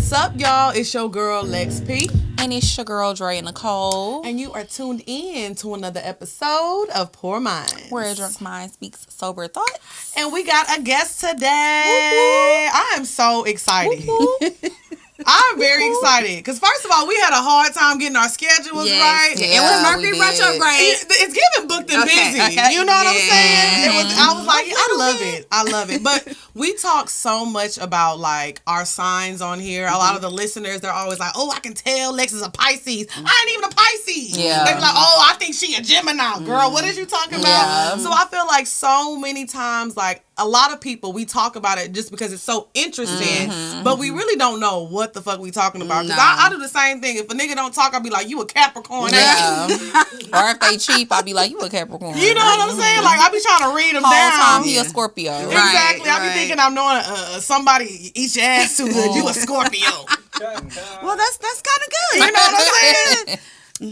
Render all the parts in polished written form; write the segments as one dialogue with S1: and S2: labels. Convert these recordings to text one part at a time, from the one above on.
S1: What's up, y'all? It's your girl, Lex P.
S2: And it's your girl, Dre Nicole.
S1: And you are tuned in to another episode of Poor Minds,
S2: where a drunk mind speaks sober thoughts.
S1: And we got a guest today. I am so excited. I'm very excited because first of all, we had a hard time getting our schedules right.
S2: Yeah,
S3: it was Mercury Retrograde.
S1: It's giving booked and busy. Okay. You know what I'm saying? I was like, I love it. But we talk so much about like our signs on here. A lot of the listeners, they're always like, "Oh, I can tell Lex is a Pisces. I ain't even a Pisces."
S2: Yeah.
S1: They be like, "Oh, I think she a Gemini." Girl, what is you talking about?
S2: Yeah.
S1: So I feel like so many times, like a lot of people, we talk about it just because it's so interesting, but we really don't know what the fuck we talking about. Because I do the same thing. If a nigga don't talk, I'll be like, "You a Capricorn."
S2: Yeah. Or if they cheap, I'll be like, "You a Capricorn."
S1: You know what I'm saying? Like, I be trying to read them
S2: Whole
S1: down.
S2: time he a Scorpio.
S1: Exactly. I be thinking I'm knowing somebody eat your ass too good. You a Scorpio.
S3: Well, that's kind of good.
S1: You know what I'm saying?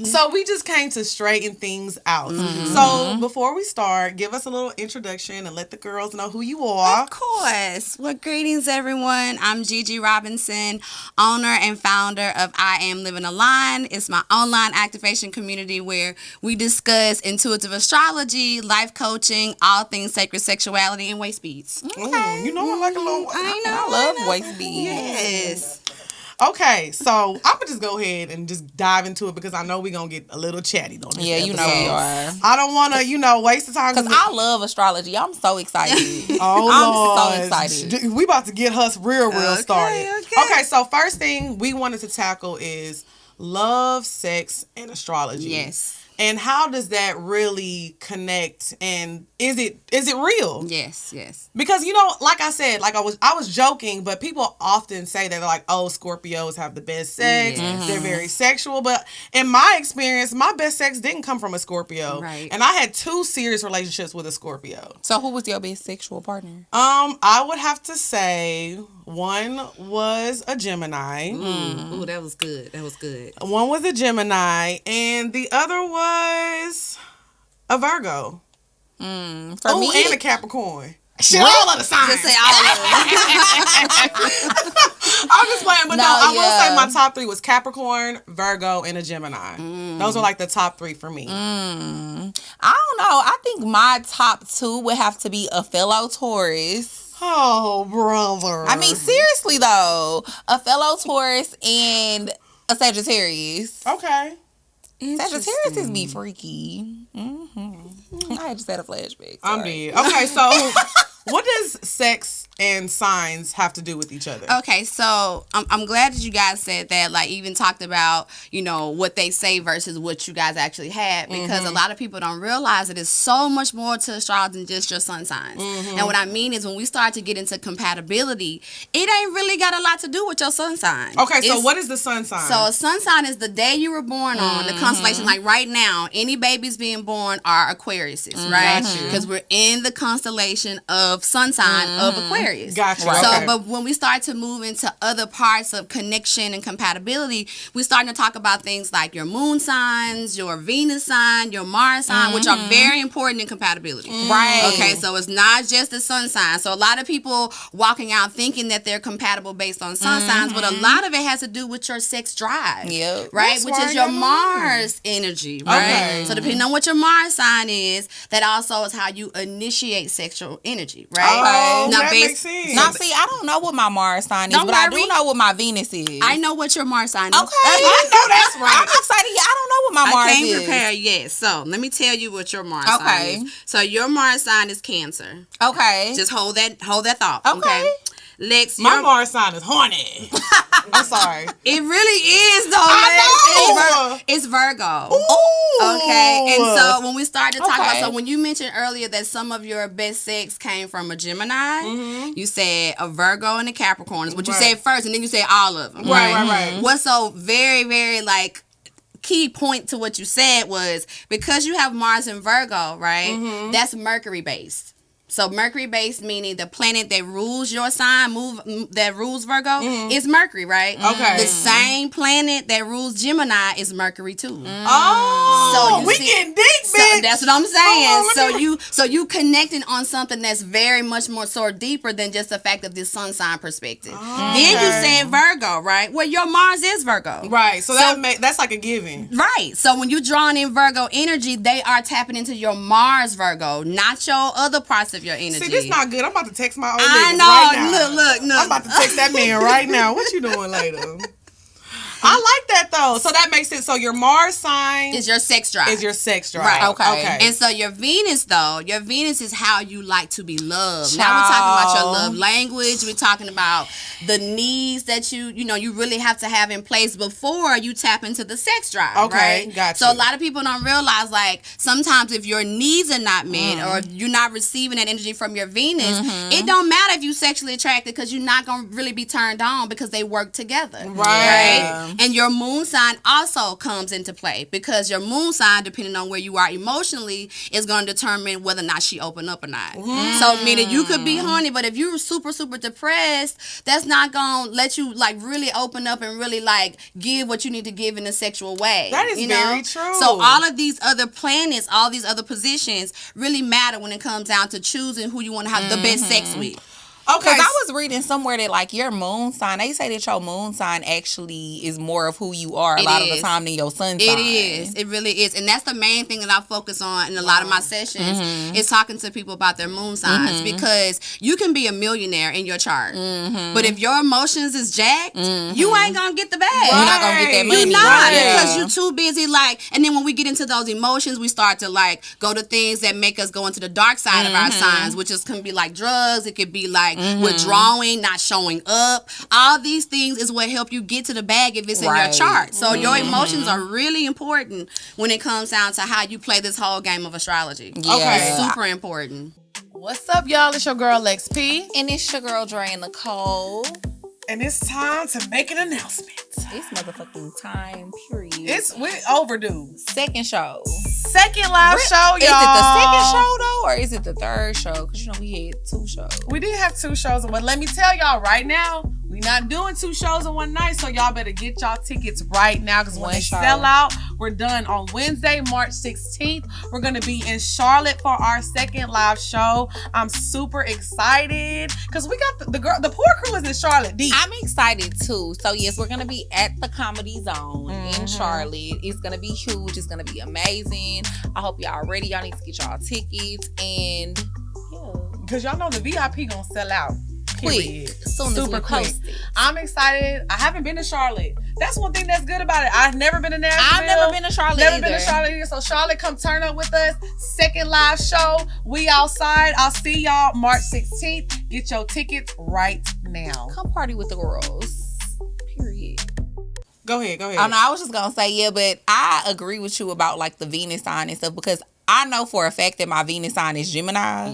S1: So we just came to straighten things out. So before we start, give us a little introduction and let the girls know who you are.
S3: Of course. Well, greetings, everyone. I'm Gigi Robinson, owner and founder of I Am Living Aligned. It's my online activation community where we discuss intuitive astrology, life coaching, all things sacred sexuality, and waist beads.
S1: Okay. You know I like a little...
S3: I
S2: love waist beads.
S3: Yes.
S1: Okay, so I'm gonna just go ahead and just dive into it because I know we're gonna get a little chatty on this episode.
S2: You know we are.
S1: I don't want to, waste the time.
S2: Because I love astrology. I'm so excited.
S1: Oh,
S2: I'm so excited.
S1: We about to get us real started.
S3: Okay.
S1: So first thing we wanted to tackle is love, sex, and astrology.
S3: Yes.
S1: And how does that really connect? And is it real?
S3: Yes.
S1: Because like I said, like I was joking, but people often say that they're like, "Oh, Scorpios have the best sex.
S3: Yes.
S1: They're very sexual." But in my experience, my best sex didn't come from a Scorpio.
S3: Right.
S1: And I had 2 serious relationships with a Scorpio.
S2: So who was your best sexual partner?
S1: I would have to say one was a Gemini.
S3: Ooh, that was good.
S1: One was a Gemini, and the other was a Virgo.
S2: For me,
S1: and a Capricorn. Shit, all of the signs.
S3: Just say all of them.
S1: I'm just playing, but I will say
S2: yeah.
S1: my top 3 was Capricorn, Virgo, and a Gemini. Those are like the top 3 for me.
S2: I don't know. I think my top 2 would have to be a fellow Taurus.
S1: Oh, brother.
S2: I mean, seriously though, a fellow Taurus and a Sagittarius.
S1: Okay.
S2: Sagittarius is be freaky. I just had a flashback.
S1: I'm dead. Okay, so what does sex and signs have to do with each other?
S3: Okay, so I'm glad that you guys said that, like even talked about, what they say versus what you guys actually had, because a lot of people don't realize that it's so much more to astrology than just your sun signs. And what I mean is when we start to get into compatibility, it ain't really got a lot to do with your sun sign.
S1: Okay, so what is the sun sign?
S3: So a sun sign is the day you were born on, the constellation. Like right now, any babies being born are Aquariuses, right? Because we're in the constellation of sun sign of Aquarius.
S1: Gotcha.
S3: So,
S1: Okay.
S3: but when we start to move into other parts of connection and compatibility, we're starting to talk about things like your moon signs, your Venus sign, your Mars sign, which are very important in compatibility.
S2: Right.
S3: Okay, so it's not just the sun sign. So a lot of people walking out thinking that they're compatible based on sun signs, but a lot of it has to do with your sex drive.
S2: Yep.
S3: Right?
S1: That's
S3: Which
S1: why
S3: is
S1: I
S3: your
S1: got
S3: Mars energy, right?
S1: Okay.
S3: So depending on what your Mars sign is, that also is how you initiate sexual energy, right?
S1: Oh,
S3: Now,
S1: that
S3: based-
S1: makes sense.
S2: Now, see, I don't know what my Mars sign is,
S3: Don't
S2: but I
S3: worry.
S2: do know what my Venus is.
S3: I know what your Mars sign is.
S2: Okay.
S1: I know that's right.
S2: I'm excited. Yeah, I don't know what my Mars
S3: I can't
S2: is.
S3: prepare yet. So let me tell you what your Mars
S2: Okay.
S3: sign is. So your Mars sign is Cancer.
S2: Okay.
S3: Just hold that thought.
S2: Okay.
S3: Lex,
S1: My
S3: your
S1: Mars sign is horny. I'm sorry.
S3: it really is though,
S1: I
S3: Lex. It's Virgo.
S1: Ooh.
S3: Okay, and so when we started talking about,
S2: Okay.
S3: so when you mentioned earlier that some of your best sex came from a Gemini, you said a Virgo and a Capricorn is what you
S1: Right.
S3: said first, and then you said all of them.
S1: Right.
S3: What's so very, very key point to what you said was because you have Mars and Virgo, right? That's Mercury based. So Mercury based, meaning the planet that rules your sign, that rules Virgo, is Mercury, right?
S1: Okay.
S3: The same planet that rules Gemini is Mercury too.
S1: Oh, so we getting deep, bitch.
S3: So that's what I'm saying. So you connecting on something that's very much more deeper than just the fact of this sun sign perspective. Then you saying Virgo, right? Well, your Mars is Virgo,
S1: right? So that's like a given,
S3: right? So when you're drawing in Virgo energy, they are tapping into your Mars Virgo, not your other parts of your energy.
S1: See, this not good. I'm about to text my old
S3: I
S1: niggas
S3: know.
S1: right now.
S3: Look.
S1: I'm about to text that man right now. What you doing later? I like that though. So that makes it so your Mars sign
S3: is your sex drive.
S1: Right.
S2: Okay.
S3: And so your Venus is how you like to be loved. Now we're talking about your love language. We're talking about the needs that you really have to have in place before you tap into the sex drive.
S1: Okay,
S3: right?
S1: gotcha.
S3: So a lot of people don't realize, like, sometimes if your needs are not met or if you're not receiving that energy from your Venus, it don't matter if you're sexually attracted because you're not going to really be turned on because they work together. Right? And your moon sign also comes into play because your moon sign, depending on where you are emotionally, is going to determine whether or not she open up or not. So meaning you could be horny, but if you're super, super depressed, that's not going to let you like really open up and really like give what you need to give in a sexual way.
S1: That is very true.
S3: So all of these other planets, all these other positions really matter when it comes down to choosing who you want to have the best sex with.
S2: Okay, because I was reading somewhere that like your moon sign, they say that your moon sign actually is more of who you are a lot of the time than your sun sign.
S3: It is. It really is. And that's the main thing that I focus on in a lot of my sessions is talking to people about their moon signs because you can be a millionaire in your chart. But if your emotions is jacked, you ain't going to get the bag.
S2: You're not going to get that money.
S3: You're not because you're too busy and then when we get into those emotions, we start to like go to things that make us go into the dark side of our signs, which can be like drugs. It could be like withdrawing, not showing up. All these things is what help you get to the bag if it's in your chart. So your emotions are really important when it comes down to how you play this whole game of astrology.
S2: Yeah. Okay.
S3: It's super important.
S1: What's up, y'all? It's your girl XP.
S2: And it's your girl Dre and Nicole.
S1: And it's time to make an announcement.
S2: It's motherfucking time, period.
S1: We're overdue.
S2: Second show.
S1: Second live show, y'all.
S2: Is it the second show, though, or is it the third show? Because, we had 2 shows.
S1: We did have 2 shows, but let me tell y'all right now, we not doing 2 shows in one night, so y'all better get y'all tickets right now, because when they sell out, we're done on Wednesday, March 16th. We're going to be in Charlotte for our second live show. I'm super excited, because we got the poor crew is in Charlotte deep.
S2: I'm excited, too. So, yes, we're going to be at the Comedy Zone in Charlotte. It's going to be huge. It's going to be amazing. I hope y'all ready. Y'all need to get y'all tickets, and
S1: because y'all know the VIP gonna sell out.
S2: Quick, as soon as we post it.
S1: I'm excited. I haven't been to Charlotte. That's one thing that's good about it. I've never been to Nashville.
S2: I've never been to Charlotte
S1: either. So Charlotte, come turn up with us. Second live show. We outside. I'll see y'all March 16th. Get your tickets right now.
S2: Come party with the girls. Period.
S1: Go ahead.
S2: Oh, no, I was just gonna say, but I agree with you about like the Venus sign and stuff, because I know for a fact that my Venus sign is Gemini.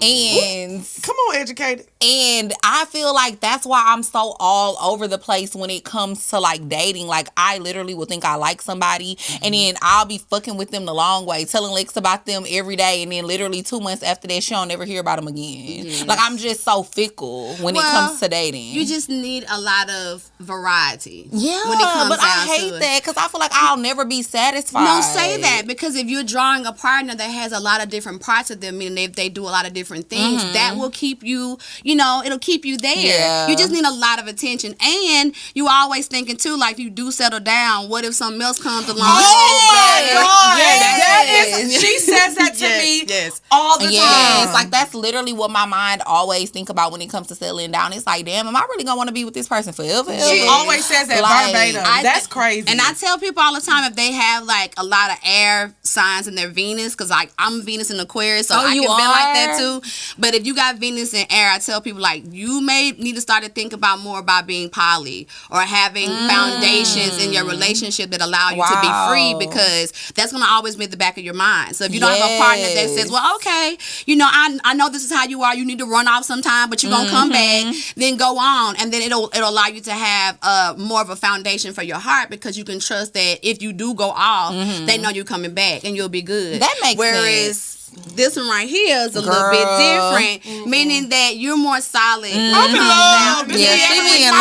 S2: And
S1: come on, educated.
S2: And I feel like that's why I'm so all over the place when it comes to like dating. Like, I literally will think I like somebody, and then I'll be fucking with them the long way, telling Lex about them every day, and then literally 2 months after that, she don't never hear about them again. Yes. Like, I'm just so fickle when it comes to dating.
S3: You just need a lot of variety.
S2: Yeah,
S3: when it comes
S2: but I hate that because I feel like I'll never be satisfied.
S3: No, say that, because if you're drawing a partner that has a lot of different parts of them, meaning they do a lot of different things, that will keep you, it'll keep you there. Yeah. You just need a lot of attention. And you always thinking too, like, if you do settle down, what if something else comes along?
S1: Oh my God. Yes. She says that to me all the time.
S2: Like, that's literally what my mind always think about when it comes to settling down. It's like, damn, am I really gonna want to be with this person forever?
S1: She always says that verbatim. That's crazy.
S3: And I tell people all the time, if they have like a lot of air signs in their Venus, because like I'm Venus in Aquarius, so I can be like that too. But if you got Venus in air, I tell people like, you may need to start to think about more about being poly or having foundations in your relationship that allow you to be free, because that's going to always be at the back of your mind. So if you don't have a partner that says, well, okay, I know this is how you are, you need to run off sometime, but you're going to come back, then go on. And then it'll allow you to have more of a foundation for your heart, because you can trust that if you do go off, they know you're coming back and you'll be good.
S2: That makes sense.
S3: This one right here is a little bit different, meaning that you're more solid.
S1: I'm in love.
S2: Yeah, she be in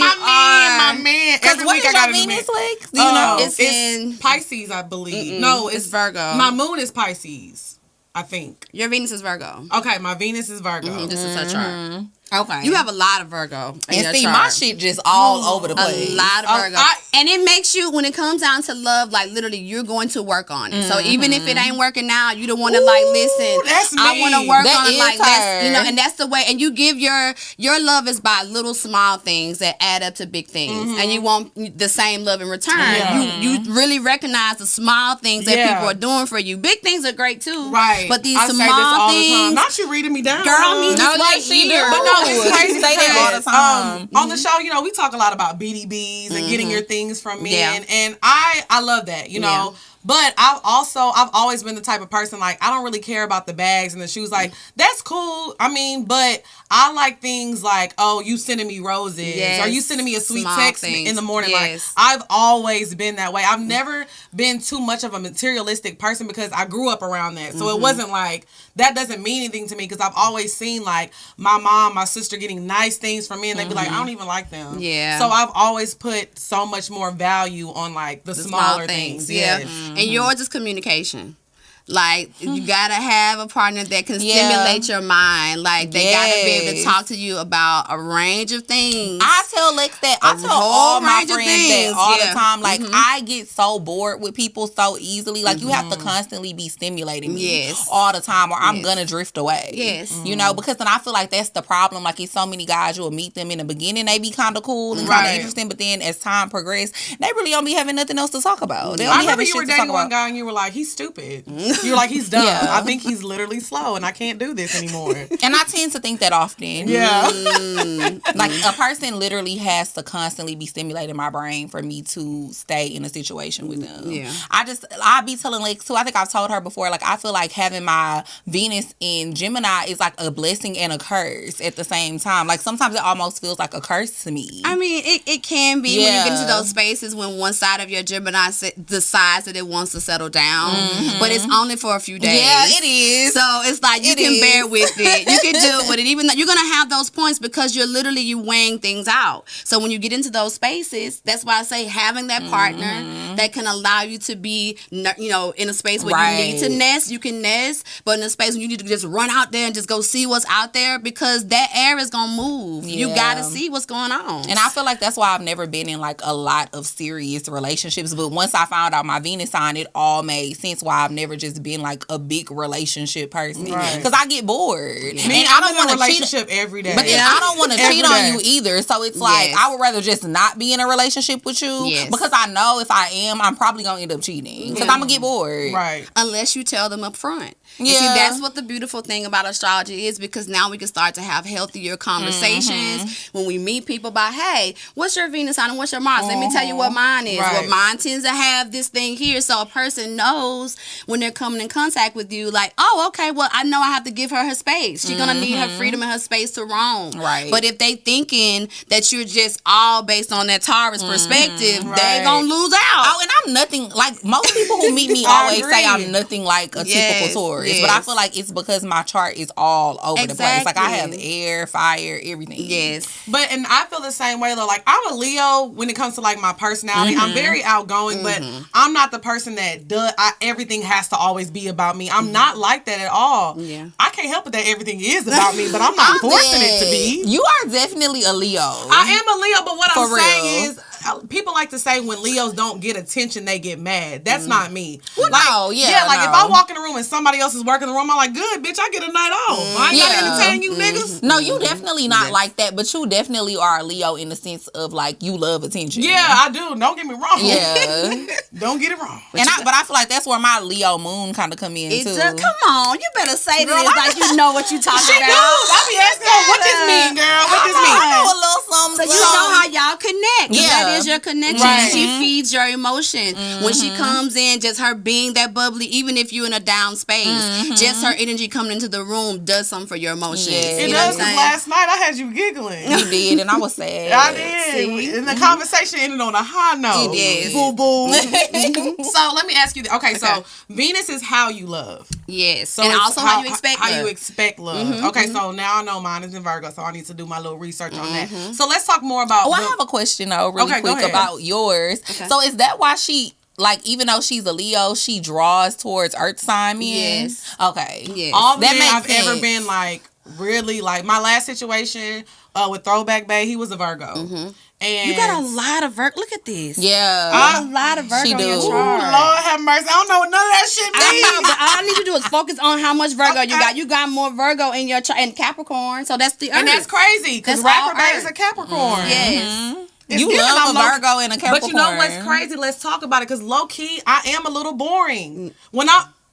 S1: my man.
S2: Because what is your Venus, Lex? Do you know?
S1: It's in Pisces, I believe. No, it's
S3: Virgo.
S1: My moon is Pisces, I think.
S3: Your Venus is Virgo.
S1: Okay, my Venus is Virgo.
S3: This is her chart.
S2: Okay.
S3: You have a lot of Virgo.
S2: And see, my shit just all over the place.
S3: A lot of Virgo. And it makes you, when it comes down to love, like literally you're going to work on it. So even if it ain't working out, you don't want to like, listen,
S1: that's me.
S3: I want to work
S2: That
S3: on it.
S2: is
S3: Like,
S2: her.
S3: and that's the way. And you give your love is by little small things that add up to big things. And you want the same love in return.
S1: Yeah.
S3: You really recognize the small things that people are doing for you. Big things are great too.
S1: Right.
S3: But these
S1: I say this
S3: small
S1: all the
S3: things.
S1: time. Not you reading me down.
S3: Girl, me just right
S2: she
S3: here.
S2: do.
S1: But no, it's crazy.
S2: Say that all the time.
S1: On the show, we talk a lot about BDBs and getting your things from men,
S3: Yeah.
S1: and I love that, know. But I've always been the type of person, like, I don't really care about the bags and the shoes. Like, that's cool. I mean, but I like things like, oh, you sending me roses. Or you sending me a sweet
S3: Small
S1: text
S3: things.
S1: in the morning.
S3: Yes.
S1: Like, I've always been that way. I've never been too much of a materialistic person because I grew up around that. So it wasn't like, that doesn't mean anything to me because I've always seen, like, my mom, my sister getting nice things from me and they'd be like, I don't even like them.
S3: Yeah.
S1: So I've always put so much more value on, like, the smaller things.
S3: Yeah.
S1: Yes.
S3: And yours is communication. Like, you gotta have a partner that can stimulate your mind. Like, they gotta be able to talk to you about a range of things.
S2: I tell Lex that. I tell all my
S3: range of
S2: friends that
S3: things.
S2: all the time. Like, I get so bored with people so easily. Like, you have to constantly be stimulating me all the time or I'm gonna drift away.
S3: Yes.
S2: You know, because then I feel like that's the problem. Like, it's so many guys, you'll meet them in the beginning, they be kind of cool and kind of interesting, but then as time progresses, they really don't be having nothing else to talk about.
S1: I remember you were dating one guy and you were like, he's stupid. You're like, he's dumb.
S2: Yeah.
S1: I think he's literally slow and I can't do this anymore.
S2: And I tend to think that often.
S1: Yeah.
S2: Like, a person literally has to constantly be stimulating my brain for me to stay in a situation with them.
S3: Yeah.
S2: I be telling Lex too, I think I've told her before, like, I feel like having my Venus in Gemini is like a blessing and a curse at the same time. Like, sometimes it almost feels like a curse to me.
S3: I mean, it can be when you get into those spaces when one side of your Gemini decides that it wants to settle down, but it's only for a few days.
S2: Yeah, it is.
S3: So it's like you can bear with it. You can deal with it. Even though you're going to have those points because you're literally weighing things out. So when you get into those spaces, that's why I say having that partner that can allow you to be, in a space where you need to nest, you can nest, but in a space where you need to just run out there and just go see what's out there because that air is going to move. You got to see what's going on.
S2: And I feel like that's why I've never been in like a lot of serious relationships. But once I found out my Venus sign, it all made sense why I've never just been like a big relationship person. Because I get bored.
S1: Me,
S2: and
S1: I'm in a relationship every day.
S2: But then I don't want to cheat on you either. So it's like I would rather just not be in a relationship with you because I know if I am, I'm probably going to end up cheating because I'm going to get bored.
S1: Right.
S3: Unless you tell them up front.
S2: Yeah.
S3: And see, that's what the beautiful thing about astrology is because now we can start to have healthier conversations when we meet people about, hey, what's your Venus sign and what's your Mars? Let me tell you what mine is. Well, mine tends to have this thing here. So a person knows when they're coming in contact with you, like, oh, okay, well, I know I have to give her space. She's going to need her freedom and her space to roam.
S2: Right.
S3: But if they thinking that you're just all based on that Taurus perspective, they going to lose out.
S2: Oh, and I'm nothing, like, most people who meet me always say I'm nothing like a typical Taurus. But I feel like it's because my chart is all over the place. Like, I have air, fire, everything.
S3: Yes.
S1: But, and I feel the same way, though. Like, I'm a Leo when it comes to, like, my personality. I'm very outgoing, but I'm not the person that everything has to always be about me. I'm not like that at all.
S3: Yeah.
S1: I can't help it that everything is about me, but I'm not forcing it to be.
S2: You are definitely a Leo.
S1: I am a Leo, but what I'm saying
S2: real.
S1: is, people like to say when Leos don't get attention, they get mad. That's not me.
S2: Well,
S1: like,
S2: no,
S1: if I walk in the room and somebody else is working the room, I'm like, good, bitch, I get a night off. I ain't gotta entertain you niggas.
S2: No, you definitely not like that, but you definitely are a Leo in the sense of like you love attention.
S1: Yeah, I do. Don't get me wrong.
S2: Yeah.
S1: Don't get it wrong.
S2: But I feel like that's where my Leo moon kind of come in too.
S3: Come on, you better say this like you know what you talking about.
S1: I be asking her, what this mean, girl? What this mean?
S2: I know a little comes.
S3: So you know how y'all connect.
S2: Yeah.
S3: That is your connection.
S1: Right.
S3: She feeds your emotion. When she comes in, just her being that bubbly, even if you're in a down space, just her energy coming into the room does something for your emotions.
S2: Yes.
S1: It
S3: You know what
S1: does,
S3: I'm
S1: because
S3: saying?
S1: last night I had you giggling.
S2: You did, and I was sad.
S1: I did.
S3: See?
S1: And the conversation ended on a high note.
S3: It did.
S1: Boo boo. So let me ask you. Okay, so Venus is how you love.
S3: Yes.
S1: So
S3: And
S1: it's
S3: also how you expect
S1: how
S3: love.
S1: you expect love. Okay, so now I know mine is in Virgo, so I need to do my little research on that. So let's talk more about.
S2: Oh, I have a question though, really
S1: Okay, go
S2: quick
S1: ahead.
S2: about yours.
S3: Okay.
S2: So is that why she, like, even though she's a Leo, she draws towards Earth sign men?
S3: Yes.
S2: Okay.
S3: Yes.
S1: all the
S2: that
S1: men
S2: makes
S1: I've ever
S2: sense.
S1: been like really like my last situation with Throwback Bay. He was a Virgo, and
S3: You got a lot of Virgo. Look at this.
S2: Yeah.
S3: A lot of Virgo
S2: She
S3: in your
S2: do.
S1: Ooh,
S3: chart.
S1: Lord have mercy. I don't know what none of that shit
S3: I
S1: means.
S3: know, but all I need you to do is focus on how much Virgo you
S1: Okay.
S3: got. You got more Virgo in your chart and Capricorn, so that's the Earth.
S1: And that's crazy because
S3: That's all
S1: Rapper Bay is
S3: Earth.
S1: a Capricorn.
S3: Yes.
S1: It's
S2: You
S1: given
S2: love
S1: I'm
S2: a
S1: low-
S2: Virgo and a Capricorn.
S1: But you know what's crazy? Let's talk about it because low key, I am a little boring. When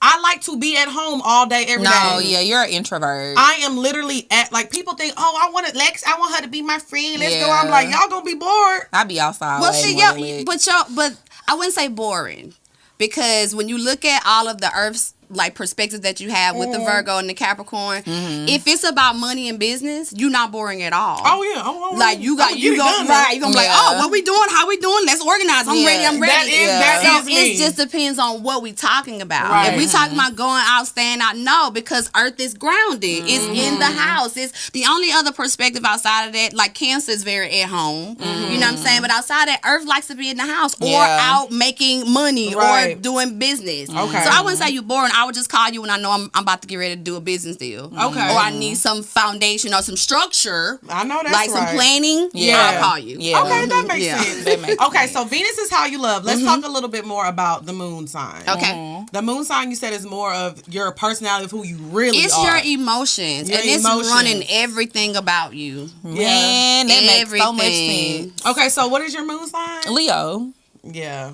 S1: I like to be at home all day, every day.
S2: No, yeah, you're an introvert.
S1: I am literally at, like, people think, oh, I want Lex, I want her to be my friend. Let's go.
S2: Yeah.
S1: I'm like, y'all gonna be bored.
S2: I be outside.
S3: Well,
S2: way
S3: see,
S2: more than Lex.
S3: but I wouldn't say boring, because when you look at all of the Earth's like perspectives that you have with the Virgo and the Capricorn, if it's about money and business, you're not boring at all.
S1: Oh yeah. Oh,
S3: Like you
S1: I'ma
S3: got you
S1: get it
S3: go
S1: done,
S3: right. You gonna be like,
S2: Yeah.
S3: oh, what we doing? How we doing? Let's organize. I'm
S2: Yeah.
S3: ready. I'm ready.
S1: That
S3: So
S1: is me.
S3: it just depends on what we talking about.
S1: Right.
S3: If we talking about going out, staying out, no, because Earth is grounded. It's in the house. It's the only other perspective outside of that. Like Cancer is very at home. You know what I'm saying? But outside that, Earth likes to be in the house or
S2: Yeah.
S3: out making money or
S1: Right.
S3: doing business.
S1: Okay.
S3: So I wouldn't say you boring. I would just call you when I know I'm about to get ready to do a business deal.
S1: Okay.
S3: Or I need some foundation or some structure.
S1: I know that's
S3: like
S1: right.
S3: some planning.
S2: Yeah.
S3: I'll call you.
S2: Yeah.
S1: Okay, that makes
S3: Yeah.
S1: sense.
S2: That makes
S1: Okay, so Venus is how you love. Let's talk a little bit more about the moon sign.
S3: Okay.
S1: The moon sign, you said, is more of your personality, of who you really
S3: It's
S1: are.
S3: your emotions,
S1: Your
S3: and it's
S1: emotions.
S3: running everything about you.
S2: Man, that makes so much
S3: Everything.
S2: sense.
S1: Okay, so what is your moon sign?
S2: Leo.
S1: Yeah.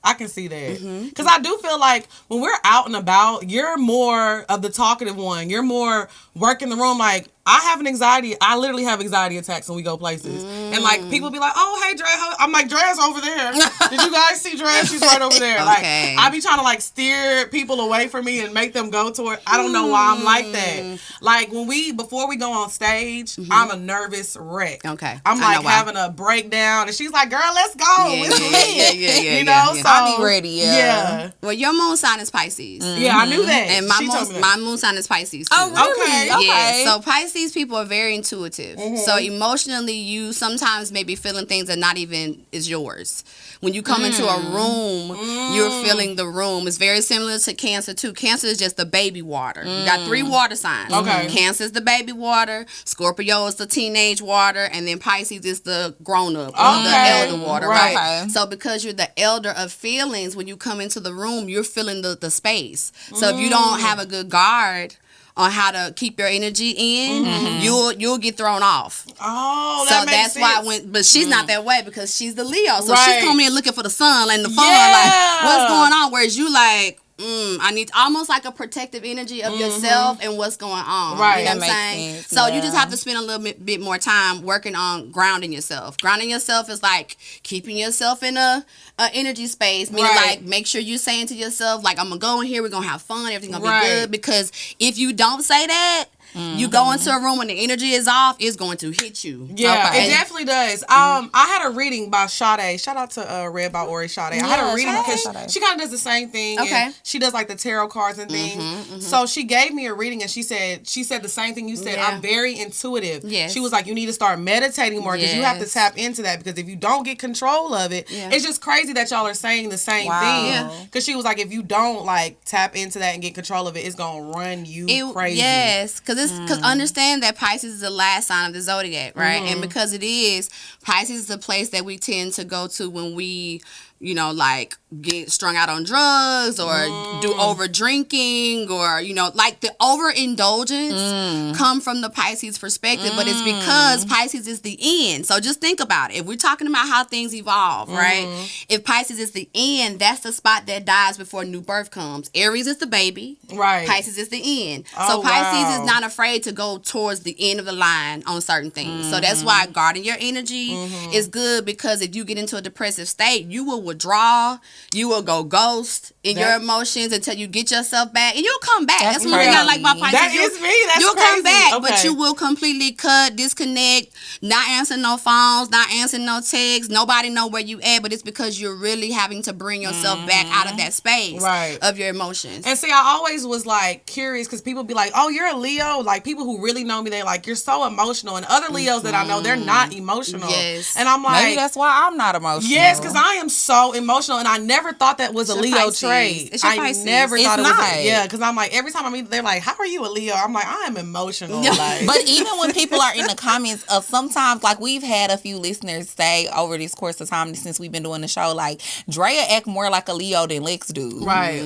S1: I can see that. Because I do feel like when we're out and about, you're more of the talkative one. You're more working the room. Like, I have an anxiety. I literally have anxiety attacks when we go places. And, like, people be like, oh, hey, Dre. I'm like, Dre's over there. Did you guys see Dre? She's right over there.
S3: Okay.
S1: Like, I be trying to, like, steer people away from me and make them go toward. I don't know why I'm like that. Like, before we go on stage, I'm a nervous wreck.
S3: Okay.
S1: I'm,
S3: I know
S1: like,
S3: why.
S1: having a breakdown. And she's like, girl, let's go.
S3: Yeah,
S1: It's lit.
S3: yeah,
S1: You know?
S3: yeah.
S1: So,
S2: I'll be ready, yeah.
S1: Yeah.
S3: Well, your moon sign is Pisces.
S1: Yeah, I knew that.
S3: And
S1: She told me
S3: my
S1: that.
S3: moon sign is Pisces too.
S2: Oh, really?
S1: Okay.
S2: Okay.
S3: Yeah, so Pisces people are very intuitive. So emotionally, you sometimes may be feeling things that not even is yours. When you come into a room, you're feeling the room. It's very similar to Cancer too. Cancer is just the baby water. You got 3 water signs.
S1: Okay.
S3: Cancer is the baby water. Scorpio is the teenage water, and then Pisces is the grown up, the
S1: Okay.
S3: elder water,
S1: Right.
S3: right?
S2: Okay.
S3: So because you're the elder of feelings, when you come into the room, you're feeling the space. So if you don't have a good guard on how to keep your energy in, you'll get thrown off.
S1: Oh,
S3: So
S1: that makes
S3: that's
S1: sense.
S3: why but she's not that way because she's the Leo. So
S1: Right.
S3: she's coming in looking for the sun and the fun,
S1: Yeah.
S3: like what's going on? Whereas you like, I need almost like a protective energy of yourself and what's going on.
S1: Right.
S3: You know
S2: That
S3: what I'm
S2: makes
S3: saying?
S2: sense,
S3: So you
S2: yeah.
S3: just have to spend a little bit more time working on grounding yourself. Grounding yourself is like keeping yourself in a energy space. Meaning
S1: Right.
S3: like make sure you're saying to yourself, like, I'm gonna go in here, we're gonna have fun, everything's gonna
S1: Right.
S3: be good. Because if you don't say that, you go into a room when the energy is off, it's going to hit you.
S1: Yeah,
S2: Okay.
S1: it definitely does. I had a reading by Sade. Shout out to Red by Ori Sade. I had a reading
S2: shout out
S1: because
S2: to Sade.
S1: she kind of does the same thing.
S3: Okay.
S1: And she does like the tarot cards and things. So she gave me a reading and she said the same thing you said.
S3: Yeah.
S1: I'm very intuitive.
S3: Yes.
S1: She was like, you need to start meditating more because you have to
S3: Yes.
S1: tap into that because if you don't get control of it,
S3: Yeah.
S1: it's just crazy that y'all are saying the same
S2: Wow.
S1: thing.
S3: Yeah.
S1: Because she was like, if you don't like tap into that and get control of it, it's gonna run you crazy.
S3: Yes, because understand that Pisces is the last sign of the zodiac, right? And because it is, Pisces is the place that we tend to go to when we like get strung out on drugs or do over drinking or, like the overindulgence come from the Pisces perspective, but it's because Pisces is the end. So just think about it. If we're talking about how things evolve, right? If Pisces is the end, that's the spot that dies before new birth comes. Aries is the baby. Right. Pisces is the end. So Pisces is not afraid to go towards the end of the line on certain things. So that's why guarding your energy is good, because if you get into a depressive state, you will withdraw. You will go ghost in your emotions until you get yourself back, and you'll come back. That's one thing I like about Pisces.
S1: That is me. That's
S3: you'll
S1: crazy.
S3: Come back, but you will completely cut, disconnect, not answer no phones, not answer no texts. Nobody know where you at, but it's because you're really having to bring yourself back out of that space of your emotions.
S1: And see, I always was like curious because people be like, "Oh, you're a Leo." Like people who really know me, they like, "You're so emotional." And other Leos that I know, they're not emotional.
S3: Yes.
S1: And I'm like,
S2: maybe that's why I'm not emotional.
S1: Yes, because I am so emotional, and I never thought that was a Leo trait. I never thought it was. Yeah, because I'm like, every time I meet, they're like, "How are you a Leo?" I'm like, I am emotional. Like.
S2: But even when people are in the comments, sometimes like we've had a few listeners say over this course of time since we've been doing the show, like Drea act more like a Leo than Lex do.
S1: Right.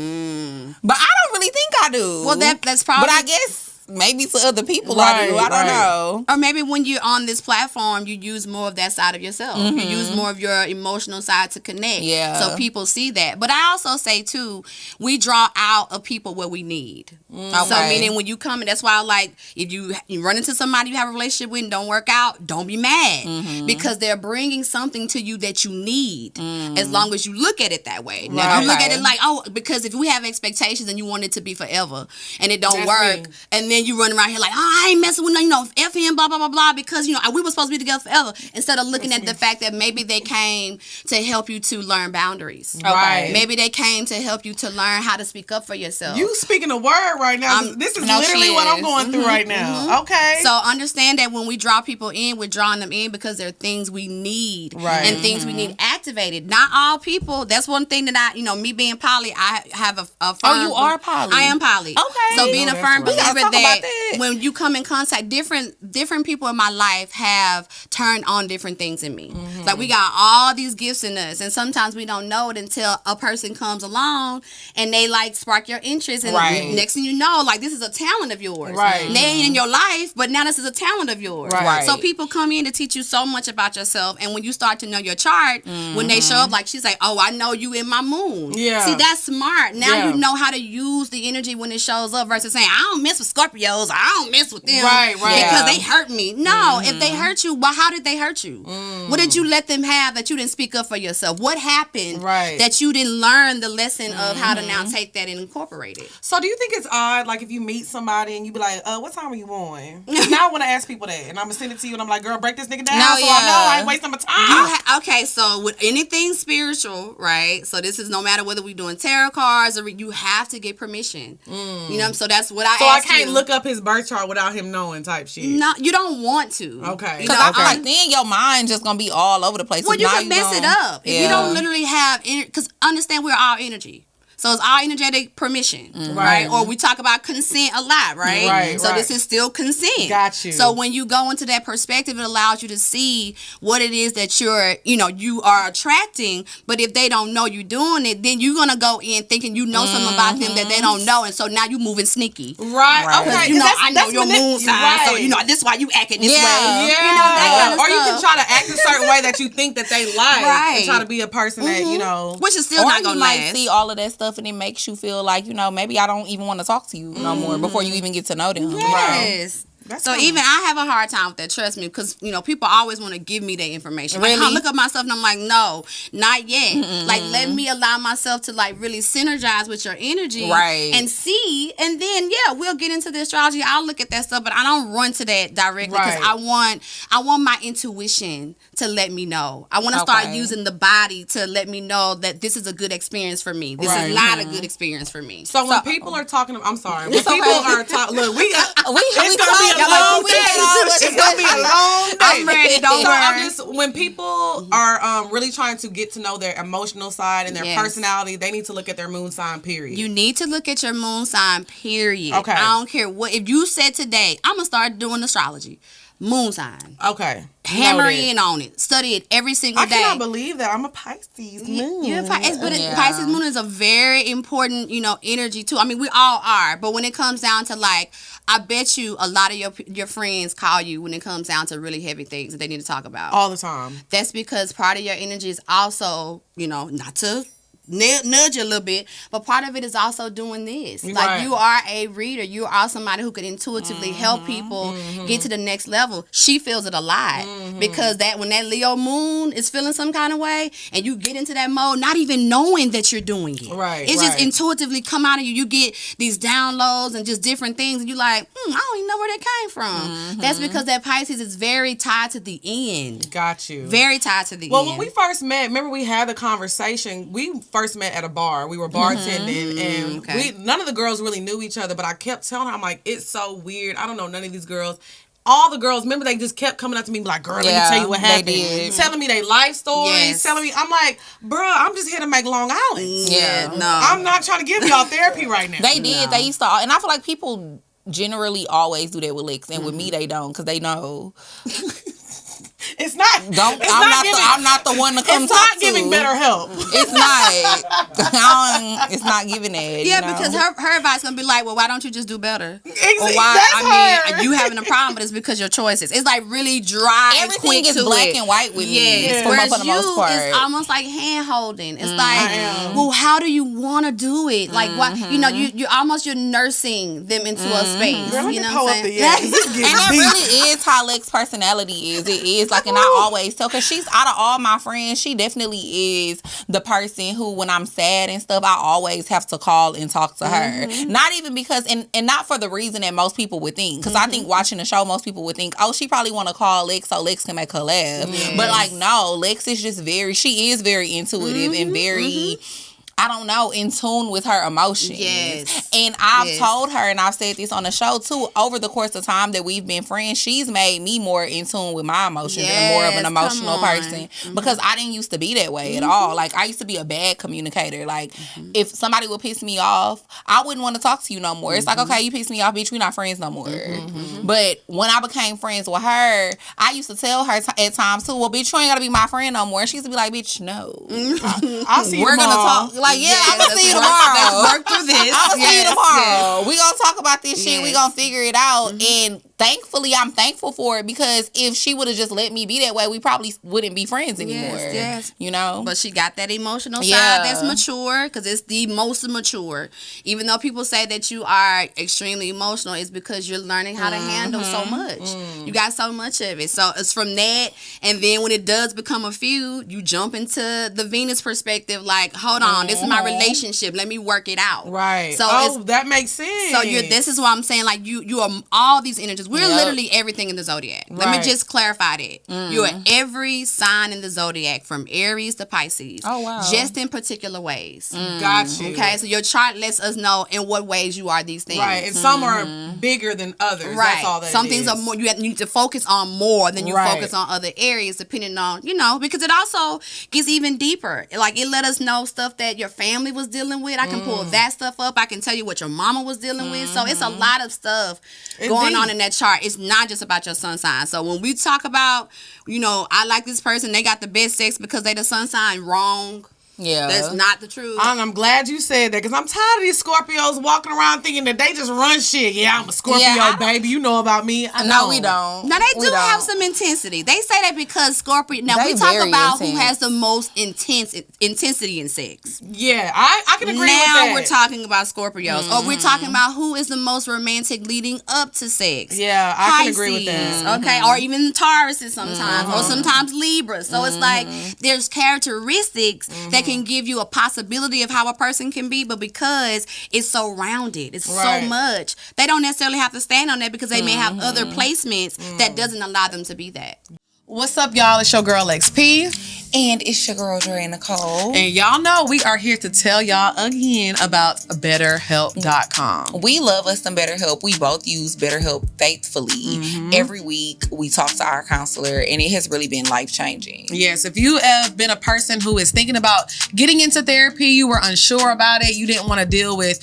S2: But I don't really think I do.
S3: Well, that's probably.
S2: But I guess. Maybe to other people I do. I don't know.
S3: Or maybe when you're on this platform, you use more of that side of yourself. You use more of your emotional side to connect. Yeah. So people see that. But I also say, too, we draw out of people what we need. Okay. So meaning when you come in, that's why I like, if you run into somebody you have a relationship with and don't work out, don't be mad. Because they're bringing something to you that you need. As long as you look at it that way. Now, if you look at it like, because if we have expectations and you want it to be forever and it don't work, and then you run around here like, I ain't messing with F him, blah, blah, blah, blah, because, we were supposed to be together forever. Instead of looking at the fact that maybe they came to help you to learn boundaries. Right. Maybe they came to help you to learn how to speak up for yourself.
S1: You speaking a word right now. This is literally what I'm going through right now. Okay.
S3: So understand that when we draw people in, we're drawing them in because there are things we need. Right. And things we need activated. Not all people. That's one thing that me being poly, I have a firm.
S2: Oh, you are poly.
S3: I am poly. Okay. So being a firm believer that
S2: that.
S3: When you come in contact, different people in my life have turned on different things in me. Mm-hmm. Like we got all these gifts in us, and sometimes we don't know it until a person comes along and they like spark your interest, and next thing you know, like this is a talent of yours. Right. They ain't in your life, but now this is a talent of yours. Right. So people come in to teach you so much about yourself, and when you start to know your chart, when they show up, like she's like, oh, I know you in my moon. Yeah. See, that's smart. Now you know how to use the energy when it shows up versus saying, I don't mess with Scorpios, I don't mess with them because they hurt me. No, if they hurt you, well, how did they hurt you? What did you let them have that you didn't speak up for yourself? What happened that you didn't learn the lesson of how to now take that and incorporate it?
S1: So do you think it's odd, like if you meet somebody and you be like, what time are you on? Now I want to ask people that, and I'm going to send it to you, and I'm like, girl, break this nigga down I know I ain't wasting my time.
S3: Okay, so with anything spiritual, right? So this is no matter whether we're doing tarot cards or you have to get permission. You know, so that's what I
S1: So I can't look up his birth chart without him knowing type shit.
S3: No, you don't want to.
S1: Okay.
S2: Because I feel like then your mind just going to be all over the place.
S3: Well, you can mess it up. If you don't literally have, because understand we're all energy. So it's all energetic permission, right? Or we talk about consent a lot, right? So this is still consent.
S1: Got you.
S3: So when you go into that perspective, it allows you to see what it is that you are attracting. But if they don't know you're doing it, then you're gonna go in thinking you know something about them that they don't know, and so now you're moving sneaky,
S1: right? Okay,
S3: I know your moon sign, so this is why you acting this way.
S1: Yeah,
S3: that kind of
S1: or
S3: stuff.
S1: you can try to act a certain way that you think that they like, and try to be a person that
S3: which is still not gonna last.
S2: You might see all of that stuff, and it makes you feel like, maybe I don't even want to talk to you no more before you even get to know them.
S3: Yes. So even I have a hard time with that, trust me, because people always want to give me their information. Like, I look up my stuff and I'm like, no, not yet. Like, let me allow myself to like really synergize with your energy, and see, and then we'll get into the astrology. I'll look at that stuff, but I don't run to that directly because I want my intuition to let me know. I want to start using the body to let me know that this is a good experience for me. This is not a good experience for me.
S1: So when people are talking, I'm sorry, when people are talking, look, it's gonna be a long day. It's gonna be a long day.
S3: I'm ready. Don't worry.
S1: When people are really trying to get to know their emotional side and their personality, they need to look at their moon sign. Period.
S3: You need to look at your moon sign. Period.
S1: Okay.
S3: I don't care what. If you said today, I'm gonna start doing astrology. moon sign.
S1: Okay.
S3: Hammer in on it. Study it every single day.
S1: I cannot believe that. I'm a Pisces moon.
S3: You're a Pisces, but Pisces moon is a very important, energy too. I mean, we all are, but when it comes down to like, I bet you a lot of your friends call you when it comes down to really heavy things that they need to talk about.
S1: All the time.
S3: That's because part of your energy is also, not to nudge you a little bit, but part of it is also doing this.
S1: Right.
S3: Like, you are a reader. You are somebody who could intuitively help people get to the next level. She feels it a lot because when that Leo moon is feeling some kind of way and you get into that mode, not even knowing that you're doing it.
S1: Right.
S3: It's just intuitively come out of you. You get these downloads and just different things, and you're like, I don't even know where that came from. That's because that Pisces is very tied to the end.
S1: Got you.
S3: Very tied to the end.
S1: Well, when we first met, remember we had the conversation. We first met at a bar. We were bartending, and none of the girls really knew each other. But I kept telling her, I'm like, it's so weird. I don't know none of these girls. All the girls, remember, they just kept coming up to me, like, girl, let me tell you what happened. Telling me their life stories, telling me, I'm like, bruh, I'm just here to make Long Island.
S3: Yeah, no.
S1: I'm not trying to give y'all therapy right now.
S2: They did. They used to, and I feel like people generally always do that with licks, and with me they don't, because they know.
S1: It's not.
S2: I'm not the one to come talk to.
S1: It's not giving better help.
S2: It's not. It's not giving that.
S3: Yeah, because her advice gonna be like, well, why don't you just do better?
S1: Exactly.
S3: Or why? You having a problem, but it's because your choices. It's like really dry.
S2: Everything is black and white with me.
S3: Yes.
S2: For the most part,
S3: it's almost like hand holding. It's like, well, how do you want to do it? Like, why? You're nursing them into a space.
S1: Girl,
S3: you know what I'm saying?
S1: And
S2: that really is how Lex personality is. It is like, and I always tell, because she's, out of all my friends, she definitely is the person who, when I'm sad and stuff, I always have to call and talk to her. Not even because, and not for the reason that most people would think, because I think watching the show, most people would think, oh, she probably want to call Lex so Lex can make her laugh. But like, no, Lex is just she is very intuitive and very, I don't know, in tune with her emotions.
S3: Yes.
S2: And I've told her, and I've said this on the show too, over the course of time that we've been friends, she's made me more in tune with my emotions and more of an emotional person. Because I didn't used to be that way at all. Like, I used to be a bad communicator. Like, if somebody would piss me off, I wouldn't want to talk to you no more. It's like, okay, you pissed me off, bitch, we're not friends no more. But when I became friends with her, I used to tell her at times too, well, bitch, you ain't got to be my friend no more. And she used to be like, bitch, no.
S1: I'll see you
S2: We're going to talk. Like, I'm going to see you tomorrow.
S3: Let's work through this.
S2: I'm going to see you tomorrow. We going to talk about this shit. We going to figure it out. And thankfully, I'm thankful for it, because if she would have just let me be that way, we probably wouldn't be friends anymore.
S3: Yes.
S2: You know?
S3: But she got that emotional side that's mature, because it's the most mature. Even though people say that you are extremely emotional, it's because you're learning how to handle so much. You got so much of it. So it's from that, and then when it does become a feud, you jump into the Venus perspective, like, hold on, this is my relationship. Let me work it out.
S1: Right.
S3: So
S1: that makes sense.
S3: So this is why I'm saying, like, you are all these energies. We're literally everything in the zodiac. Let me just clarify that. You are every sign in the zodiac, from Aries to Pisces.
S2: Oh, wow.
S3: Just in particular ways.
S1: Got you.
S3: Okay, so your chart lets us know in what ways you are these things.
S1: Right, and some are bigger than others.
S3: Right.
S1: That's all that
S3: Some
S1: it
S3: things
S1: is.
S3: are more, you need to focus on more than you focus on other areas, depending on, because it also gets even deeper. Like, it let us know stuff that your family was dealing with. I can pull that stuff up. I can tell you what your mama was dealing with. So it's a lot of stuff going on in that chart. It's not just about your sun sign. So when we talk about, I like this person, they got the best sex because they the sun sign, wrong.
S2: Yeah.
S3: That's not the truth.
S1: I'm glad you said that, because I'm tired of these Scorpios walking around thinking that they just run shit. Yeah, I'm a Scorpio, baby. You know about me.
S2: No, we don't.
S3: Now, they do have some intensity. They say that because Scorpio... Now, we talk about who has the most intensity in sex.
S1: Yeah, I can agree with that.
S3: Now we're talking about Scorpios. Or we're talking about who is the most romantic leading up to sex.
S1: Yeah, I can agree with that.
S3: Okay, or even Tauruses sometimes. Or sometimes Libras. So it's like, there's characteristics that can give you a possibility of how a person can be, but because it's so rounded, it's so much, they don't necessarily have to stand on that, because they may have other placements that doesn't allow them to be that.
S1: What's up, y'all? It's your girl XP.
S2: And it's your girl, Dre Nicole.
S1: And y'all know we are here to tell y'all again about BetterHelp.com.
S2: We love us some BetterHelp. We both use BetterHelp faithfully. Every week we talk to our counselor, and it has really been life-changing.
S1: Yes, if you have been a person who is thinking about getting into therapy, you were unsure about it, you didn't want to deal with,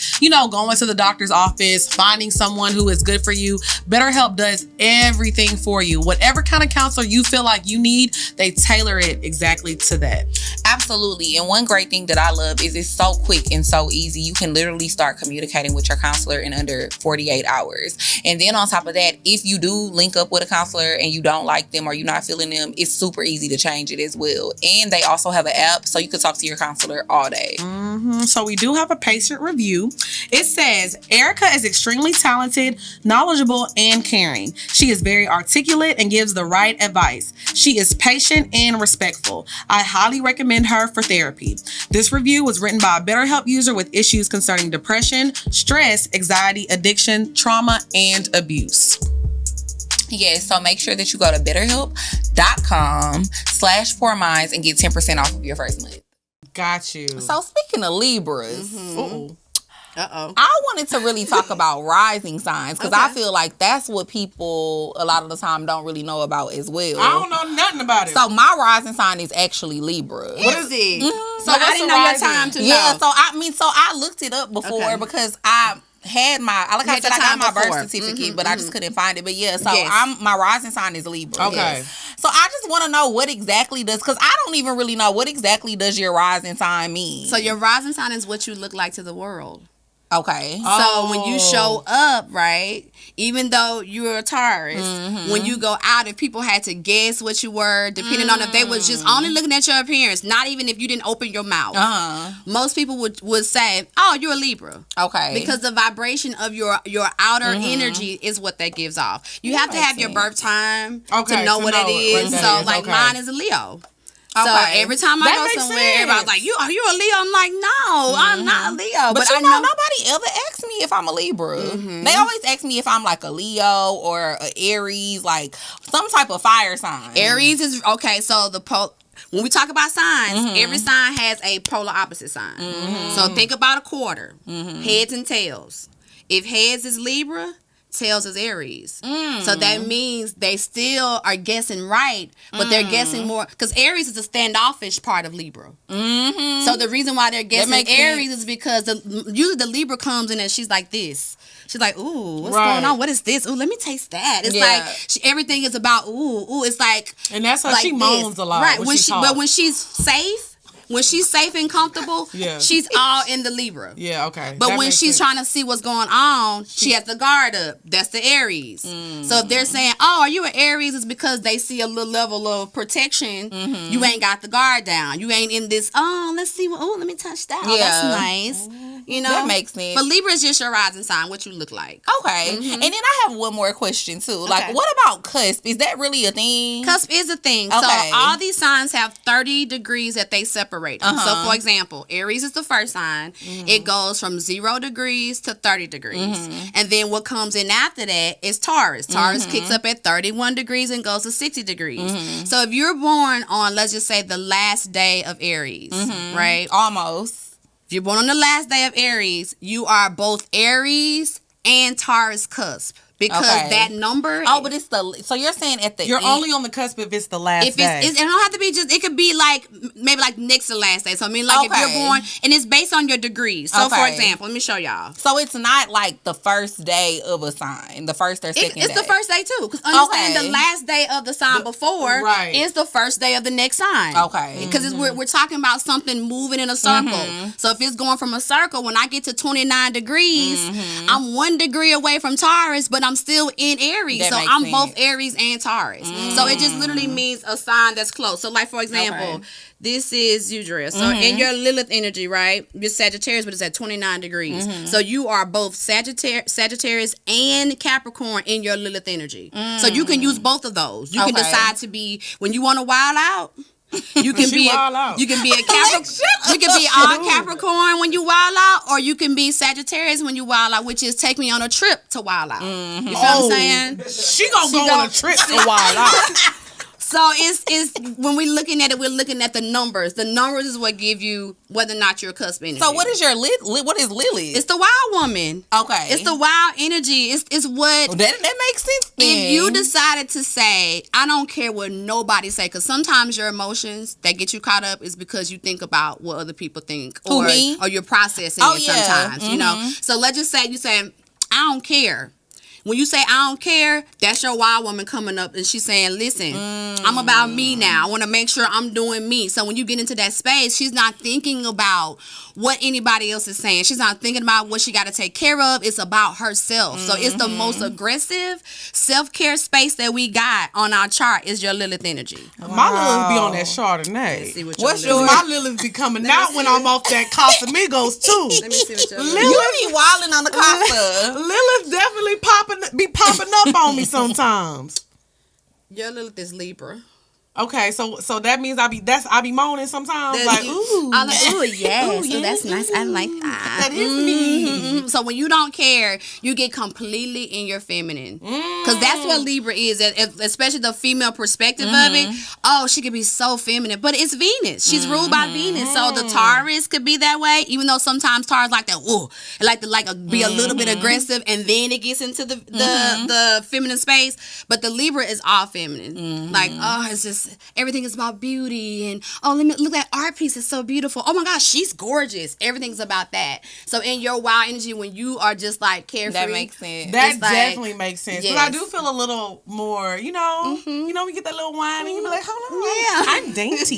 S1: going to the doctor's office, finding someone who is good for you, BetterHelp does everything for you. Whatever kind of counselor you feel like you need, they tailor it exactly to that.
S2: Absolutely. And one great thing that I love is it's so quick and so easy. You can literally start communicating with your counselor in under 48 hours. And then on top of that, if you do link up with a counselor and you don't like them or you're not feeling them, it's super easy to change it as well. And they also have an app, so you can talk to your counselor all day.
S1: So we do have a patient review. It says, Erica is extremely talented, knowledgeable, and caring. She is very articulate and gives the right advice. She is patient and respectful. I highly recommend her for therapy. This review was written by a BetterHelp user with issues concerning depression, stress, anxiety, addiction, trauma, and abuse.
S2: Yes, so make sure that you go to betterhelp.com/4minds and get 10% off of your first month.
S1: Got you.
S2: So speaking of Libras,
S3: Uh-oh.
S2: I wanted to really talk about rising signs because I feel like that's what people a lot of the time don't really know about as well.
S1: I don't know nothing about it.
S2: So my rising sign is actually Libra.
S3: What is it? So
S1: What's
S3: I didn't
S1: a
S3: know your
S1: rising?
S3: time to
S2: Yeah,
S3: know.
S2: so I looked it up before because I had my I
S3: had
S2: said
S3: your
S2: I got
S3: time
S2: my
S3: before.
S2: birth certificate, but I just couldn't find it. But yeah, so
S3: Yes.
S2: my rising sign is Libra.
S1: Okay.
S2: Yes. So I just want to know what exactly because I don't even really know what exactly does your rising sign mean.
S3: So your rising sign is what you look like to the world.
S2: Okay.
S3: So when you show up, right, even though you're a Taurus, when you go out, if people had to guess what you were, depending on if they was just only looking at your appearance, not even if you didn't open your mouth, most people would say, oh, you're a Libra.
S2: Okay.
S3: Because the vibration of your outer energy is what that gives off. You have to have your birth time to know what it is. So like mine is a Leo. So every time I go somewhere, everybody's like, are you a Leo? I'm like, no, I'm not a Leo.
S2: But I know nobody ever asks me if I'm a Libra. They always ask me if I'm like a Leo or a Aries, like some type of fire sign.
S3: Aries is, okay, so when we talk about signs, every sign has a polar opposite sign. So think about a quarter, heads and tails. If heads is Libra, tails is Aries. So that means they still are guessing right, but they're guessing more because Aries is a standoffish part of Libra. So the reason why they're guessing Aries is because usually the Libra comes in and she's like this. She's like, ooh, what's going on? What is this? Ooh, let me taste that. It's like everything is about ooh. It's like,
S1: and that's how
S3: like
S1: she moans a lot.
S3: Right.
S1: But
S3: when she's safe. When she's safe and comfortable, she's all in the Libra.
S1: Yeah, okay.
S3: But when she's trying to see what's going on, she has the guard up. That's the Aries. So if they're saying, oh, are you an Aries? It's because they see a little level of protection. You ain't got the guard down. You ain't in this, let's see. Let me touch that. Oh, that's nice.
S2: That makes sense.
S3: But Libra is just your rising sign, what you look like.
S2: Okay. And then I have one more question, too. Like, what about cusp? Is that really a thing?
S3: Cusp is a thing.
S2: Okay.
S3: So all these signs have 30 degrees that they separate. So, for example, Aries is the first sign. It goes from 0 degrees to 30 degrees. And then what comes in after that is Taurus. Taurus kicks up at 31 degrees and goes to 60 degrees. So if you're born on, let's just say, the last day of Aries, right?
S2: Almost.
S3: If you're born on the last day of Aries, you are both Aries and Taurus cusp. Because that number.
S2: Oh, but it's so you're saying at the
S1: you're
S2: end,
S1: only on the cusp if it's the last day.
S3: It don't have to be just. It could be like maybe like next to the last day. So I mean, like if you're born, and it's based on your degrees. So for example, let me show y'all.
S2: So it's not like the first day of a sign, the first or second.
S3: It's the first day too. Because understand the last day of the sign before is the first day of the next sign.
S2: Okay.
S3: Because we're talking about something moving in a circle. So if it's going from a circle, when I get to 29 degrees, I'm 1 degree away from Taurus, but I'm still in Aries. So I'm both Aries and Taurus. So it just literally means a sign that's close. So like for example, this is Udra. So in your Lilith energy, right? You're Sagittarius, but it's at 29 degrees. So you are both Sagittarius and Capricorn in your Lilith energy. So you can use both of those. You can decide to be, when you want to wild out, you can be a Capricorn. You can be all Capricorn when you wild out, or you can be Sagittarius when you wild out, which is take me on a trip to wild out. You know what I'm saying?
S1: She gonna go on a trip to wild out.
S3: So it's when we're looking at it, we're looking at the numbers. The numbers is what give you whether or not you're a cusp energy.
S2: So what is your what is Lilith?
S3: It's the wild woman.
S2: Okay.
S3: It's the wild energy. It's what
S2: that makes sense. Then.
S3: If you decided to say, I don't care what nobody say, because sometimes your emotions that get you caught up is because you think about what other people think, or you're processing it sometimes. You know. So let's just say you say, I don't care. When you say I don't care, that's your wild woman coming up and she's saying, listen, I'm about me now. I want to make sure I'm doing me. So when you get into that space, she's not thinking about what anybody else is saying. She's not thinking about what she got to take care of. It's about herself. So it's the most aggressive self-care space that we got on our chart is your Lilith energy.
S1: Wow. My Lilith be on that Chardonnay.
S3: Let's see
S1: What's yours? My Lilith be coming out when I'm off that Casamigos too.
S3: Let me see what your
S2: Lilith. You be wilding on the Casa.
S1: Lilith definitely popping up on me sometimes.
S3: Your Lilith is Libra.
S1: Okay, so that means I be moaning sometimes, like ooh,
S3: yes, so that's nice. I like that. That is me. So when you don't care, you get completely in your feminine, because that's what Libra is, especially the female perspective of it. Oh, she could be so feminine, but it's Venus. She's ruled by Venus, so the Taurus could be that way. Even though sometimes Taurus like that, be a little bit aggressive, and then it gets into the feminine space. But the Libra is all feminine. Like, oh, it's just. Everything is about beauty and look at art piece, it's so beautiful. Oh my gosh, she's gorgeous. Everything's about that. So in your wild energy, when you are just like carefree,
S2: that makes sense.
S1: That definitely makes sense. Yes. But I do feel a little more, we get that little wine and you be like, hold on, I'm dainty.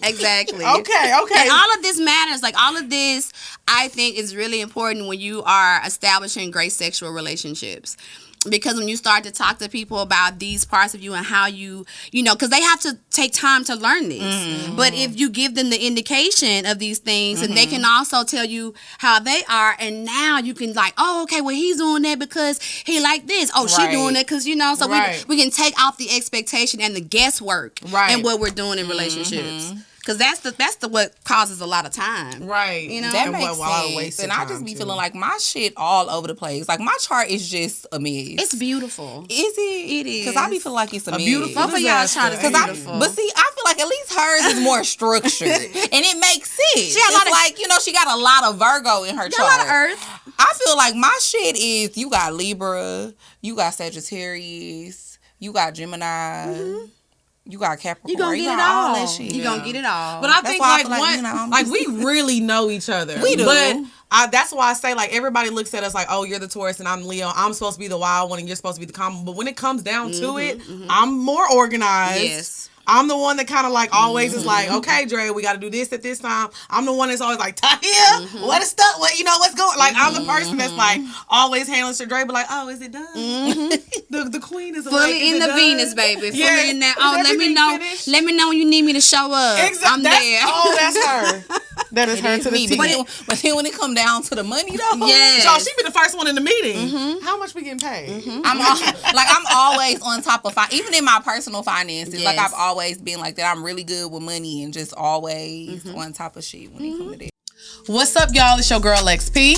S3: Exactly.
S1: Okay.
S3: And all of this matters. Like all of this, I think is really important when you are establishing great sexual relationships. Because when you start to talk to people about these parts of you and how because they have to take time to learn this. But if you give them the indication of these things, and they can also tell you how they are, and now you can like, oh, okay, well, he's doing that because he like this. Oh, she doing it because, so we can take off the expectation and the guesswork and what we're doing in relationships. Because that's the what causes a lot of time.
S1: Right.
S2: That makes sense. And I just be feeling like my shit all over the place. Like my chart is just a mess.
S3: It's beautiful.
S2: Is it?
S3: It is.
S2: Because I be feeling like it's a mess.
S1: Beautiful
S3: both of y'all chart is beautiful.
S2: But see, I feel like at least hers is more structured. And it makes sense. She got a lot of Virgo in her chart.
S3: A lot of Earth.
S2: I feel like my shit is, you got Libra, you got Sagittarius, you got Gemini. You got Capricorn.
S3: You gonna get it all. That shit. You gonna get it all.
S1: But I think we really know each other.
S2: We do.
S1: But that's why I say like everybody looks at us like, oh, you're the Taurus and I'm Leo. I'm supposed to be the wild one and you're supposed to be the common. But when it comes down to it, I'm more organized.
S3: Yes.
S1: I'm the one that kind of like always is like, okay, Dre, we got to do this at this time. I'm the one that's always like, Tahia, what is stuff? What what's going? Like I'm the person that's like always handling shit. Dre, but like, oh, is it done? The queen is
S3: fully in the done? Venus, baby. Fully in that. Oh, let me know. Finished? Let me know when you need me to show up.
S1: Exactly.
S3: I'm there.
S1: Oh, that's her. That is her to the T.
S2: But then when it come down to the money though,
S1: y'all, she be the first one in the meeting. How much we getting paid?
S2: I'm always on top of even in my personal finances. Like I've always been like that. I'm really good with money and just always on top of shit when it comes to that.
S1: What's up, y'all? It's your girl XP.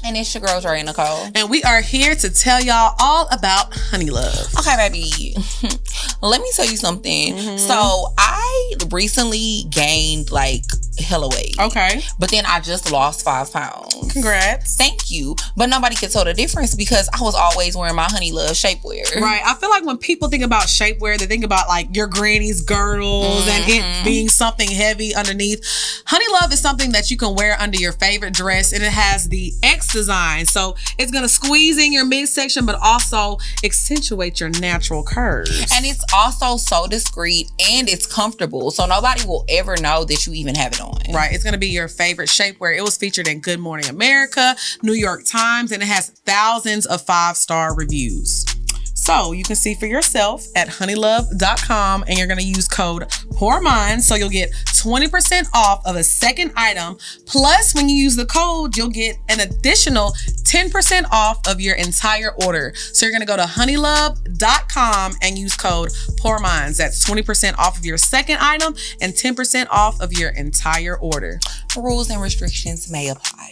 S2: And it's your girl, Dre Nicole.
S1: And we are here to tell y'all all about Honey Love.
S2: Okay, baby. Let me tell you something. So, I recently gained like hella weight.
S1: Okay.
S2: But then I just lost 5 pounds.
S1: Congrats.
S2: Thank you. But nobody can tell the difference because I was always wearing my Honey Love shapewear.
S1: Right. I feel like when people think about shapewear, they think about like your granny's girdles and it being something heavy underneath. Honey Love is something that you can wear under your favorite dress, and it has the X design. So it's going to squeeze in your midsection, but also accentuate your natural curves.
S2: And it's also so discreet and it's comfortable. So nobody will ever know that you even have it on.
S1: Right. It's going to be your favorite shapewear. It was featured in Good Morning America, New York Times, and it has thousands of 5-star reviews. So you can see for yourself at honeylove.com, and you're going to use code POURMIND, so you'll get 20% off of a second item. Plus, when you use the code, you'll get an additional 10% off of your entire order. So you're going to go to honeylove.com and use code POURMIND. That's 20% off of your second item and 10% off of your entire order.
S2: Rules and restrictions may apply.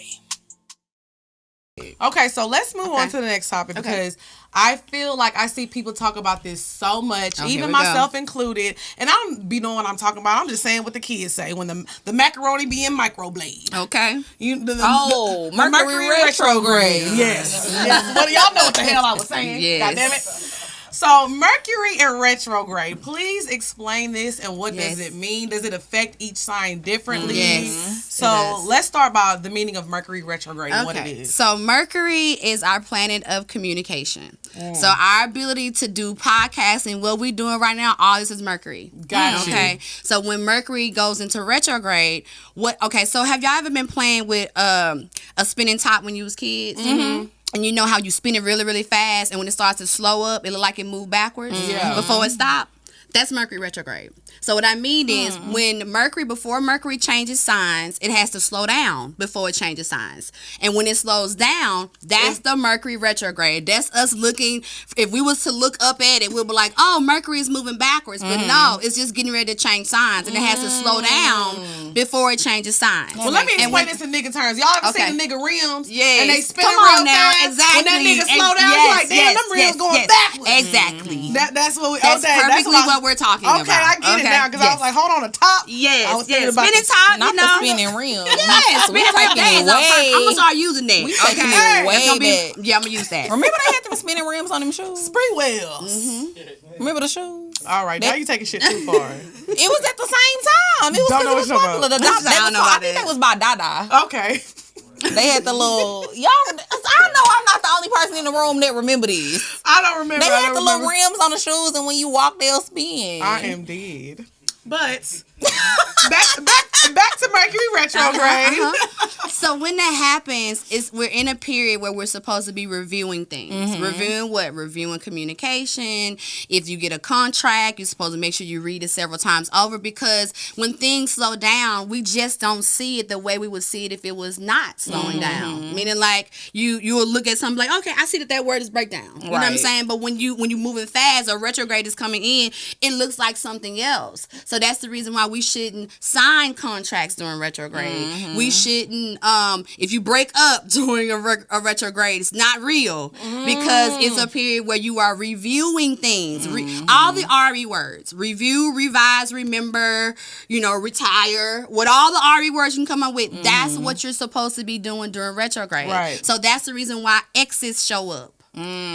S1: Okay, so let's move on to the next topic because I feel like I see people talk about this so much, even myself included, and I don't be knowing what I'm talking about. I'm just saying what the kids say when the macaroni be in microblade.
S2: Okay.
S1: The
S2: Mercury Retrograde.
S1: Yes. Well, y'all know what the hell I was saying.
S3: Yes.
S1: God damn it. So, Mercury in retrograde. Please explain this and what does it mean? Does it affect each sign differently?
S3: Yes.
S1: So, let's start by the meaning of Mercury retrograde and what it is.
S3: So, Mercury is our planet of communication. So, our ability to do podcasting, what we're doing right now, all this is Mercury.
S1: Gotcha.
S3: Okay. So, when Mercury goes into retrograde, so have y'all ever been playing with a spinning top when you was kids? Mm-hmm. And you know how you spin it really, really fast, and when it starts to slow up, it look like it moved backwards before it stopped? That's Mercury retrograde. So what I mean is before Mercury changes signs, it has to slow down before it changes signs. And when it slows down, that's the Mercury retrograde. That's us looking, if we was to look up at it, we'll be like, oh, Mercury is moving backwards. But no, it's just getting ready to change signs. And it has to slow down before it changes signs.
S1: Well, let me explain this in nigga terms. Y'all ever seen the nigga rims?
S3: Yes.
S1: And they spin
S3: Come
S1: real
S3: on now.
S1: fast?
S3: Exactly.
S1: When that nigga slow down, you're like, damn, them rims going backwards.
S3: Exactly.
S1: That's what we,
S3: That's perfectly what we're talking about.
S1: Okay, I get it now because I was like, hold on, the top.
S3: Yes,
S1: yes.
S3: Spinning top,
S2: Not
S3: you know.
S2: the spinning rims.
S3: Yes,
S2: we taking it way.
S3: I'm gonna start using that.
S2: We taking it way back.
S3: Yeah, I'm gonna use that.
S2: Remember they had them spinning rims on them shoes?
S1: Spree wheels.
S2: Remember the shoes?
S1: All right, now you taking shit too far.
S2: It was at the same time. It was
S1: Don't know
S2: because it was
S1: what
S2: popular.
S1: you're talking
S2: I think that was by Dada.
S1: Okay.
S2: They had the little I know I'm not the only person in the room that remember this.
S1: I don't remember.
S2: They had the little rims on the shoes, and when you walk, they'll spin.
S1: I am dead. But back to Mercury retrograde.
S3: So when that happens, we're in a period where we're supposed to be reviewing things. Reviewing what? Reviewing communication. If you get a contract, you're supposed to make sure you read it several times over, because when things slow down, we just don't see it the way we would see it if it was not slowing down. Meaning, like, you will look at something like, okay, I see that word is breakdown. You know what I'm saying? But when you moving fast or retrograde is coming in, it looks like something else. So that's the reason why we shouldn't sign contracts during retrograde. We shouldn't, if you break up during a retrograde, it's not real, because it's a period where you are reviewing things. All the RE words, review, revise, remember, retire, what all the RE words you can come up with, that's what you're supposed to be doing during retrograde.
S1: Right.
S3: So that's the reason why exes show up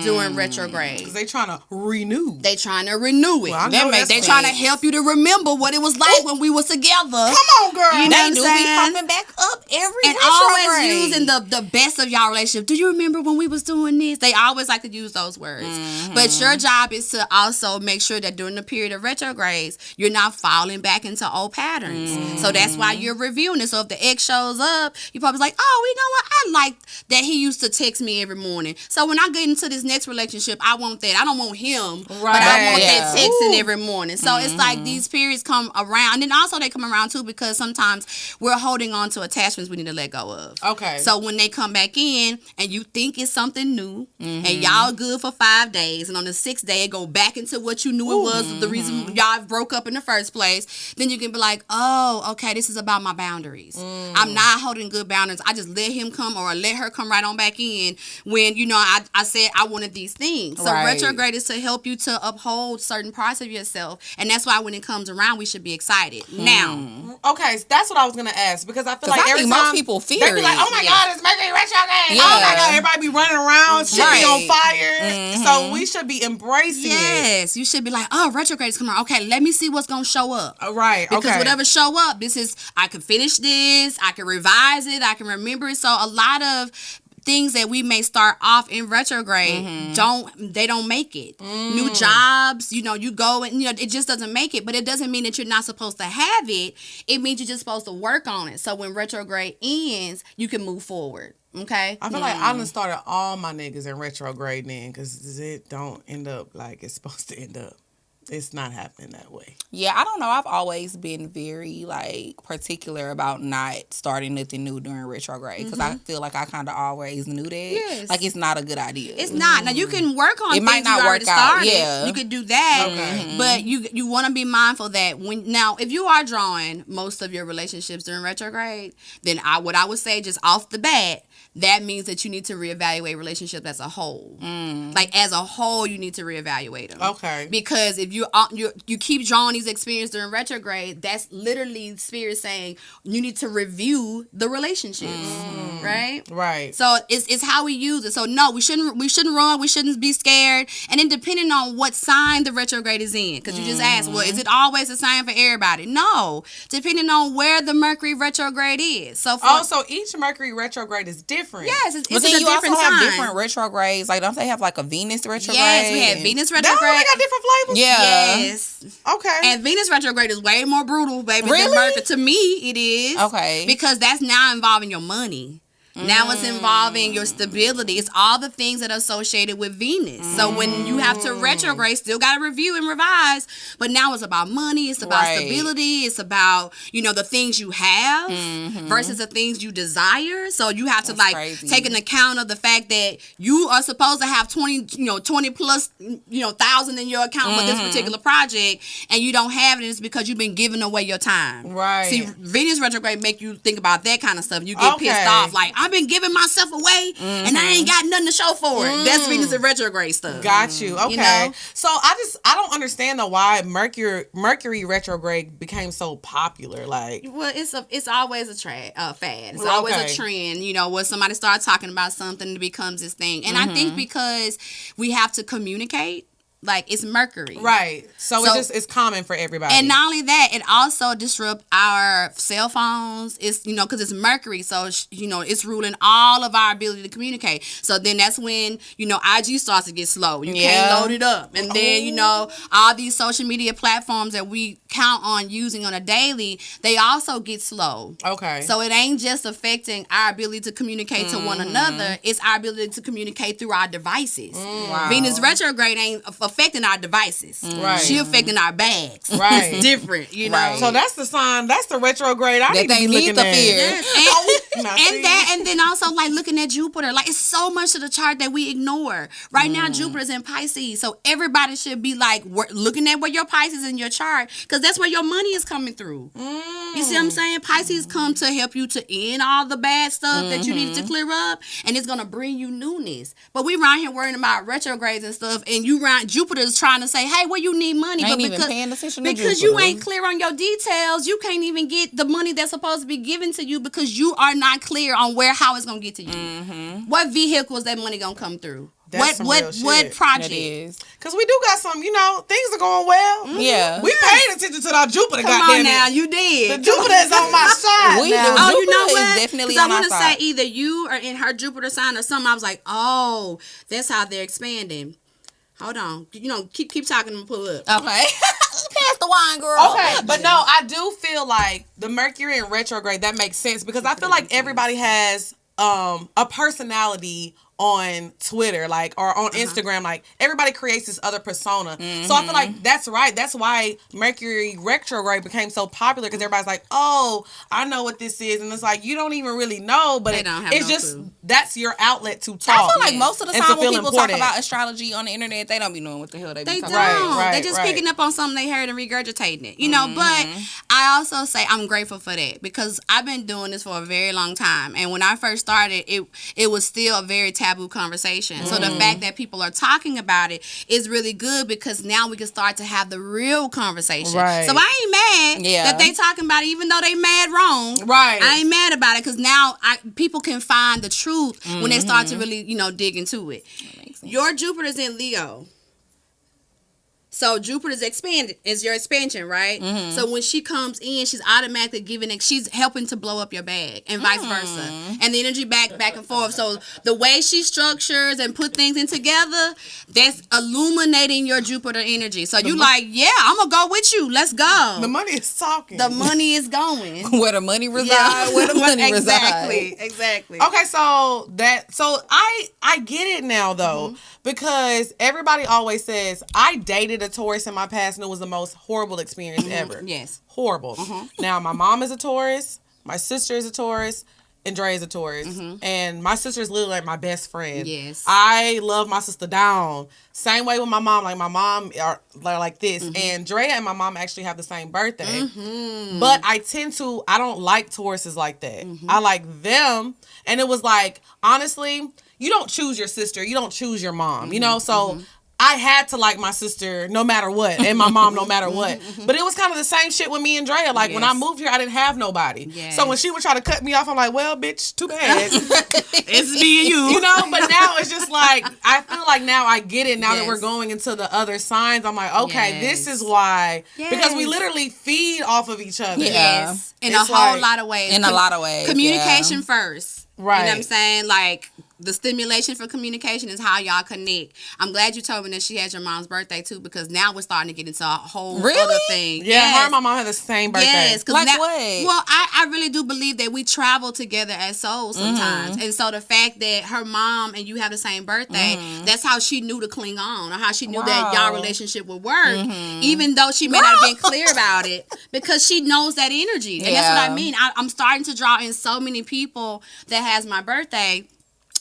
S3: during retrograde.
S1: Because they trying to renew.
S3: They trying to renew it.
S1: Well,
S3: they trying to help you to remember what it was like when we was together.
S1: Come on, girl.
S3: You know what I'm
S2: They do
S3: saying?
S2: be popping back up every
S3: And
S2: retrograde.
S3: always using the best of y'all relationship. Do you remember when we was doing this? They always like to use those words. But your job is to also make sure that during the period of retrogrades, you're not falling back into old patterns. So that's why you're reviewing it. So if the ex shows up, you probably like, oh, you know what? I like that he used to text me every morning. So when I get into this next relationship, I want that. I don't want him, but I want that texting every morning. So it's like these periods come around. And also they come around too because sometimes we're holding on to attachments we need to let go of. Okay. So when they come back in and you think it's something new and y'all good for 5 days, and on the 6th day it go back into what you knew it was, the reason y'all broke up in the first place, then you can be like, oh, okay, this is about my boundaries. I'm not holding good boundaries. I just let him come or let her come right on back in when, I said I wanted these things. So retrograde is to help you to uphold certain parts of yourself. And that's why when it comes around, we should be excited. Now.
S1: Okay, so that's what I was going to ask, because I feel like every time
S2: most people fear
S1: they be like, oh my God, it's Mercury retrograde. Oh my God, everybody be running around, shit be on fire. So we should be embracing it.
S3: Yes, you should be like, oh, retrograde is coming around. Okay, let me see what's going to show up.
S1: Right,
S3: because whatever show up, I can finish this, I can revise it, I can remember it. So a lot of things that we may start off in retrograde don't make it. New jobs, you go and it just doesn't make it. But it doesn't mean that you're not supposed to have it. It means you're just supposed to work on it. So when retrograde ends, you can move forward. Okay.
S1: I feel like I done started all my niggas in retrograde then, because it don't end up like it's supposed to end up. It's not happening that way.
S2: Yeah, I don't know. I've always been very, particular about not starting nothing new during retrograde, because I feel like I kind of always knew that.
S3: Yes.
S2: Like, it's not a good idea.
S3: It's not. Now, you can work on
S2: it
S3: things
S2: might not
S3: you already
S2: work out.
S3: started.
S2: Yeah.
S3: You could do that. But you want to be mindful that if you are drawing most of your relationships during retrograde, then what I would say just off the bat, that means that you need to reevaluate relationships as a whole. Like as a whole, you need to reevaluate them.
S1: Okay.
S3: Because if you keep drawing these experiences during retrograde, that's literally spirit saying you need to review the relationships, right?
S1: Right.
S3: So it's how we use it. So no, we shouldn't run. We shouldn't be scared. And then depending on what sign the retrograde is in, because you just asked, well, is it always a sign for everybody? No, depending on where the Mercury retrograde is. So
S1: so each Mercury retrograde is different.
S3: Yes, it's
S2: but then you also have different retrogrades. Like, don't they have like a Venus retrograde?
S3: Yes, we have Venus retrograde.
S1: They got different flavors?
S2: Yeah.
S3: Yes.
S1: Okay.
S3: And Venus retrograde is way more brutal, baby,
S2: Really?
S3: than Mercury. To me, it is.
S2: Okay.
S3: Because that's now involving your money. Now it's involving your stability. It's all the things that are associated with Venus. So when you have to retrograde, still got to review and revise. But now it's about money. It's about stability. It's about, the things you have versus the things you desire. So you have to take an account of the fact that you are supposed to have 20 plus, thousand in your account for this particular project, and you don't have it. It's because you've been giving away your time.
S1: Right.
S3: See, Venus retrograde make you think about that kind of stuff. You get pissed off, like, I've been giving myself away and I ain't got nothing to show for it. That's Venus in retrograde stuff.
S1: Got you. Okay. So I don't understand though why Mercury retrograde became so popular. Like,
S3: well, it's always a fad. It's always a trend. When somebody starts talking about something, it becomes this thing. And I think because we have to communicate. Like, it's Mercury.
S1: Right. So it's common for everybody.
S3: And not only that, it also disrupts our cell phones. It's, because it's Mercury. So, it's ruling all of our ability to communicate. So then that's when, IG starts to get slow. You can't load it up. And then, all these social media platforms that we count on using on a daily, they also get slow.
S1: Okay.
S3: So it ain't just affecting our ability to communicate to one another. It's our ability to communicate through our devices. Wow. Venus retrograde ain't affecting our devices.
S1: Right.
S3: She affecting our bags.
S1: Right.
S3: It's different,
S1: Right. So that's the sign. That's the retrograde. I need to be looking at.
S3: Yes. And then also like looking at Jupiter. Like, it's so much of the chart that we ignore. Right now, Jupiter's in Pisces. So everybody should be like looking at where your Pisces in your chart, because that's where your money is coming through. You see what I'm saying? Pisces come to help you to end all the bad stuff that you need to clear up, and it's gonna bring you newness. But we around here worrying about retrogrades and stuff, and Jupiter is trying to say, hey, where you need money,
S2: I ain't
S3: but
S2: even paying attention to
S3: because
S2: Jupiter.
S3: you ain't clear on your details, you can't even get the money that's supposed to be given to you because you are not clear on how it's gonna get to you. What vehicle is that money gonna come through?
S1: That's
S3: What project?
S1: Because we do got some, things are going well.
S2: Yeah.
S1: We paid attention to our Jupiter,
S3: Come
S1: goddamn
S3: on now,
S1: it.
S3: you did.
S1: The Jupiter is on my side
S2: We
S1: now.
S2: do.
S3: Oh, you know
S2: Jupiter
S3: what?
S2: is definitely
S3: 'Cause
S2: on
S3: I
S2: our
S3: want to
S2: side.
S3: say either you are in her Jupiter sign or something. I was like, oh, that's how they're expanding. Hold on. Keep talking and pull up.
S2: Okay. Pass the wine, girl.
S1: Okay, but no, I do feel like the Mercury in retrograde, that makes sense because I feel like everybody has a personality on Twitter, like, or on Instagram, like everybody creates this other persona. So I feel like that's right. That's why Mercury retrograde became so popular, because everybody's like, oh, I know what this is, and it's like you don't even really know, but it's just clue. That's your outlet to talk.
S2: I feel like most of the time when people talk about astrology on the internet, they don't be knowing what the hell they be talking about.
S3: Right, they just picking up on something they heard and regurgitating it, But I also say I'm grateful for that, because I've been doing this for a very long time, and when I first started, it was still a very taboo conversation. So the fact that people are talking about it is really good, because now we can start to have the real conversation. Right. So I ain't mad that they talking about it, even though they mad wrong. Right. I ain't mad about it, because now people can find the truth when they start to really, dig into it. Your Jupiter's in Leo. So Jupiter's is your expansion, right? So when she comes in, she's automatically she's helping to blow up your bag, and vice versa. And the energy back and forth. So the way she structures and put things in together, that's illuminating your Jupiter energy. So you like, yeah, I'm gonna go with you. Let's go.
S1: The money is talking.
S3: The money is going.
S2: Where the money resides, where the money resides.
S3: Exactly.
S1: Okay, so I get it now though, because everybody always says I dated a Taurus in my past and it was the most horrible experience ever.
S3: Yes.
S1: Horrible. Now my mom is a Taurus, my sister is a Taurus, and Dre is a Taurus. And my sister's literally like my best friend.
S3: Yes.
S1: I love my sister down. Same way with my mom. Like my mom are like this. And Dre and my mom actually have the same birthday. But I don't like Tauruses like that. I like them. And it was like, honestly, you don't choose your sister. You don't choose your mom. You know? So I had to like my sister no matter what, and my mom no matter what. But it was kind of the same shit with me and Drea. Like, when I moved here, I didn't have nobody. So when she would try to cut me off, I'm like, well, bitch, too bad. It's me and you. You know? But now it's just like, I feel like now I get it. Now that we're going into the other signs, I'm like, okay, this is why. Because we literally feed off of each other.
S3: Yes. In a whole lot of ways.
S2: In a lot of ways.
S3: Communication first.
S1: Right.
S3: You know what I'm saying? Like, the stimulation for communication is how y'all connect. I'm glad you told me that she has your mom's birthday too, because now we're starting to get into a whole other thing.
S1: Yeah, her and my mom have the same birthday.
S3: Yes,
S2: like
S3: now,
S2: what?
S3: Well, I really do believe that we travel together as souls sometimes, and so the fact that her mom and you have the same birthday, that's how she knew to cling on, or how she knew that y'all relationship would work, even though she may not have been clear about it, because she knows that energy, and that's what I mean. I'm starting to draw in so many people that has my birthday.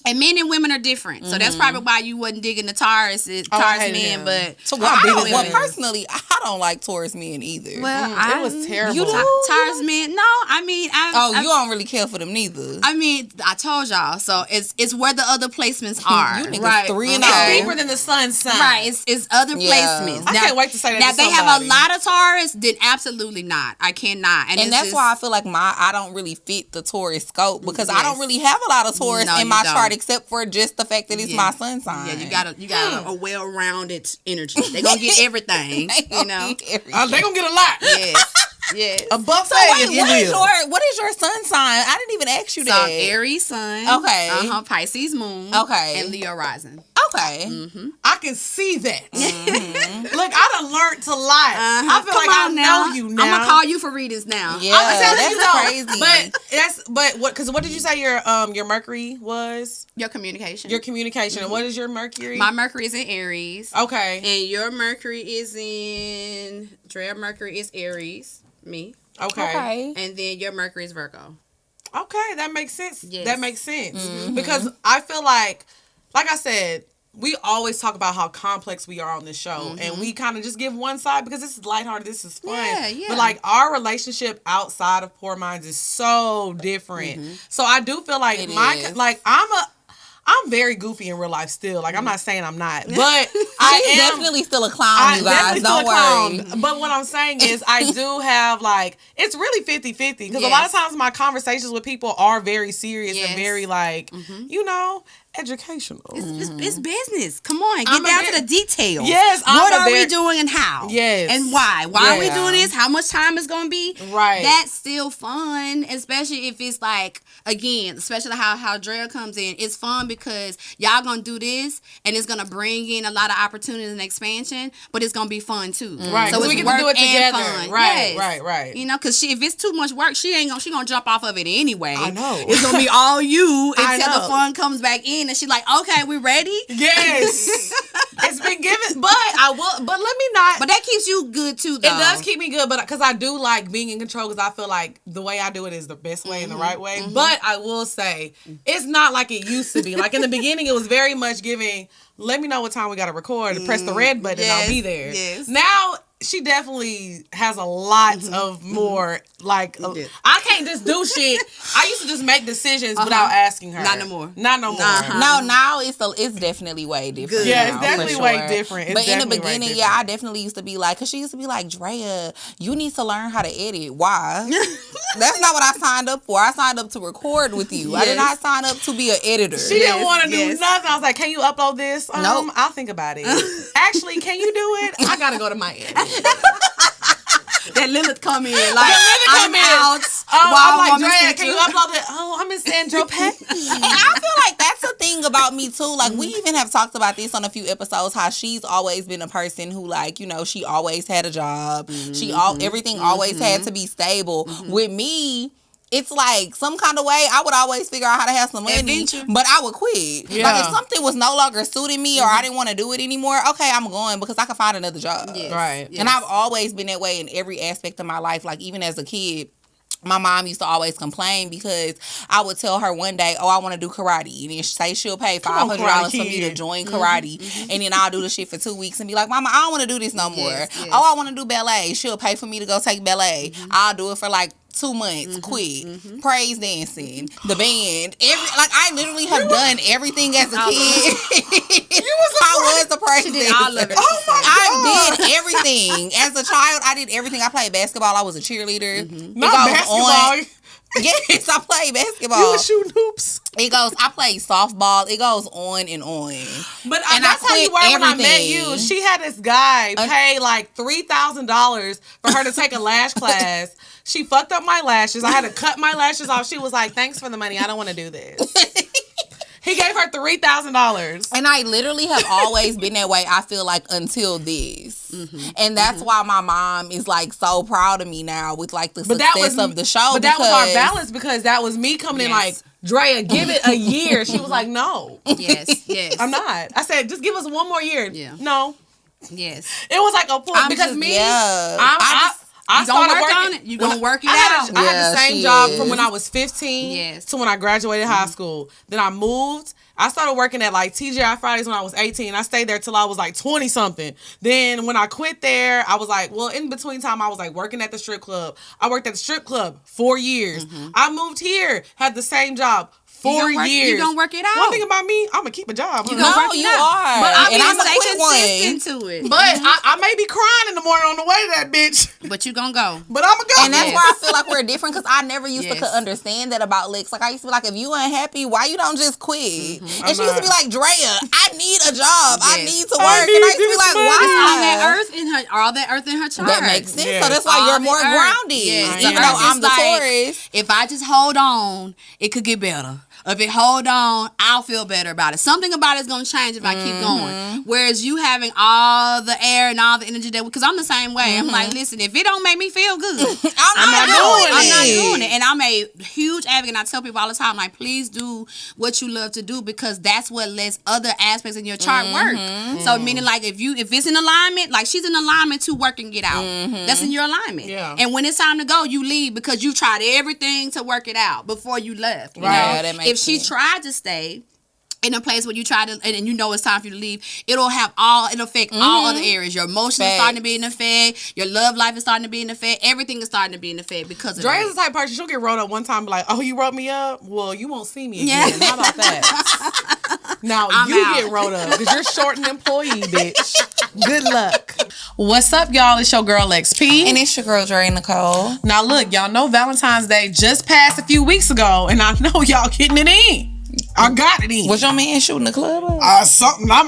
S3: And men and women are different, so that's probably why you wasn't digging the Taurus men. But
S2: personally, I don't like Taurus men either.
S3: Well,
S1: it was terrible.
S2: You do?
S3: Taurus men? No, I mean,
S2: you don't really care for them neither.
S3: I mean, I told y'all, so it's where the other placements are.
S2: You niggas 3 and 0.
S1: It's deeper than the sun sign.
S3: Right, it's other placements.
S1: I can't wait to say that.
S3: Now,
S1: to
S3: they
S1: somebody.
S3: have a lot of Taurus, then absolutely not. I cannot,
S2: and that's why I feel like I don't really fit the Taurus scope, because I don't really have a lot of Taurus in my chart, except for just the fact that it's my sun sign.
S3: Yeah, you got a well-rounded energy. They're gonna get everything. You know,
S1: they're gonna get a lot.
S3: Yes.
S1: A buffet.
S2: So wait, what is your sun sign? I didn't even ask you that.
S3: Aries sun.
S2: Okay.
S3: Pisces moon.
S2: Okay.
S3: And Leo rising.
S2: Okay.
S1: I can see that. Look, I done learned to lie. I feel like I know you now.
S3: I'm gonna call you for readings now.
S2: Yeah,
S1: that's
S2: crazy.
S1: But what did you say your Mercury was?
S3: Your communication.
S1: Your communication. And what is your Mercury?
S3: My Mercury is in Aries.
S1: Okay.
S3: And your Mercury is in Drea Mercury is Aries. Me.
S1: Okay.
S3: And then your Mercury is Virgo.
S1: Okay, that makes sense.
S3: Yes.
S1: That makes sense. Because I feel like I said, we always talk about how complex we are on this show, and we kind of just give one side because this is lighthearted, this is fun.
S3: Yeah.
S1: But like our relationship outside of Poor Minds is so different. So I do feel like I'm very goofy in real life still. Like, I'm not saying I'm not, but I am
S2: definitely still a clown, you guys. Don't worry.
S1: But what I'm saying is I do have, like, it's really 50-50. Because a lot of times my conversations with people are very serious and very, like, you know, educational.
S3: It's business. Come on, get down to the details.
S1: Yes.
S3: What are we doing and how?
S1: Yes.
S3: And why? Why are we doing this? How much time is going to be?
S1: Right.
S3: That's still fun, especially if it's like, again, especially how Drea comes in. It's fun because y'all going to do this and it's going to bring in a lot of opportunities and expansion, but it's going to be fun too.
S1: Right.
S3: So
S1: we get to do it together.
S3: Fun.
S1: Right.
S3: Yes.
S1: Right.
S3: You know, because if it's too much work, she going to jump off of it anyway.
S1: I know.
S3: It's going to be all you until the fun comes back in and she's like, okay, we ready?
S1: Yes. It's been given, but let me not.
S3: But that keeps you good too, though.
S1: It does keep me good, but because I do like being in control, because I feel like the way I do it is the best way and the right way. But I will say, it's not like it used to be. Like in the beginning, it was very much giving, let me know what time we got to record and press the red button and I'll be there.
S3: Yes.
S1: Now, she definitely has a lot of more, like, I can't just do shit. I used to just make decisions without asking her.
S3: Not no more.
S2: No, now it's definitely way different.
S1: Yeah,
S2: now,
S1: it's definitely way different.
S2: But in the beginning, I definitely used to be like, because she used to be like, Drea, you need to learn how to edit. Why? That's not what I signed up for. I signed up to record with you. I did not sign up to be an editor.
S1: She didn't want to do nothing. I was like, can you upload this?
S2: Nope.
S1: I'll think about it. Actually, can you do it? I got to go to my edit.
S3: That Lilith come in like, I'm out.
S1: I'm like, Drea, can you upload it? Oh, I'm in Sandro Petty.
S2: And I feel like that's the thing about me too. Like we even have talked about this on a few episodes, how she's always been a person who, like, you know, she always had a job. Everything always had to be stable. With me, it's like some kind of way I would always figure out how to have some money, but I would quit.
S1: Yeah.
S2: Like if something was no longer suiting me or I didn't want to do it anymore, okay, I'm going because I can find another job.
S1: Yes. Right.
S2: And I've always been that way in every aspect of my life. Like even as a kid, my mom used to always complain because I would tell her one day, I want to do karate. And then say she'll pay $500 for me to join karate. And then I'll do the shit for 2 weeks and be like, Mama, I don't want to do this no more. Yes. I want to do ballet. She'll pay for me to go take ballet. I'll do it for like 2 months, quit. Praise dancing, the band, I literally have done everything as a kid. I was a praise dancer.
S3: All of it.
S1: Oh my God.
S2: I did everything as a child. I did everything. I played basketball. I was a cheerleader.
S1: Not basketball.
S2: Yes, I played basketball.
S1: You were shooting hoops.
S2: I played softball. It goes on and on.
S1: But that's how you were when I met you. She had this guy pay like $3,000 for her to take a lash class. She fucked up my lashes. I had to cut my lashes off. She was like, thanks for the money. I don't want to do this. He gave her $3,000.
S2: And I literally have always been that way, I feel like, until this. And that's why my mom is like so proud of me now with like the success of the show.
S1: But that was our balance because that was me coming in like, Drea, give it a year. She was like, no.
S3: Yes.
S1: I'm not. I said, just give us one more year.
S3: Yeah.
S1: No.
S3: Yes.
S1: It was like a point because I started working on it.
S3: You gonna work it out.
S1: I had the same job from when I was 15 to when I graduated high school. Then I moved. I started working at like TGI Fridays when I was 18. I stayed there till I was like 20 something. Then when I quit there, I was like, well, in between time, I was like working at the strip club. I worked at the strip club 4 years. I moved here, had the same job. 4 years.
S3: You gonna work it out.
S1: One thing about me, I'm gonna keep a job.
S2: You are. But
S3: I'm
S2: gonna
S3: stay consistent to it.
S1: But I may be crying in the morning on the way to that bitch.
S3: But you gonna go.
S1: But I'm gonna go.
S2: And that's why I feel like we're different because I never used to understand that about licks. Like I used to be like, if you unhappy, why you don't just quit? And she used to be like, Drea, I need a job. I need to work. And I used to be like, why?
S3: All that earth in her chart.
S2: That makes sense. So that's why you're more grounded. Even though I'm the Taurus.
S3: If I just hold on, it could get better. If it hold on, I'll feel better about it. Something about it's gonna change if I keep going. Whereas you having all the air and all the energy because I'm the same way. I'm like, listen, if it don't make me feel good, I'm not doing it. And I'm a huge advocate. And I tell people all the time, like, please do what you love to do because that's what lets other aspects in your chart work. So meaning like if it's in alignment, like she's in alignment to work and get out. That's in your alignment.
S1: Yeah.
S3: And when it's time to go, you leave because you tried everything to work it out before you left. You know?
S2: That makes
S3: If she tried to stay in a place where you try to, and you know it's time for you to leave, it'll affect all other areas. Your emotions are starting to be in effect. Your love life is starting to be in effect. Everything is starting to be in effect because of
S1: Dre's the type of person, she'll get wrote up one time and be like, oh, you wrote me up? Well, you won't see me again. How about that? Now you get wrote up because you're short an employee, bitch. Good luck. What's up, y'all? It's your girl XP.
S2: And it's your girl Dre Nicole.
S1: Now look, y'all know Valentine's Day just passed a few weeks ago, and I know y'all getting it in. I got it in.
S2: Was your man shooting the club up?
S1: I ain't got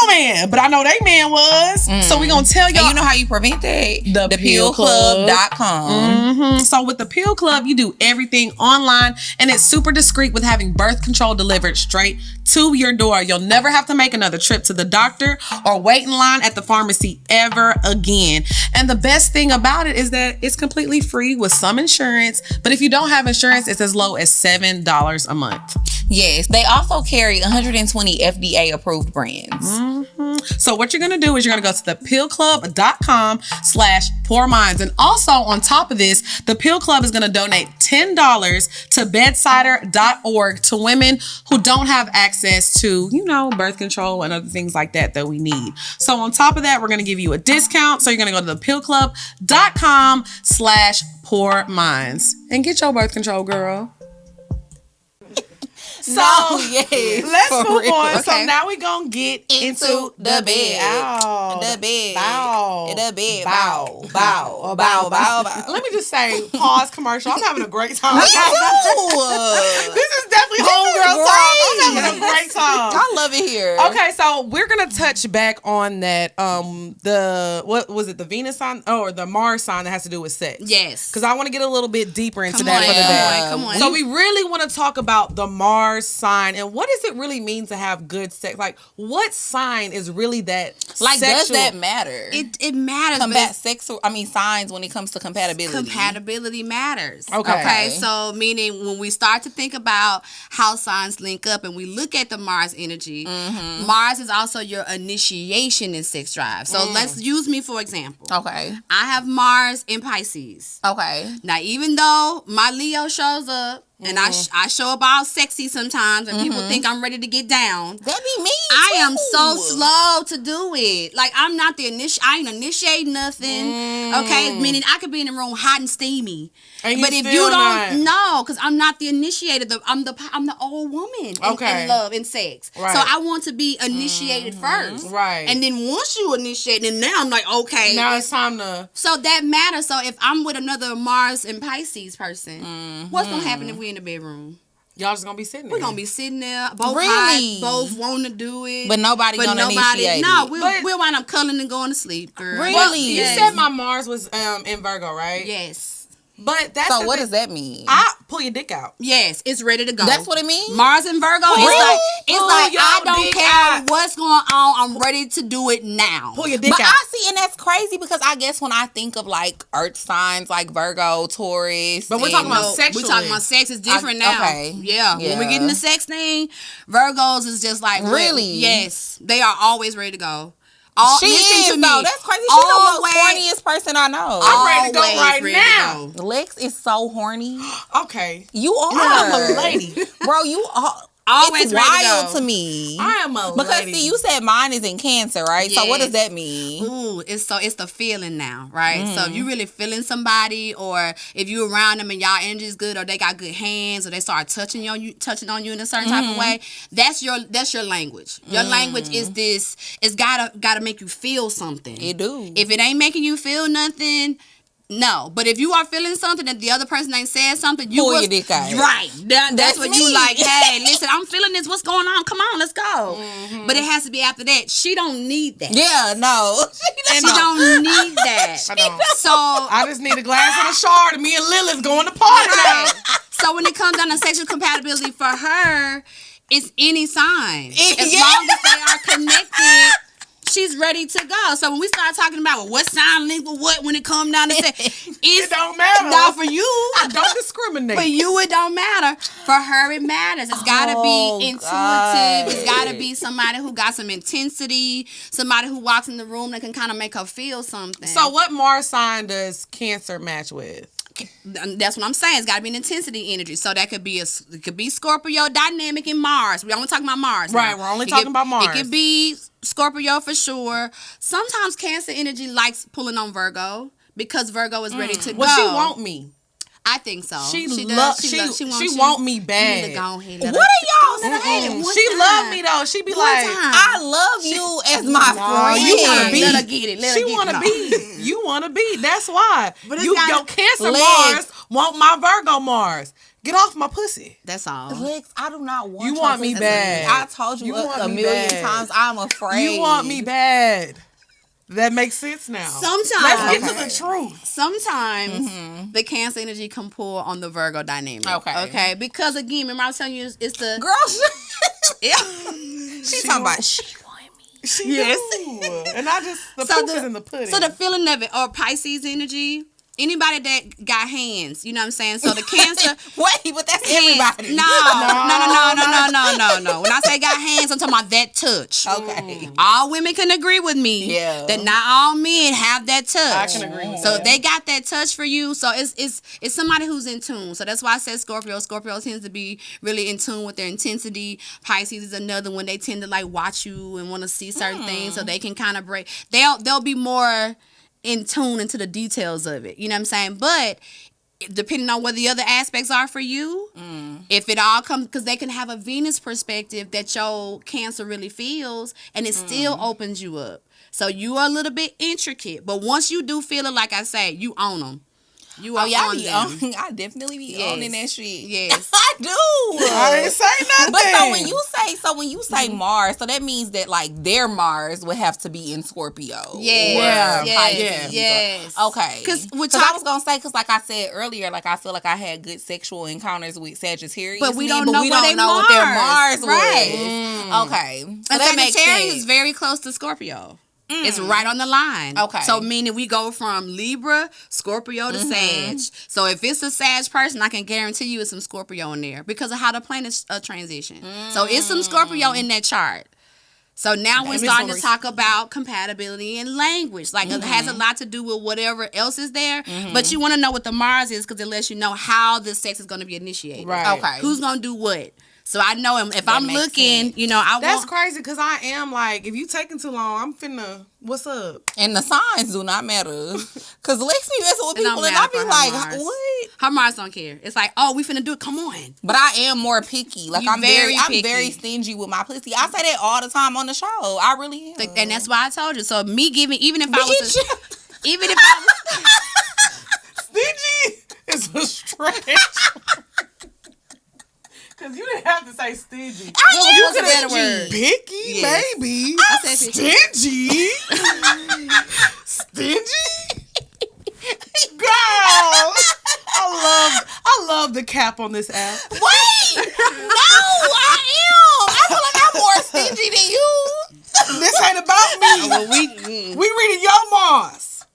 S1: no man, but I know they man was. So we gonna tell y'all.
S2: And you know how you prevent that?
S1: ThePillClub.com. So with the Pill Club, you do everything online, and it's super discreet with having birth control delivered straight to your door. You'll never have to make another trip to the doctor or wait in line at the pharmacy ever again. And the best thing about it is that it's completely free with some insurance. But if you don't have insurance, it's as low as $7 a month.
S2: Yes, they also carry 120 FDA approved brands.
S1: So what you're going to do is you're going to go to thepillclub.com/poorminds. And also on top of this, the Pill Club is going to donate $10 to bedsider.org to women who don't have access to, birth control and other things like that we need. So on top of that, we're going to give you a discount. So you're going to go to thepillclub.com/poorminds and get your birth control, girl. So let's move on. Okay. So now we're going to get into the bed. Ow.
S2: The bed.
S1: Bow.
S2: The bed.
S1: Bow. Bow. Bow. Bow. Bow. Let me just say, pause commercial. I'm having a great time. This is definitely homegirl talk. I'm having a great time.
S2: I love it here.
S1: Okay, so we're going to touch back on that, what was it, the Venus sign or the Mars sign that has to do with sex?
S3: Yes.
S1: Because I want to get a little bit deeper into that for the day.
S3: Come on.
S1: So we really want to talk about the Mars Mars sign, and what does it really mean to have good sex? Like, what sign is really that
S2: like,
S1: sexual?
S2: does that matter?
S3: It matters.
S2: Signs when it comes to compatibility.
S3: Compatibility matters.
S2: Okay.
S3: So meaning when we start to think about how signs link up and we look at the Mars energy, Mars is also your initiation in sex drive. So let's use me for example.
S2: Okay.
S3: I have Mars in Pisces.
S2: Okay.
S3: Now, even though my Leo shows up, and I show up all sexy sometimes, and people think I'm ready to get down.
S2: That be me.
S3: I
S2: too.
S3: am so slow to do it. Like, I'm not the I ain't initiate nothing. Okay, meaning I could be in the room hot and steamy,
S1: and
S3: but if you don't know, because I'm not the initiator, I'm the old woman in love and sex.
S1: Right.
S3: So I want to be initiated first,
S1: right?
S3: And then once you initiate, and now I'm like, okay,
S1: now it's time to.
S3: So that matters. So if I'm with another Mars and Pisces person, what's gonna happen if we in the bedroom?
S1: Y'all just gonna be sitting there.
S3: We're gonna be sitting there, both
S2: really?
S3: hot, both want to do it,
S2: but nobody gonna initiate
S3: No,
S2: it.
S3: we'll wind up cuddling and going to sleep, girl.
S2: Really?
S1: Well, you said my Mars was in Virgo, right?
S3: Yes.
S1: But that's
S2: so what does that mean?
S1: I pull your dick out.
S3: Yes, it's ready to go.
S2: That's what it means.
S3: Mars and Virgo
S1: Pull
S3: it's like
S1: your
S3: I don't
S1: dick
S3: care
S1: out.
S3: what's going on. I'm ready to do it now.
S1: Pull your dick
S2: But
S1: out.
S2: I see, and that's crazy because I guess when I think of like earth signs like Virgo, Taurus,
S1: But we're talking about sex.
S3: We're talking about sex. It's different now.
S2: Okay.
S3: Yeah. When we get in the sex thing, Virgos is just like
S2: really.
S3: Yes, they are always ready to go.
S2: She is, though. That's crazy. She's the most horniest person I know.
S1: I'm ready to go right now.
S2: Lex is so horny.
S1: Okay.
S2: You are.
S1: I'm a lady.
S2: Bro, you are.
S3: Always
S2: it's wild to me.
S1: I am a
S2: because
S1: lady.
S2: see, you said mine is in Cancer, right?
S3: Yes.
S2: So what does that mean?
S3: Ooh, it's the feeling now, right? So if you really feeling somebody, or if you around them and y'all energy is good, or they got good hands, or they start touching on you in a certain type of way, that's your language. Your language is this. It's gotta make you feel something.
S2: It do.
S3: If it ain't making you feel nothing. No, but if you are feeling something that the other person ain't said something, you
S2: pull your dick out.
S3: Right. That's what
S2: me.
S3: you like. Hey, listen, I'm feeling this. What's going on? Come on, let's go. But it has to be after that. She don't need that.
S2: Yeah, no.
S3: She don't need that.
S1: I don't.
S3: So
S1: I just need a glass and a shard, and me and Lilith going to party now.
S3: So when it comes down to sexual compatibility for her, it's any sign. As
S2: Yeah.
S3: long as they are connected, she's ready to go. So when we start talking about what sign link with what when it comes down to sex,
S1: It don't matter.
S3: Not for you.
S1: I don't discriminate.
S3: For you, it don't matter. For her, it matters. It's got to be intuitive.
S2: God.
S3: It's got to be somebody who got some intensity, somebody who walks in the room that can kind of make her feel something.
S1: So what Mars sign does Cancer match with?
S3: That's what I'm saying. It's got to be an intensity energy. So that could be it could be Scorpio dynamic in Mars. We're only talking about Mars.
S1: Right,
S3: now.
S1: we're only talking about Mars.
S3: It could be Scorpio for sure. Sometimes Cancer energy likes pulling on Virgo because Virgo is ready to go.
S1: Well, she want me.
S3: I think so.
S1: She
S3: does.
S1: She want me bad.
S3: You need to go ahead.
S2: What are y'all
S3: saying?
S1: She love me though. She be like,
S2: I love you as my friend.
S1: you wanna be.
S3: Let her get it.
S1: She want to be. You want to be. That's why.
S3: But
S1: Your Cancer Mars want my Virgo Mars. Get off my pussy.
S3: That's all.
S2: Lex, I do not want
S1: You
S2: your
S1: want me
S2: pussy.
S1: bad.
S2: I told you,
S1: You
S2: a
S1: want me
S2: million
S1: bad.
S2: times. I'm afraid.
S1: You want me bad. That makes sense now.
S3: Sometimes.
S1: Let's get to the truth.
S3: Sometimes the Cancer energy can pull on the Virgo dynamic. Okay. Because again, remember I was telling you, it's the
S2: Girl,
S3: yeah.
S2: she's talking about she want me.
S1: She do. And I just the proof is in the pudding.
S3: So the feeling of it, or Pisces energy. Anybody that got hands, you know what I'm saying? So the Cancer.
S2: Wait, but that's
S3: hands.
S2: everybody.
S3: No. When I say got hands, I'm talking about that touch.
S2: Okay.
S3: All women can agree with me.
S2: Yeah.
S3: That not all men have that touch.
S1: I can agree with
S3: So
S1: that.
S3: they got that touch for you. So it's somebody who's in tune. So that's why I said Scorpio. Scorpio tends to be really in tune with their intensity. Pisces is another one. They tend to like watch you and want to see certain things, so they can kind of break. They'll be more in tune into the details of it. You know what I'm saying? But depending on what the other aspects are for you, if it all comes, because they can have a Venus perspective that your Cancer really feels, and it still opens you up. So you are a little bit intricate, but once you do feel it, like I say, you own them. You are on them.
S2: I definitely be owning that shit.
S3: Yes.
S2: I do.
S1: I didn't say nothing.
S2: But so when you say Mars, so that means that like their Mars would have to be in Scorpio.
S3: Yes.
S2: Okay. Because I was gonna say, because like I said earlier, like I feel like I had good sexual encounters with Sagittarius,
S3: but we don't know
S2: what their Mars was.
S3: Right.
S2: Okay.
S3: So that Sagittarius is very close to Scorpio. It's right on the line.
S2: Okay.
S3: So meaning we go from Libra, Scorpio to Sag. So if it's a Sag person, I can guarantee you it's some Scorpio in there because of how the planets transition. So it's some Scorpio in that chart. So now we're starting to talk about compatibility in language. Like it has a lot to do with whatever else is there. But you want to know what the Mars is because it lets you know how the sex is going to be initiated.
S1: Right.
S2: Okay.
S3: Who's going to do what? So I know if I'm looking,
S2: sense.
S3: you know,
S1: That's crazy because I am like, if you taking too long, I'm finna, what's up?
S2: And the signs do not matter. Because Lex be messing with people and I be like, what?
S3: Her Mars don't care. It's like, oh, we finna do it. Come on.
S2: But I am more picky. Like I'm very stingy with my pussy. I say that all the time on the show. I really am.
S3: And that's why I told you. So me giving, even if I was
S1: stingy is a stretch. Because you didn't have to say stingy.
S3: You could have said
S1: picky, maybe.
S3: I said
S1: stingy. Stingy? Girl. I love the cap on this app.
S2: Wait! No, I am. I feel like I'm more stingy than you.
S1: This ain't about me.
S3: Well, we
S1: reading your Mars.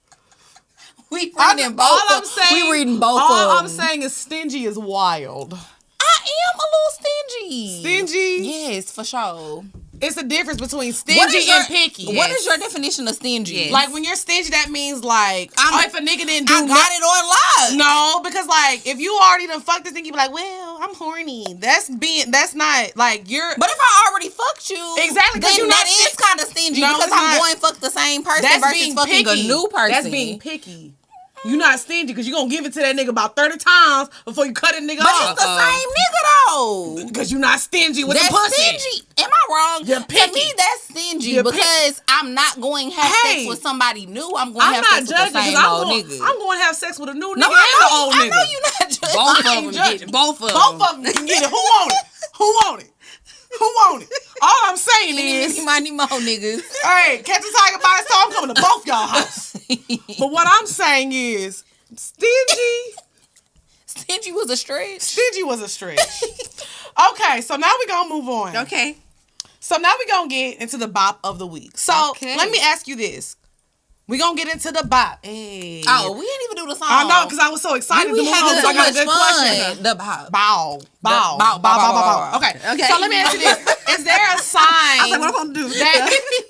S2: We reading both. We reading both.
S1: All I'm saying is stingy is wild.
S2: I am a little stingy.
S1: Stingy?
S2: Yes, for sure.
S1: It's a difference between stingy and picky.
S2: Yes. What is your definition of stingy?
S1: Yes. Like when you're stingy, that means like, if a nigga didn't do
S2: I got it on lock.
S1: No, because like if you already done fucked this thing, you be like, well, I'm horny. That's not like you're.
S2: But if I already fucked you,
S1: exactly,
S2: then that is kind of stingy because I'm going fuck the same person versus fucking a new person.
S1: That's being picky. You're not stingy because you're going to give it to that nigga about 30 times before you cut a nigga off.
S2: But it's the same nigga though.
S1: Because you're not stingy with the pussy.
S2: Stingy. Am I wrong?
S1: You're picky.
S2: To me, that's stingy because I'm not going to have sex with somebody new. I'm going to have sex with the same old nigga.
S1: I'm going to have sex with a new nigga
S2: and
S1: the old nigga.
S2: I know you're not judging.
S3: Both of them.
S1: Both of them can get it. Who want it? Who want it? Who want it? All I'm saying is...
S2: Money more niggas.
S1: Hey, catch a tiger by its tail. I'm coming to both y'all house. But what I'm saying is...
S2: Stingy was a stretch.
S1: Stingy was a stretch. Okay, so now we're going to move on.
S3: Okay.
S1: So now we're going to get into the bop of the week. So let me ask you this. We're going to get into the bop. Hey.
S2: Oh, we didn't even do the song.
S1: I know, because I was so excited.
S2: We had so much fun.
S1: Question.
S2: The bop.
S1: Bow. Okay. So let me ask you this. Is there a sign
S3: I was like, what am I going to do?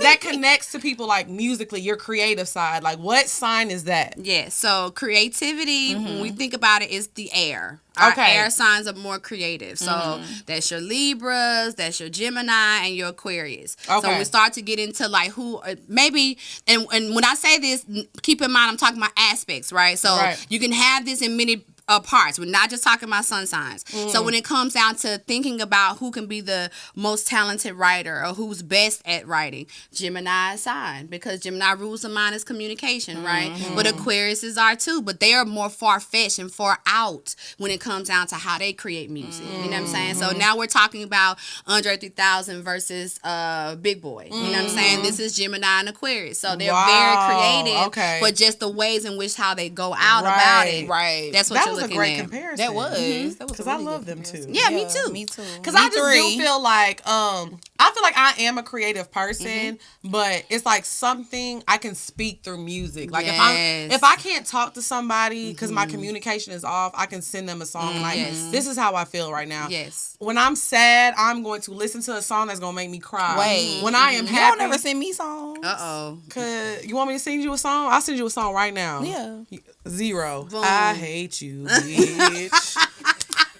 S1: that connects to people like musically, your creative side? Like what sign is that?
S3: Yeah, so creativity, when we think about it, is the air. Our air signs are more creative. So that's your Libras, that's your Gemini, and your Aquarius. Okay. So when we start to get into like who maybe, and when I say this, keep in mind I'm talking about aspects, right? So you can have this in many parts. We're not just talking about sun signs. So when it comes down to thinking about who can be the most talented writer or who's best at writing, Gemini sign, because Gemini rules the mind is communication, right? But Aquariuses are too, but they are more far-fetched and far out when it comes down to how they create music. You know what I'm saying? So now we're talking about Andre 3000 versus Big Boy. You know what I'm saying? This is Gemini and Aquarius. So they're very creative, but just the ways in which how they go out about it.
S2: Right.
S3: That's what you're looking
S1: a great
S3: at.
S1: comparison.
S2: That was.
S1: Because I love them too.
S3: Yeah, me too.
S2: Me too.
S1: Because I just do feel like I am a creative person, but it's like something I can speak through music. Like if I can't talk to somebody because my communication is off, I can send them a song like this is how I feel right now.
S3: Yes.
S1: When I'm sad, I'm going to listen to a song that's gonna make me cry.
S2: Wait.
S1: When I am happy,
S2: you don't never send me songs.
S1: Cause you want me to send you a song? I'll send you a song right now.
S2: Yeah.
S1: 0. Boom. I hate you, bitch.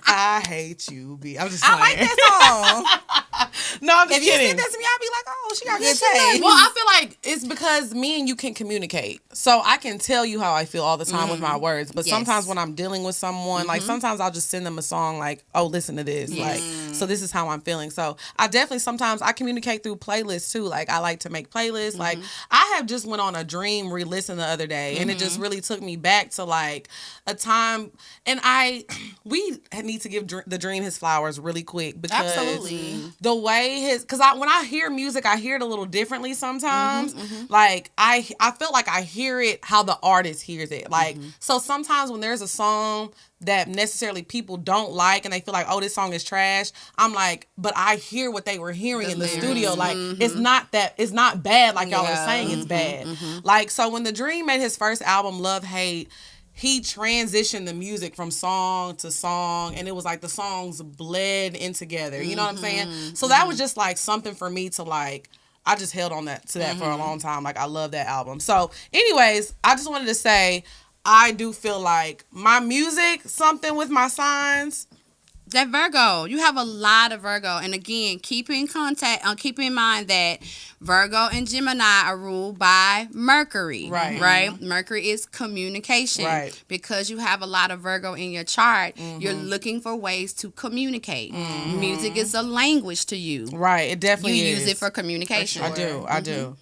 S1: I hate you, bitch. I'm just playing.
S2: I like that song.
S1: No, I'm just
S2: If you
S1: kidding.
S2: said that to me, I'd be like, oh, she got good taste.
S1: Well, I feel like it's because me and you can communicate. So I can tell you how I feel all the time with my words. But sometimes when I'm dealing with someone, like sometimes I'll just send them a song like, oh, listen to this. Like, so this is how I'm feeling. So I definitely sometimes I communicate through playlists too. Like I like to make playlists. Like I have just went on a dream re-listen the other day and it just really took me back to like a time. And we need to give the dream his flowers really quick because the way because when I hear music, I hear it a little differently sometimes. Like I feel like I hear it how the artist hears it. Like so sometimes when there's a song that necessarily people don't like and they feel like, oh, this song is trash, I'm like, but I hear what they were hearing in the studio. Like it's not bad like y'all are saying it's bad. Like so when the Dream made his first album, Love Hate, he transitioned the music from song to song and it was like the songs bled in together. You know what I'm saying? So that was just like something for me to like, I just held on to that for a long time. Like I love that album. So anyways, I just wanted to say, I do feel like my music, something with my signs.
S3: That Virgo, you have a lot of Virgo. And again, keep in mind that Virgo and Gemini are ruled by Mercury. Right? Mercury is communication. Right. Because you have a lot of Virgo in your chart, you're looking for ways to communicate. Music is a language to you.
S1: Right, it definitely is.
S3: You use it for communication.
S1: For sure. I do.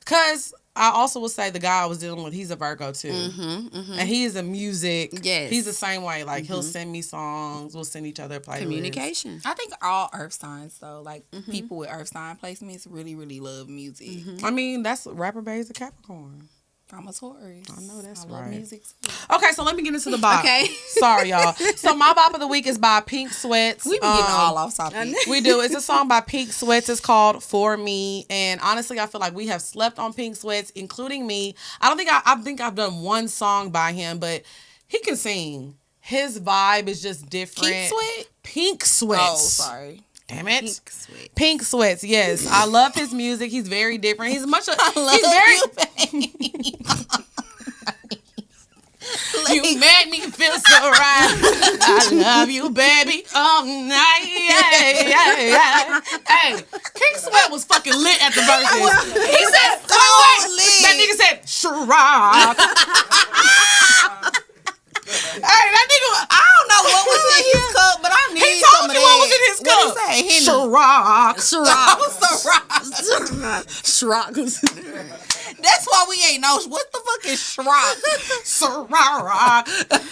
S1: Because I also will say the guy I was dealing with, he's a Virgo too. And he is a music. Yes. He's the same way. Like he'll send me songs. We'll send each other playlists.
S3: Communication.
S2: I think all earth signs though, like people with earth sign placements really, really love music.
S1: I mean, that's Rapper Bay's a Capricorn.
S2: I'm a Taurus.
S1: I know that's
S2: I
S1: right.
S2: love music too.
S1: Okay, so let me get into the bop.
S3: Okay.
S1: Sorry, y'all. So my bop of the week is by Pink Sweats.
S2: We be getting all off topic.
S1: We do. It's a song by Pink Sweats. It's called For Me. And honestly, I feel like we have slept on Pink Sweats, including me. I think I've done one song by him, but he can sing. His vibe is just different.
S2: Pink Sweat?
S1: Pink Sweats.
S2: Oh, sorry.
S1: Damn it.
S3: Pink Sweats.
S1: Pink Sweats, yes. I love his music. He's very different. He's very You made me feel so right. I love you, baby, all night. Yeah. Hey, King Sweat was fucking lit at the verses. He said,
S2: so lit.
S1: That nigga said, Shrek. Hey, that nigga,
S2: I don't know what was in his cup, but I need
S1: he told
S2: some
S1: you
S2: of
S1: what
S2: that.
S1: was in his cup.
S2: What he say?
S3: Shrek.
S2: That's why we ain't know. What the fuck is Shrek?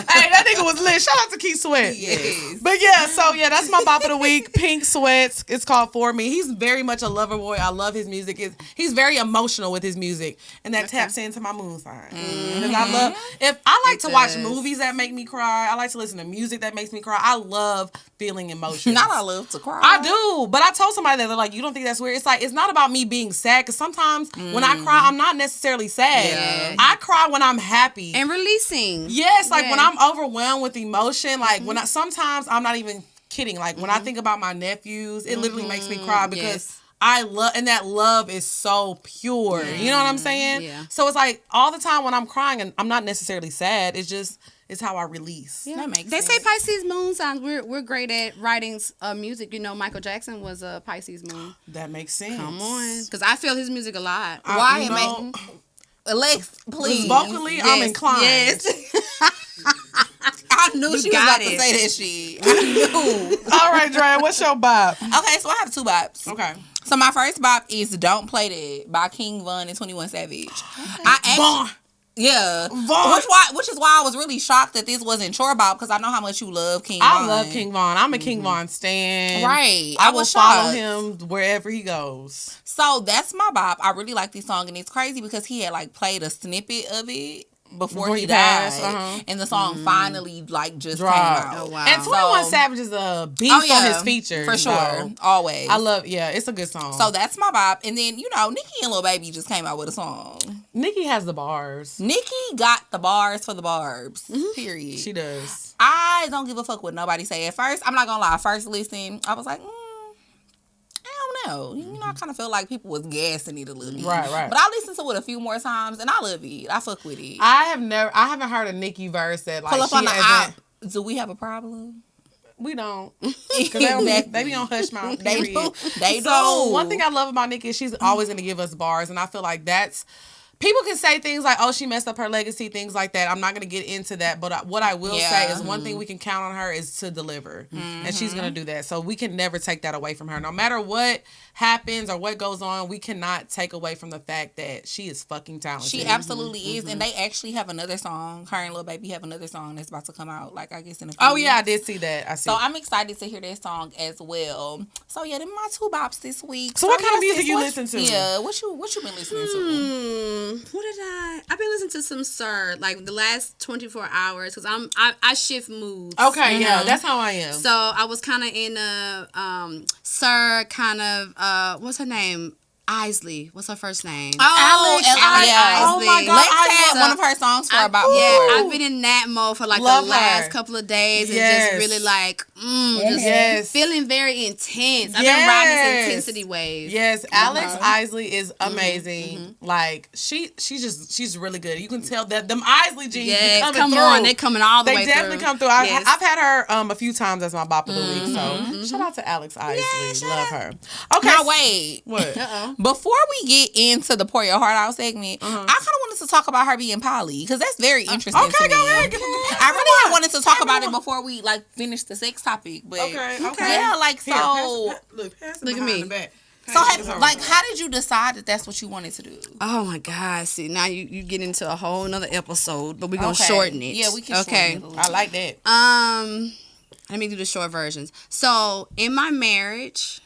S1: Hey, that nigga was lit. Shout out to Keith Sweat.
S2: Yes.
S1: But yeah, so yeah, that's my bop of the week. Pink Sweats. It's called For Me. He's very much a lover boy. I love his music. He's very emotional with his music. And that taps into my moon sign. Because I like to watch movies that make me cry. I like to listen to music that makes me cry. I love feeling emotions.
S2: Not I love to cry.
S1: I do. But I told somebody that they're like, you don't think that's weird? It's like, it's not about me being sad. Because sometimes when I cry, I'm not necessarily sad. Yeah. I cry when I'm happy.
S3: And releasing.
S1: Yes, like when I'm overwhelmed with emotion, like when sometimes I'm not even kidding. Like when I think about my nephews, it literally makes me cry because I love, and that love is so pure. You know what I'm saying? Yeah. So it's like all the time when I'm crying, and I'm not necessarily sad. It's how I release.
S3: Yeah. That makes sense. They say Pisces moon signs. We're great at writing music. You know, Michael Jackson was a Pisces moon.
S1: That makes sense.
S3: Come on, because I feel his music a lot.
S2: Why? Alex, please.
S1: Vocally, I'm inclined.
S3: Yes.
S2: I knew she was about to say that shit. I knew.
S1: All right, Dre, what's your bop?
S2: Okay, so I have two bops.
S1: Okay.
S2: So my first bop is Don't Play That by King Von and 21 Savage.
S1: Von.
S2: Yeah.
S1: Von.
S2: Which is why I was really shocked that this wasn't your bop, because I know how much you love King Von.
S1: I love King Von. I'm a King Von stan.
S2: Right.
S1: I will follow him wherever he goes.
S2: So that's my bop. I really like this song, and it's crazy because he had like played a snippet of it before he died, and the song finally like just came out.
S3: Oh, wow.
S1: And 21 Savage is a beast on his features.
S2: For sure.
S1: So
S2: Always.
S1: I love, it's a good song.
S2: So that's my bop. And then, Nicki and Lil Baby just came out with a song.
S1: Nicki has the bars.
S2: Nicki got the bars for the barbs. Period.
S1: She does.
S2: I don't give a fuck what nobody say. At first, I'm not gonna lie, first listen, I was like, I don't know. I kind of felt like people was gassing it a little bit.
S1: Right.
S2: But I listened to it a few more times, and I love it. I fuck with it.
S1: I haven't heard a Nicki verse that like
S2: pull up on the app. Do we have a problem?
S1: We don't. Because they be on hush mouth.
S2: They do.
S1: So one thing I love about Nikki is she's always going to give us bars. And I feel like that's... People can say things like, oh, she messed up her legacy, things like that. I'm not going to get into that. But what I will say is one thing we can count on her is to deliver. And she's going to do that. So we can never take that away from her. No matter what happens or what goes on, we cannot take away from the fact that she is fucking talented.
S2: She absolutely is. And they actually have another song. Her and Lil Baby have another song that's about to come out, like, I guess in a few weeks.
S1: Yeah, I did see that.
S2: So I'm excited to hear that song as well. So yeah, them my 2 bops this week.
S1: So what kind of music you listen to?
S2: Yeah, what you been listening to?
S3: I've been listening to some Sir, like the last 24 hours, because I shift moods.
S1: Okay, yeah, that's how I am.
S3: So I was kind of in a Sir kind of what's her name? Isley. What's her first name?
S2: Alex.
S3: Oh
S2: my God. Lex had one of her songs for about before.
S3: Yeah, I've been in that mode for like the last couple of days and just really like, just feeling very intense. I've been riding this intensity wave.
S1: Yes, Alex Isley is amazing. Like she's really good. You can tell that them Isley genes be coming through.
S3: They're coming all the way through.
S1: They definitely come through. I've had her a few times as my bop of the week. So shout out to Alex Isley. Love her. Okay.
S2: Now wait.
S1: What?
S2: Before we get into the Pour Your Heart Out segment, I kind of wanted to talk about her being poly because that's very interesting to me.
S1: Go ahead.
S2: I really wanted to talk about it before we like finish the sex topic. But yeah, like so.
S1: Look
S3: at me.
S2: So, how did you decide that that's what you wanted to do?
S3: Oh my God! See, now you get into a whole nother episode, but we're gonna shorten it.
S2: Yeah, we can. Shorten it.
S1: I like that.
S3: Let me do the short versions. So, in my marriage.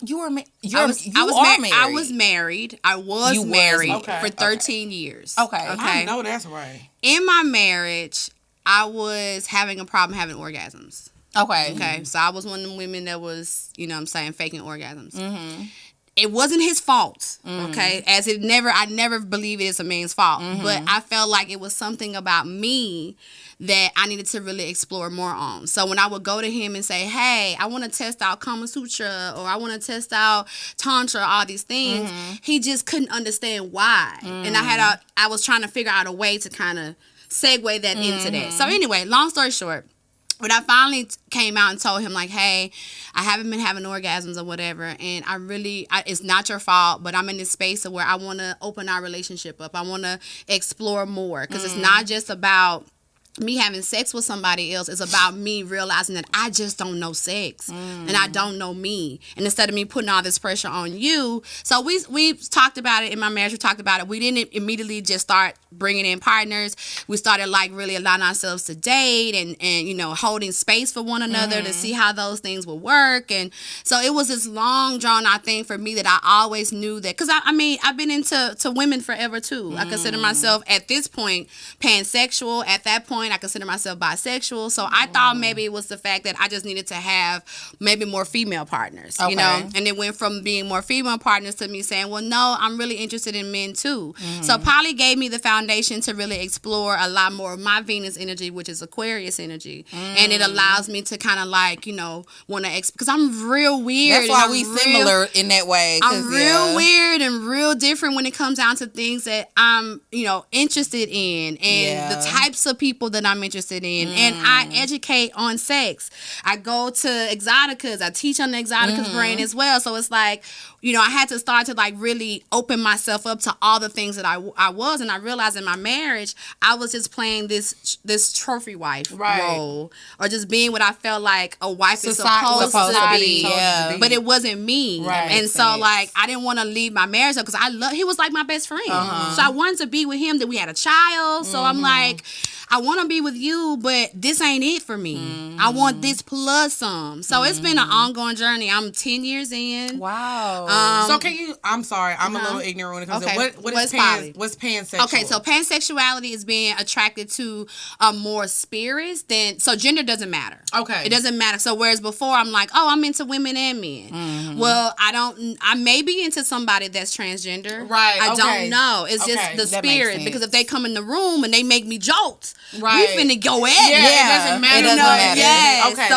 S3: I was married. I was married for 13 years.
S1: Okay. I know that's right.
S3: In my marriage, I was having a problem having orgasms. Okay. So I was one of the women that was, faking orgasms. It wasn't his fault. Okay. I never believe it is a man's fault. But I felt like it was something about me that I needed to really explore more on. So when I would go to him and say, hey, I want to test out Kama Sutra or I want to test out Tantra, all these things, he just couldn't understand why. And I was trying to figure out a way to kind of segue that into that. So anyway, long story short, when I finally came out and told him, like, hey, I haven't been having orgasms or whatever, and it's not your fault, but I'm in this space where I want to open our relationship up. I want to explore more because it's not just about me having sex with somebody else. Is about me realizing that I just don't know sex and I don't know me. And instead of me putting all this pressure on you, so we talked about it in my marriage. We talked about it. We didn't immediately just start bringing in partners. We started like really allowing ourselves to date and holding space for one another to see how those things would work. And so it was this long drawn out thing for me that I always knew that, because I've been into women forever too. I consider myself at this point pansexual. At that point I consider myself bisexual. So I thought maybe it was the fact that I just needed to have maybe more female partners, and it went from being more female partners to me saying, well, no, I'm really interested in men too. So poly gave me the foundation to really explore a lot more of my Venus energy, which is Aquarius energy. And it allows me to kind of like, want to, because I'm real weird.
S2: That's why we similar in that way.
S3: I'm real weird and real different when it comes down to things that I'm, interested in and the types of people that I'm interested in. And I educate on sex. I go to Exoticas. I teach on the Exoticas brain as well. So it's like, I had to start to like really open myself up to all the things that I was. And I realized in my marriage, I was just playing this trophy wife role, or just being what I felt like a wife is supposed to be. But it wasn't me. And so like, I didn't want to leave my marriage because he was like my best friend. So I wanted to be with him, that we had a child. So I'm like, I want to be with you, but this ain't it for me. I want this plus some. So it's been an ongoing journey. I'm 10 years in.
S2: Wow.
S1: So I'm sorry, I'm a little ignorant when it comes to what's pansexual?
S3: Okay, so pansexuality is being attracted to more spirits than, so gender doesn't matter.
S1: Okay.
S3: It doesn't matter. So whereas before I'm like, oh, I'm into women and men. Well, I may be into somebody that's transgender.
S1: Right.
S3: I don't know. It's just the spirit, because if they come in the room and they make me jolt, we finna go at it.
S1: It doesn't matter.
S2: It doesn't matter.
S3: Yes.
S1: Okay,
S3: so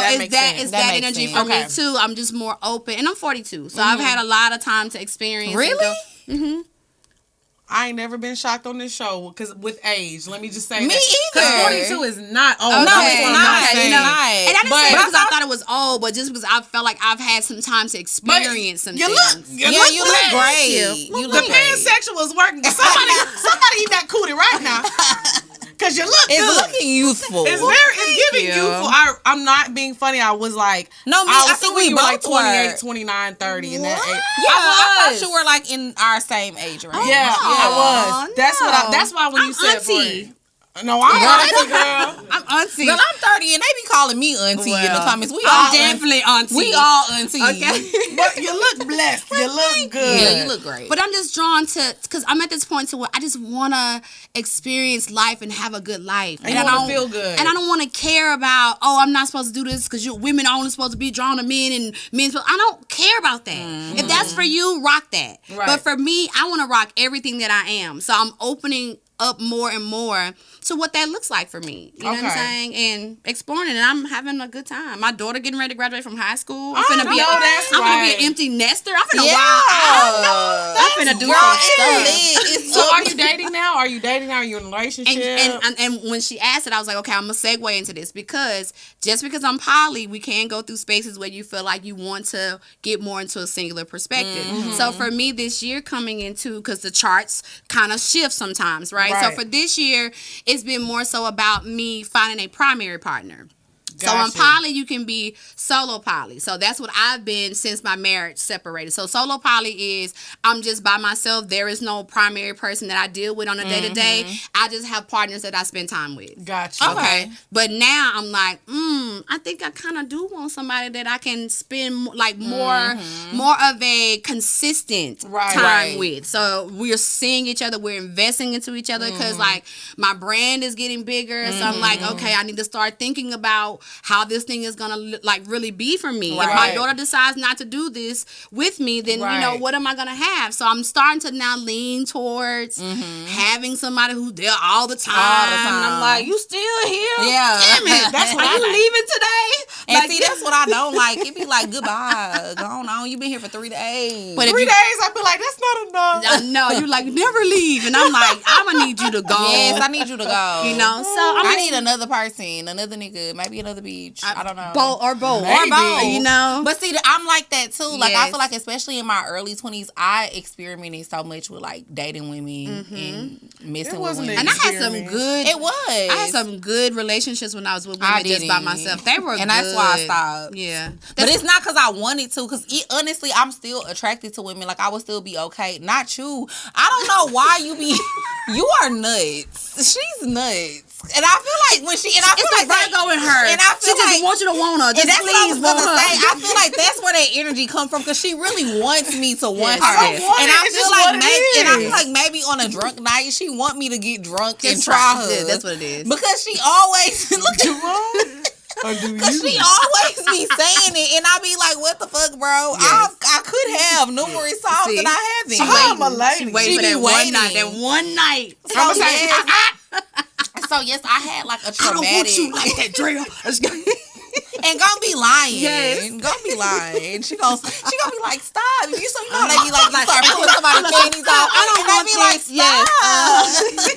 S1: it's
S3: that energy for me too. I'm just more open, and I'm 42, so I've had a lot of time to experience.
S2: Really?
S1: I ain't never been shocked on this show because with age. Let me just say
S2: Me
S1: that.
S2: either.
S1: 42 is not old.
S3: Okay.
S2: No, it's
S3: I'm
S2: not.
S3: saying.
S2: It's not.
S3: And I didn't say it
S1: But-
S3: because I thought it was old, but just because I felt like I've had some time to experience some
S1: you
S3: things.
S1: look,
S2: Yeah, you look
S1: blessed.
S2: great. You
S1: The
S2: look great.
S1: pansexual is working. Somebody eat that cootie right now. Because you look
S2: It's
S1: good.
S2: looking youthful.
S1: It's giving youthful. I'm not being funny. I was like,
S2: No, me,
S1: I was
S2: I think
S1: thinking
S2: we
S1: you were like
S2: both were.
S1: 28, 29, 30 in that age.
S2: Yeah, I thought you were like in our same age range.
S1: Yeah, I was. That's why when you said
S3: auntie.
S1: No, I'm auntie, girl.
S3: I'm auntie.
S2: Girl, I'm 30 and they be calling me auntie in the
S1: Well,
S2: comments. We
S3: I'm
S2: all
S3: definitely auntie.
S2: We all auntie.
S3: Okay.
S1: But you look blessed. You look good.
S2: Yeah, you look great.
S3: But I'm just drawn to, because I'm at this point to where I just want to experience life and have a good life.
S1: And you want to feel good.
S3: And I don't want to care about, I'm not supposed to do this because women are only supposed to be drawn to men and men. I don't care about that.
S2: Mm-hmm.
S3: If that's for you, rock that.
S1: Right.
S3: But for me, I want to rock everything that I am. So I'm opening up more and more to what that looks like for me. You know what I'm saying? And exploring it. And I'm having a good time. My daughter getting ready to graduate from high school. I'm finna be an empty nester. I'm finna I'm finna do some stuff.
S1: So are you dating now? Are you in a relationship?
S3: And when she asked it, I was like, okay, I'm gonna segue into this because just because I'm poly, we can go through spaces where you feel like you want to get more into a singular perspective.
S1: Mm-hmm.
S3: So for me this year coming into, because the charts kind of shift sometimes, right? So for this year, it's been more so about me finding a primary partner. So on poly, you can be solo poly. So that's what I've been since my marriage separated. So solo poly is I'm just by myself. There is no primary person that I deal with on a day-to-day. I just have partners that I spend time with.
S1: Gotcha.
S3: Okay. But now I'm like, I think I kind of do want somebody that I can spend like more of a consistent time with. So we're seeing each other. We're investing into each other because like my brand is getting bigger. So I'm like, okay, I need to start thinking about how this thing is gonna like really be for me. If my daughter decides not to do this with me, then you know what am I gonna have? So I'm starting to now lean towards having somebody who's there all the time. And I'm like, you still here?
S2: Yeah.
S3: Damn it.
S2: That's what
S3: Are you leaving today?
S2: And
S3: Like,
S2: see, that's what I don't like. It be like, goodbye. Go on. You been here for 3 days.
S3: But
S1: 3 days, I be like, that's not enough.
S3: I know you like never leave, and I'm like, I'm gonna need you to go.
S2: Yes, I need you to go.
S3: You know, so
S2: I need another person, another nigga, maybe another beach. I don't know.
S3: both.
S2: Or both.
S3: You know,
S2: But see, I'm like that too. Like I
S3: Yes.
S2: feel like, especially in my early 20s, I experimented so much with like dating women and messing with women.
S3: and I had some good.
S2: It was.
S3: I had some good relationships when I was with women just by myself. They were,
S2: and
S3: good.
S2: that's why I stopped.
S3: Yeah,
S2: But it's not because I wanted to. Because honestly, I'm still attracted to women. Like I would still be okay. Not you. I don't know why you be. You are nuts. She's nuts. And I feel like when she, and I feel
S3: it's
S2: like
S3: the Virgo in her.
S2: And I feel
S3: she just
S2: like,
S3: wants you to want her. Just
S2: and that's what I
S3: please
S2: was
S3: want
S2: gonna
S3: her.
S2: say. I feel like that's where that energy come from because she really wants me to want her.
S3: Yes.
S2: And I
S1: It's
S2: feel
S1: just
S2: like
S1: what it
S2: maybe, and I
S1: is.
S2: feel like maybe on a drunk night she want me to get drunk and
S3: That's
S2: try
S3: right.
S2: her.
S3: Yeah, that's what it is.
S2: Because she always look at.
S1: Or do
S2: Cause she always be saying it, and I be like, "What the fuck, bro?
S3: Yes.
S2: I could have numerous songs
S3: See,
S2: that I haven't."
S1: I'm a lady.
S3: She waiting
S2: She
S3: for
S2: be
S3: that one
S2: waiting.
S3: night. That one night.
S2: So yes, I had like a
S3: I
S2: traumatic.
S3: don't want you like that, Drea.
S2: And gonna be lying.
S3: Yes.
S2: Gonna be lying. She gonna be like, stop. You know how they be like, you start pulling somebody's panties off.
S3: I don't
S2: and they
S3: want
S2: be like,
S3: this.
S2: stop.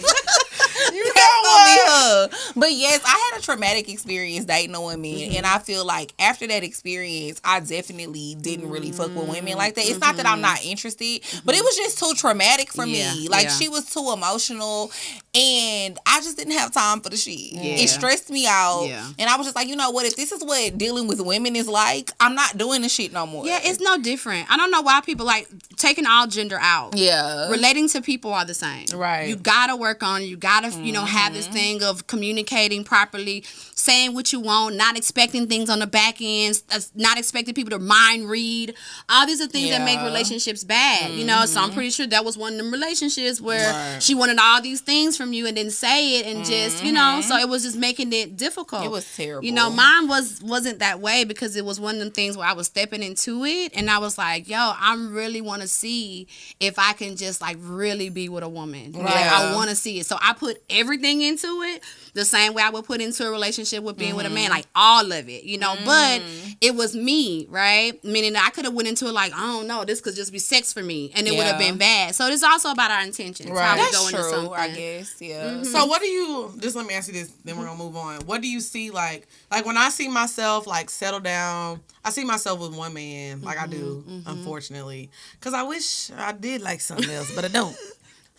S1: You know what?
S2: But yes, I had a traumatic experience dating a woman, and I feel like after that experience, I definitely didn't really fuck with women like that. It's not that I'm not interested, but it was just too traumatic for me. Like she was too emotional, and I just didn't have time for the shit. It stressed me out, and I was just like, you know what? If this is what dealing with women is like, I'm not doing this shit no more.
S3: Yeah, it's no different. I don't know why people like taking all gender out.
S2: Yeah.
S3: Relating to people are the same.
S1: Right.
S3: You gotta work on it. You gotta, have this thing of communicating properly, saying what you want, not expecting things on the back end, not expecting people to mind read. All these are things that make relationships bad, you know? So I'm pretty sure that was one of them relationships where she wanted all these things from from you and then say it and just, you know, so it was just making it difficult.
S2: It was terrible.
S3: You know, mine wasn't that way because it was one of them things where I was stepping into it and I was like, yo, I really want to see if I can just like really be with a woman. Right. Like I want to see it. So I put everything into it the same way I would put into a relationship with being with a man, like all of it, you know, but it was me, right? Meaning I could have went into it like, I don't know, this could just be sex for me and it would have been bad. So it's also about our intentions.
S2: Right.
S3: How we
S2: That's
S3: go into
S2: true,
S3: something.
S2: I guess, yeah.
S1: So what do you, just let me ask you this, then we're going to move on. What do you see like when I see myself like settle down, I see myself with one man, like I do, unfortunately. Because I wish I did like something else, but I don't.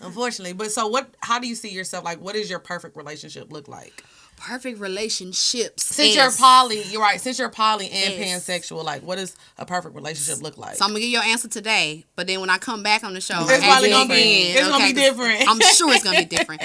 S1: Unfortunately. But so how do you see yourself? Like, what does your perfect relationship look like?
S3: Perfect relationships.
S1: Since you're poly, you're right. Since you're poly and pansexual, like, what does a perfect relationship look like?
S3: So I'm gonna give you your answer today, but then when I come back on the show,
S1: it's probably gonna be different.
S3: I'm sure it's gonna be different.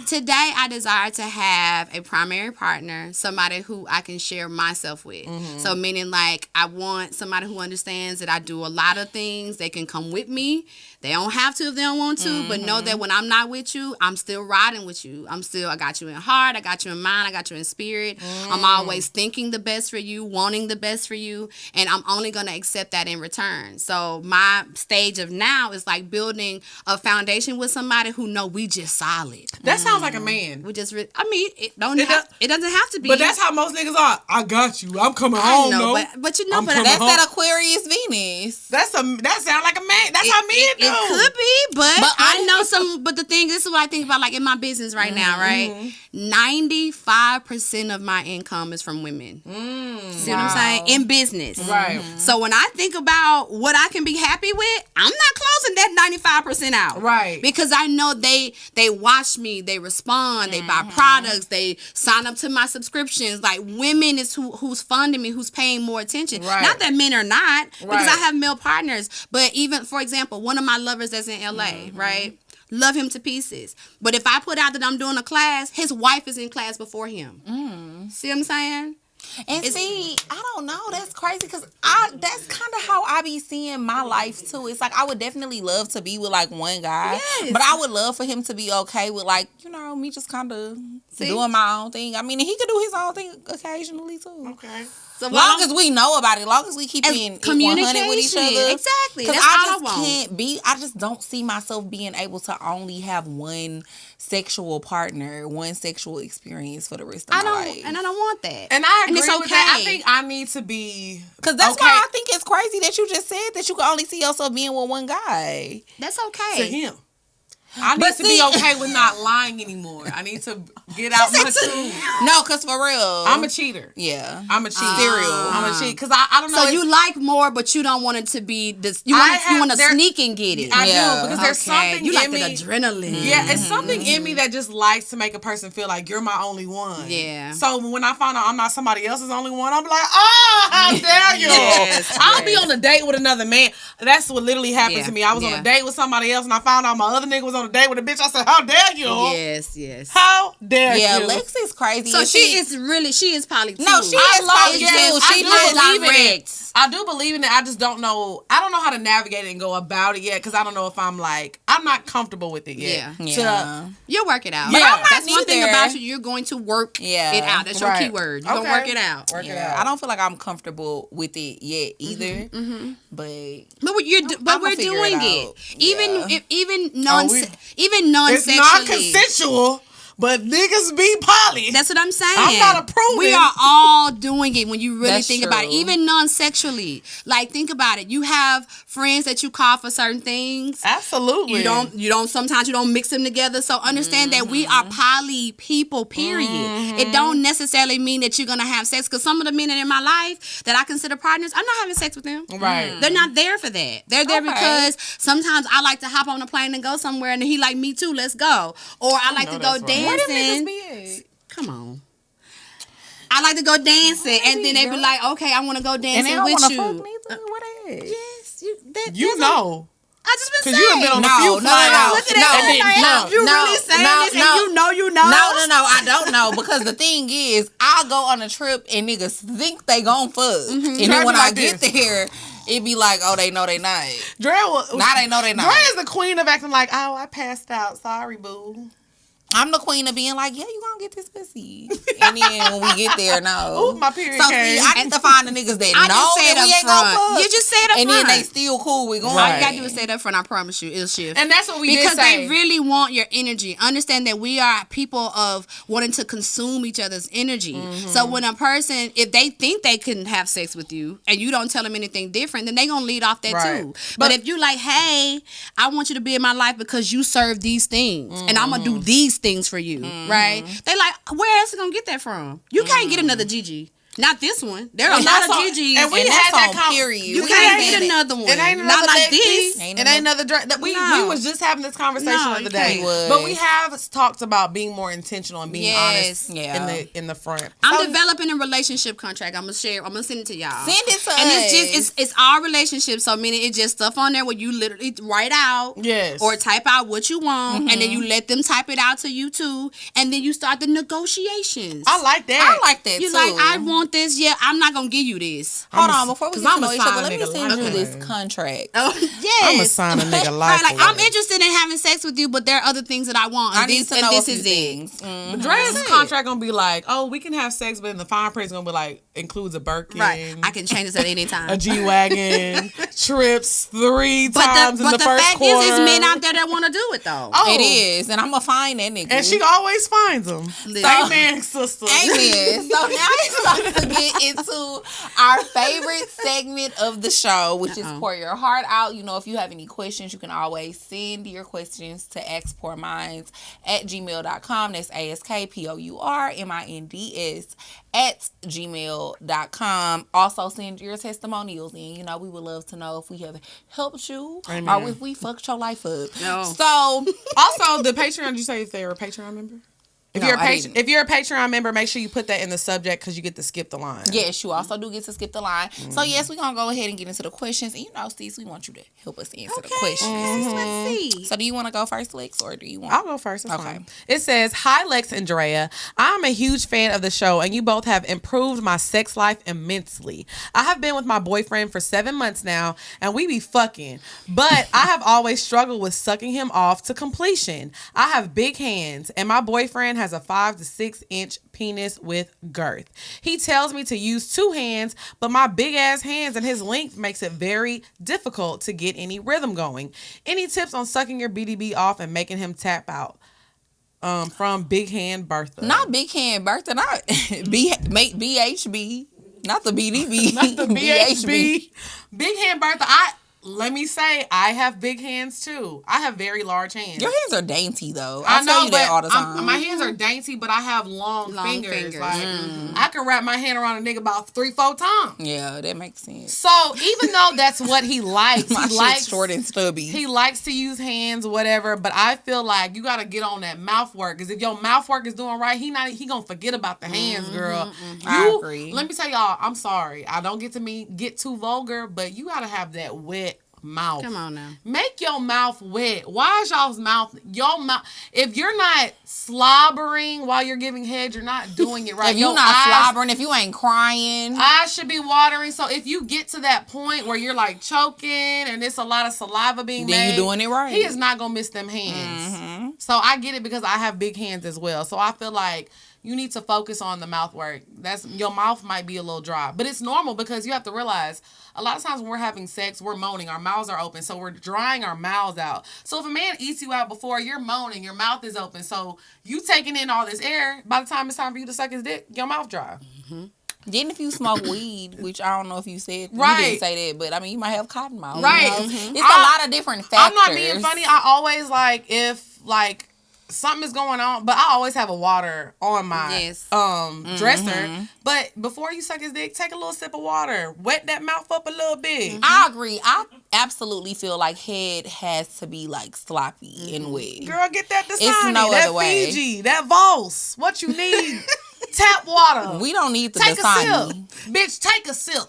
S3: Today, I desire to have a primary partner, somebody who I can share myself with. So meaning, like, I want somebody who understands that I do a lot of things. They can come with me. They don't have to if they don't want to, but know that when I'm not with you, I'm still riding with you. I got you in heart, I got you in mind, I got you in spirit. I'm always thinking the best for you, wanting the best for you, and I'm only going to accept that in return. So my stage of now is like building a foundation with somebody who know we just solid.
S1: That sounds like a man.
S3: We just, it doesn't have to be.
S1: But that's how most niggas are. I got you. I'm coming home.
S3: No, but you know,
S2: that's that Aquarius Venus.
S1: That sounds like a man. That's how men do.
S3: It could be, but I know some. But the thing, this is what I think about, like in my business right now, right? 95% of my income is from women. See what I'm saying? In business,
S1: right?
S3: So when I think about what I can be happy with, I'm not closing that 95% out,
S1: right?
S3: Because I know they watch me, they respond, they buy products, they sign up to my subscriptions. Like women is who's funding me, who's paying more attention. Right. Not that men are not, because I have male partners. But even for example, one of my lovers that's in LA, right? Love him to pieces. But if I put out that I'm doing a class, his wife is in class before him. See what I'm saying?
S2: And see, I don't know. That's crazy because that's kind of how I be seeing my life too. It's like I would definitely love to be with like one guy, but I would love for him to be okay with like, you know, me just kind of doing my own thing. I mean, he could do his own thing occasionally too.
S1: Okay.
S2: So long as we know about it, long as we keep being 100 with each other.
S3: Exactly.
S2: Because I just don't see myself being able to only have one sexual partner, one sexual experience for the rest of my life.
S3: And I don't want that.
S1: And I agree with that. I think I need to be...
S2: Because that's why I think it's crazy that you just said that you can only see yourself being with one guy.
S3: That's okay.
S1: To him. I need to be okay with not lying anymore. I need to get out my truth.
S2: No, because for real.
S1: I'm a cheater.
S2: Yeah.
S1: I'm a cheater.
S2: Serial.
S1: I'm a cheater. Because I don't know.
S3: So you like more, but you don't want it to be this. You want to sneak and get it.
S1: I do. Because there's something
S3: you
S1: in
S3: like
S1: me.
S3: That adrenaline.
S1: Yeah, it's something in me that just likes to make a person feel like you're my only one.
S3: Yeah.
S1: So when I find out I'm not somebody else's only one, I'm like, how dare you? I'll be on a date with another man. That's what literally happened to me. I was on a date with somebody else and I found out my other nigga was on a date with a bitch. I said, how dare you?
S3: Yes.
S1: How dare you?
S2: Yeah, Lex is crazy.
S3: So she is poly too.
S2: No, she is poly too. She
S3: direct.
S1: I do believe in it. I just don't know. I don't know how to navigate it and go about it yet because I don't know if I'm not comfortable with it yet.
S3: Yeah. You'll work it out.
S1: Yeah.
S3: That's one thing about you. You're going to work it out. That's your keyword. You're going to work it out.
S1: Work it out.
S2: I don't feel like I'm comfortable with it yet either. But
S3: we're doing it. Even non-sexually.
S1: It's non-consensual. But niggas be poly.
S3: That's what I'm saying.
S1: I'm not approving.
S3: We are all doing it when you really think about it. Even non-sexually. Like, think about it. You have friends that you call for certain things.
S1: Absolutely.
S3: Sometimes you don't mix them together. So understand that we are poly people, period. It don't necessarily mean that you're going to have sex. Because some of the men that are in my life that I consider partners, I'm not having sex with them.
S1: Right.
S3: They're not there for that. They're there because sometimes I like to hop on a plane and go somewhere and he like, me too, let's go. Or I like to go dance.
S2: Where them niggas be at?
S3: Come on. I like to go dancing, and then they be like, "Okay, I want to go dancing with you."
S2: Fuck me too. What is?
S3: Yes,
S1: you know.
S3: I just been saying.
S1: Because you have been on a few flights.
S3: Look at that. You really saying this, and you know.
S2: No, I don't know. Because the thing is, I'll go on a trip, and niggas think they gon' fuck, and then when I get there, it be like, oh, they know they not.
S1: Now
S2: they know they not.
S1: Dre is the queen of acting like, oh, I passed out. Sorry, boo.
S2: I'm the queen of being like, yeah, you gonna get this pussy. And then when we get there, no.
S1: Ooh, my period
S2: So
S1: came.
S2: see, I need to find the niggas that know that we ain't gonna fuck.
S3: You just say it up
S2: and
S3: front.
S2: then they still cool with going.
S3: All you gotta do is say it up front. I promise you, it'll shift.
S1: And that's what we
S3: because
S1: did say.
S3: they really want your energy. Understand that we are people of wanting to consume each other's energy. So when a person, if they think they couldn't have sex with you and you don't tell them anything different, then they gonna lead off that too. But if you like, hey, I want you to be in my life because you serve these things and I'm gonna do these things for you, right? They like, where else you gonna get that from? You can't get another Gigi. Not this one. There are a lot of Gigi's.
S1: And we had that
S2: period.
S3: You can't get another one.
S1: It ain't
S3: not like
S1: this.
S2: Ain't
S1: it ain't another dress. We was just having this conversation the other day. But we have talked about being more intentional and being honest in the front.
S3: I'm developing a relationship contract. I'm gonna send it to y'all.
S2: Send it to
S3: and
S2: us.
S3: It's our relationship. So meaning it's just stuff on there where you literally write out or type out what you want, and then you let them type it out to you too, and then you start the negotiations.
S1: I like that.
S2: I like that
S3: You're
S2: too.
S3: like, I want this. Yeah, I'm not gonna give you this.
S2: Hold on, before we get to know each other, let me
S1: nigga
S2: send you
S1: life
S2: this
S1: away.
S2: contract.
S3: Oh yes.
S1: I'm gonna sign a nigga life.
S3: Right, like
S1: away.
S3: I'm interested in having sex with you, but there are other things that I want.
S2: I
S3: And
S2: need
S3: this,
S2: to
S3: and
S2: know
S3: this
S2: a
S3: is
S2: few
S3: it.
S2: things.
S1: But Dre's contract gonna be like, oh, we can have sex, but in the fine print is gonna be like includes a Birkin.
S3: Right, I can change this at any time.
S1: A G-Wagon, trips 3 times in the first
S3: fact
S1: quarter.
S3: is, it's men out there that want to do it though.
S1: Oh.
S2: It is, and I'm gonna find that nigga.
S1: And she always finds them. Amen, sister.
S2: Amen. So now it's time to get into our favorite segment of the show, which is Pour Your Heart Out. You know, if you have any questions, you can always send your questions to askpourminds@gmail.com. That's askpourminds@gmail.com. Also send your testimonials in. You know, we would love to know if we have helped you or if we fucked your life up.
S3: No.
S2: So
S1: Also, the Patreon, did you say if they're a Patreon member? If you're a Patreon member, make sure you put that in the subject because you get to skip the line.
S2: Yes, you also do get to skip the line. So yes, we're gonna go ahead and get into the questions. And you know, Steve, we want you to help us answer the questions.
S3: Let's see.
S2: So do you want to go first, Lex, or do you want?
S1: I'll go first. It's fine. It says, "Hi, Lex and Drea. I'm a huge fan of the show, and you both have improved my sex life immensely. I have been with my boyfriend for 7 months now, and we be fucking. But I have always struggled with sucking him off to completion. I have big hands, and my boyfriend has a 5 to 6 inch penis with girth. He tells me to use 2 hands, but my big ass hands and his length makes it very difficult to get any rhythm going. Any tips on sucking your BDB off and making him tap out?" From Big Hand Bertha.
S2: Not Big Hand Bertha, not BHB, not the BDB,
S1: Not the BHB. Big Hand Bertha. Let me say, I have big hands too. I have very large hands.
S2: Your hands are dainty though.
S1: I know,
S2: tell you that
S1: but
S2: all the time.
S1: my hands are dainty, but I have long fingers. Like,
S2: Mm-hmm.
S1: I can wrap my hand around a nigga about 3-4 times.
S2: Yeah, that makes sense.
S1: So even though that's what he likes,
S2: My
S1: he
S2: shit's
S1: likes
S2: short and stubby.
S1: He likes to use hands, whatever. But I feel like you gotta get on that mouth work. Because if your mouth work is doing right, he gonna forget about the hands, girl.
S2: I agree.
S1: Let me tell y'all, I'm sorry. I don't get too vulgar, but you gotta have that wet mouth.
S3: Come on now.
S1: Make your mouth wet. Why is your mouth? If you're not slobbering while you're giving head, you're not doing it right.
S2: If you're not slobbering, if you ain't crying,
S1: eyes should be watering. So if you get to that point where you're like choking and it's a lot of saliva being made,
S2: then you're doing it right.
S1: He is not gonna miss them hands. So I get it because I have big hands as well. So I feel like you need to focus on the mouth work. Your mouth might be a little dry, but it's normal because you have to realize a lot of times when we're having sex, we're moaning. Our mouths are open, so we're drying our mouths out. So if a man eats you out before, you're moaning, your mouth is open. So you taking in all this air. By the time it's time for you to suck his dick, your mouth dry.
S2: Then if you smoke weed, which I don't know if you said,
S1: right.
S2: You didn't say that, but I mean, you might have cotton mouth.
S1: Right.
S2: You know? It's a lot of different factors.
S1: I'm not being funny. I always if something is going on, but I always have a water on my dresser. But before you suck his dick, take a little sip of water. Wet that mouth up a little bit.
S2: I agree. I absolutely feel like head has to be like sloppy and wet.
S1: Girl, get that Dasani,
S2: It's no
S1: that
S2: other way.
S1: Fiji, that Voss. What you need? Tap water.
S2: We don't need the
S1: Take
S2: Dasani.
S1: a sip. Bitch, take a sip.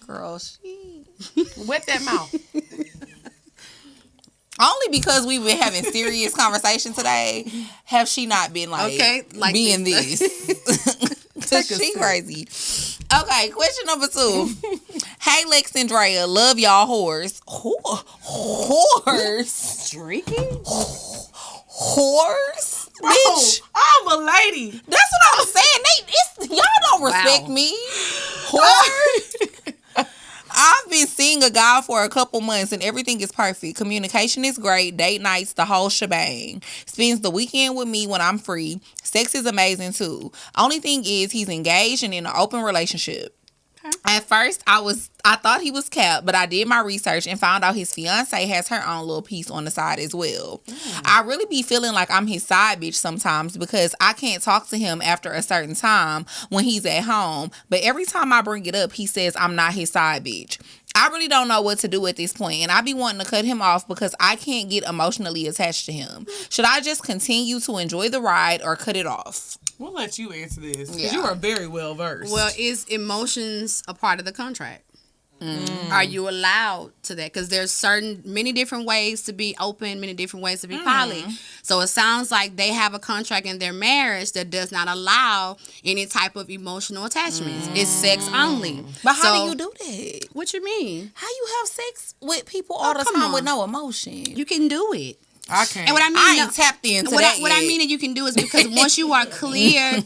S2: Girl, she...
S1: Wet that mouth.
S2: Only because we've been having serious conversation today, have she not been being this? Cause she crazy. Okay, question number 2. Hey, Lex and Drea, love y'all whores. Whores?
S3: Drinking?
S2: Whores,
S1: Bro,
S2: bitch.
S1: I'm a lady.
S2: That's what I'm saying. Y'all don't respect me. Whores. I've been seeing a guy for a couple months and everything is perfect. Communication is great. Date nights, the whole shebang. Spends the weekend with me when I'm free. Sex is amazing too. Only thing is he's engaged and in an open relationship. At first, I thought he was capped, but I did my research and found out his fiance has her own little piece on the side as well. I really be feeling like I'm his side bitch sometimes because I can't talk to him after a certain time when he's at home. But every time I bring it up, he says I'm not his side bitch. I really don't know what to do at this point, and I be wanting to cut him off because I can't get emotionally attached to him. Should I just continue to enjoy the ride or cut it off?
S1: We'll let you answer this because you are very well versed.
S3: Well, is emotions a part of the contract? Are you allowed to that? Because there's many different ways to be open, many different ways to be poly. So it sounds like they have a contract in their marriage that does not allow any type of emotional attachments. It's sex only.
S2: But how do you do that?
S3: What you mean?
S2: How you have sex with people all the time with no emotion?
S3: You can do it.
S1: I can't.
S3: And what I mean,
S2: I ain't tapped into that
S3: what I mean that you can do is because once you are clear,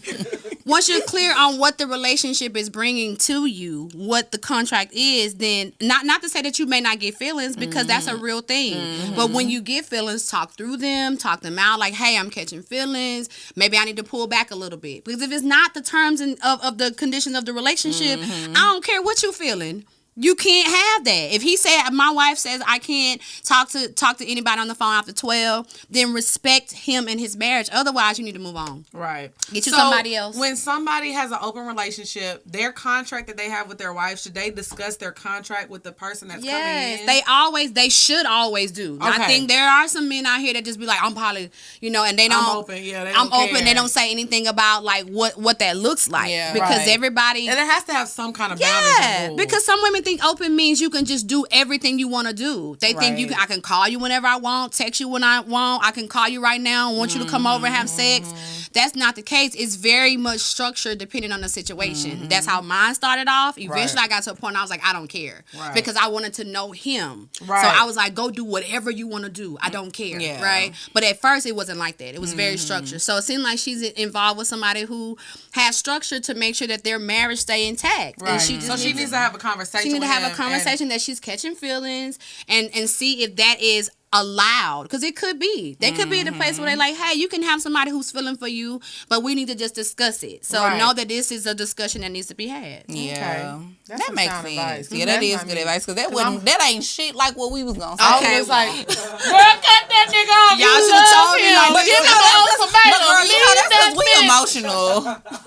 S3: once you're clear on what the relationship is bringing to you, what the contract is, then not to say that you may not get feelings because that's a real thing. But when you get feelings, talk through them, talk them out. Like, hey, I'm catching feelings. Maybe I need to pull back a little bit because if it's not the terms of the conditions of the relationship, I don't care what you're feeling. You can't have that. If he said, my wife says I can't talk to anybody on the phone after 12, then respect him and his marriage. Otherwise, you need to move on.
S1: Right.
S3: Get you somebody else.
S1: When somebody has an open relationship, their contract that they have with their wife, should they discuss their contract with the person that's coming in?
S3: They should always do. Okay. I think there are some men out here that just be like, I'm poly, and they don't.
S1: I'm open,
S3: I'm open. They don't say anything about like what that looks like. Yeah, because everybody.
S1: And it has to have some kind of boundaries and rules.
S3: Because some women think open means you can just do everything you want to do. They think I can call you whenever I want, text you when I want, I can call you right now and want you to come over and have sex. That's not the case. It's very much structured depending on the situation. That's how mine started off. Eventually I got to a point I was like, I don't care. Because I wanted to know him. So I was like, go do whatever you want to do. I don't care. Right? But at first it wasn't like that. It was very structured. So it seemed like she's involved with somebody who has structure to make sure that their marriage stay intact. And she
S1: needs to have a conversation.
S3: She needs to have a conversation that she's catching feelings and see if that is allowed, because it could be. They could be in a place where they're like, hey, you can have somebody who's feeling for you, but we need to just discuss it. So know that this is a discussion that needs to be had.
S2: Yeah.
S1: Okay.
S2: That makes sense. Advice. Yeah, that is good advice, because that ain't shit like what we was gonna say.
S1: Okay, it's like, girl, cut that nigga off.
S3: Y'all should have told me.
S2: That's because we emotional.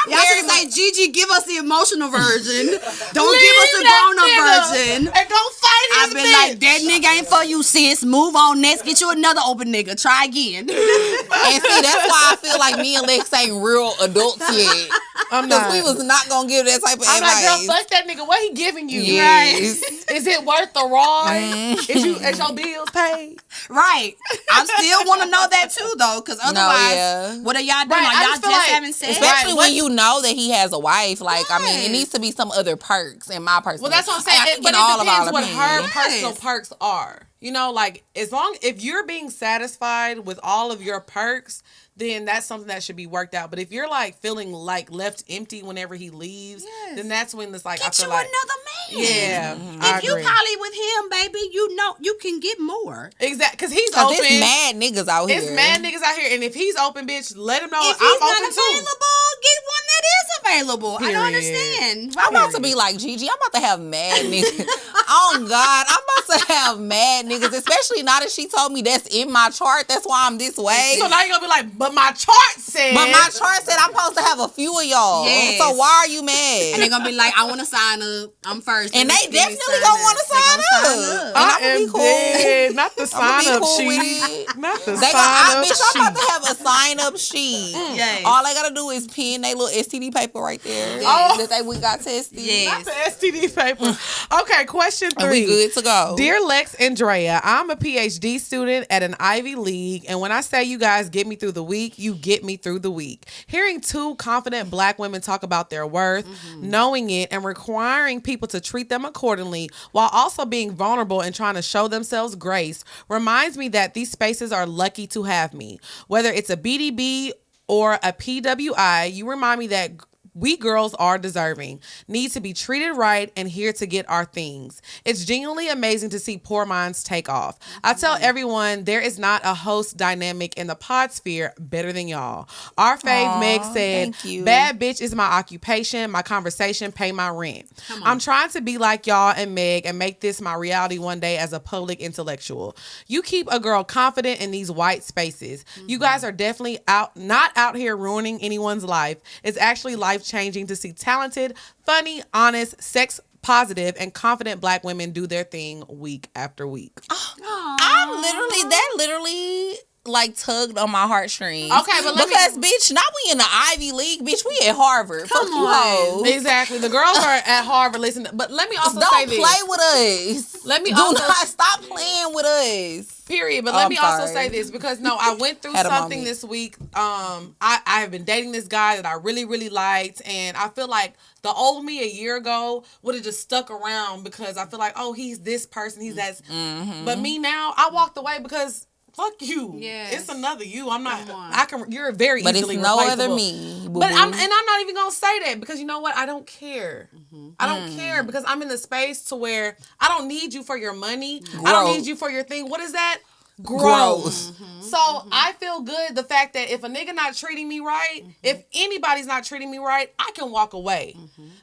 S3: Y'all should say, Gigi, give us the emotional version. Don't give us the grown-up version.
S1: And don't fight his
S3: I've been like, that nigga ain't for you, sis. Move on next. Get you another open nigga. Try again.
S2: And see, that's why I feel like me and Lex ain't real adults yet. Because we was not going to give that type of advice.
S1: I'm like, girl, fuck that nigga. What he giving you?
S2: Yes.
S1: Right? Is it worth the ride? Is your bills paid?
S3: Right. I still want to know that too, though. Because otherwise, what are y'all doing? Y'all just having sex?
S2: Especially when you know that he has a wife. Like, I mean, it needs to be some other perks in my personal.
S1: Well, that's what I'm saying. But it depends what her personal perks are. Like, if you're being satisfied with all of your perks, then that's something that should be worked out. But if you're like feeling like left empty whenever he leaves, then that's when it's like,
S3: get
S1: I feel
S3: you
S1: like
S3: another man.
S1: Yeah,
S3: if you poly with him, baby, you can get more.
S1: Exactly, because he's open.
S2: It's mad niggas out here.
S1: It's mad niggas out here, and if he's open, bitch, let him know
S3: if
S1: I'm
S3: he's
S1: open
S3: not
S1: too.
S3: Available, get one that is available. Period. I don't understand.
S2: I'm about to be like, Gigi, I'm about to have mad niggas. Oh God, I'm about to have mad niggas, especially now that she told me that's in my chart. That's why I'm this way.
S1: So now you're gonna be like, but my chart said.
S2: But my chart said I'm supposed to have a few of y'all. Yes. So why are you mad?
S3: And they're gonna be like, I want to sign up. I'm first.
S2: And they definitely gonna want to sign up. And I'm gonna be cool.
S1: Dead. Not the sign up sheet. Not the sign up sheet.
S2: I'm about to have a sign up sheet. Yes. All they gotta do is pin their little STD paper right there.
S3: Yes.
S2: That we got tested.
S3: Yes.
S1: Not the STD paper. Okay, question Question 3.
S2: And we good to go.
S1: Dear Lex and Drea, I'm a PhD student at an Ivy League, and when I say you guys get me through the week, you get me through the week. Hearing two confident Black women talk about their worth, knowing it, and requiring people to treat them accordingly while also being vulnerable and trying to show themselves grace reminds me that these spaces are lucky to have me. Whether it's a BDB or a PWI, you remind me that we girls are deserving, need to be treated right, and here to get our things. It's genuinely amazing to see poor minds take off. I tell everyone there is not a host dynamic in the pod sphere better than y'all. Our fave Meg said, bad bitch is my occupation, my conversation, pay my rent. I'm trying to be like y'all and Meg and make this my reality one day as a public intellectual. You keep a girl confident in these white spaces. You guys are definitely not out here ruining anyone's life. It's actually life-changing to see talented, funny, honest, sex positive, and confident Black women do their thing week after week.
S2: That literally like tugged on my heartstrings.
S1: Okay, but
S2: bitch, not we in the Ivy League, bitch, we at Harvard. Come on.
S1: Exactly. The girls are at Harvard. Listen, but let me also say this.
S2: Don't play with us.
S1: Do
S2: not stop playing with us.
S1: Period. But let me also say this, because I went through something this week. I have been dating this guy that I really, really liked, and I feel like the old me a year ago would have just stuck around because I feel like, oh, he's this person, he's that. But me now, I walked away because fuck you. Yes. It's another you. I'm not. You're very easily replaceable. But it's no other me. Boo-boo. But I'm not even gonna say that because you know what? I don't care. I don't care because I'm in the space to where I don't need you for your money. I don't need you for your thing. What is that? Growth. So I feel good the fact that if a nigga not treating me right, if anybody's not treating me right, I can walk away.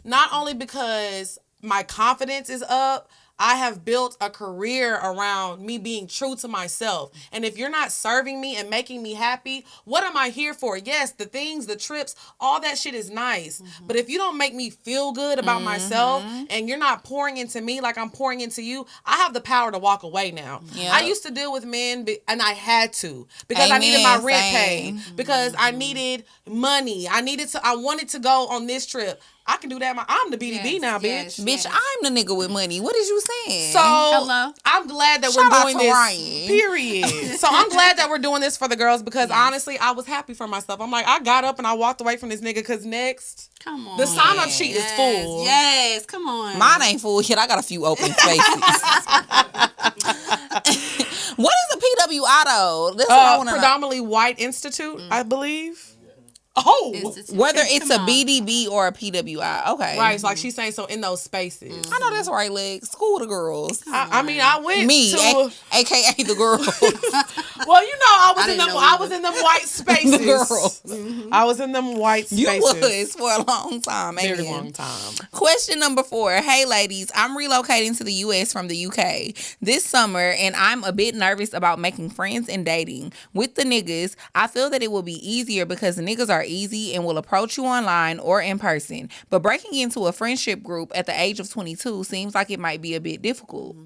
S1: Not only because my confidence is up, I have built a career around me being true to myself. And if you're not serving me and making me happy, what am I here for? Yes, the things, the trips, all that shit is nice. But if you don't make me feel good about myself and you're not pouring into me like I'm pouring into you, I have the power to walk away now. I used to deal with men and I had to because I needed my rent paid, because I needed money. I wanted to go on this trip. I can do that. I'm the BDB now, bitch.
S2: Bitch, I'm the nigga with money. What is you saying?
S1: So, I'm glad that we're doing this. Ryan. Period. So, I'm glad that we're doing this for the girls because honestly, I was happy for myself. I'm like, I got up and I walked away from this nigga because next, the sign-up sheet is full.
S3: Yes, come on.
S2: Mine ain't full yet. I got a few open spaces. What is a PWI though? This is what I want to know.
S1: Predominantly white institute, I believe. Oh,
S2: whether it's a BDB or a PWI. Okay.
S1: Right. It's like she's saying, so in those spaces.
S2: I know that's right, Lex. School the girls.
S1: I mean, I went to...
S2: AKA the girls.
S1: Well, I was in them white spaces. The girls. I was in them white spaces.
S2: You was for a long time.
S1: Very long time.
S2: Question number 4. Hey, ladies. I'm relocating to the U.S. from the U.K. this summer, and I'm a bit nervous about making friends and dating. With the niggas, I feel that it will be easier because the niggas are easy and will approach you online or in person. But breaking into a friendship group at the age of 22 seems like it might be a bit difficult.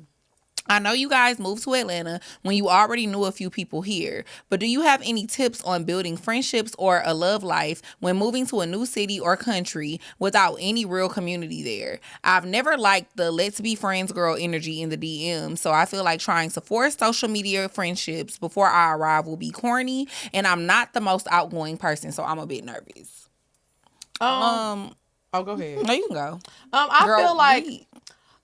S2: I know you guys moved to Atlanta when you already knew a few people here, but do you have any tips on building friendships or a love life when moving to a new city or country without any real community there? I've never liked the let's be friends girl energy in the DM, so I feel like trying to force social media friendships before I arrive will be corny, and I'm not the most outgoing person, so I'm a bit nervous.
S1: Oh, go ahead.
S2: No, you can go.
S1: I feel like...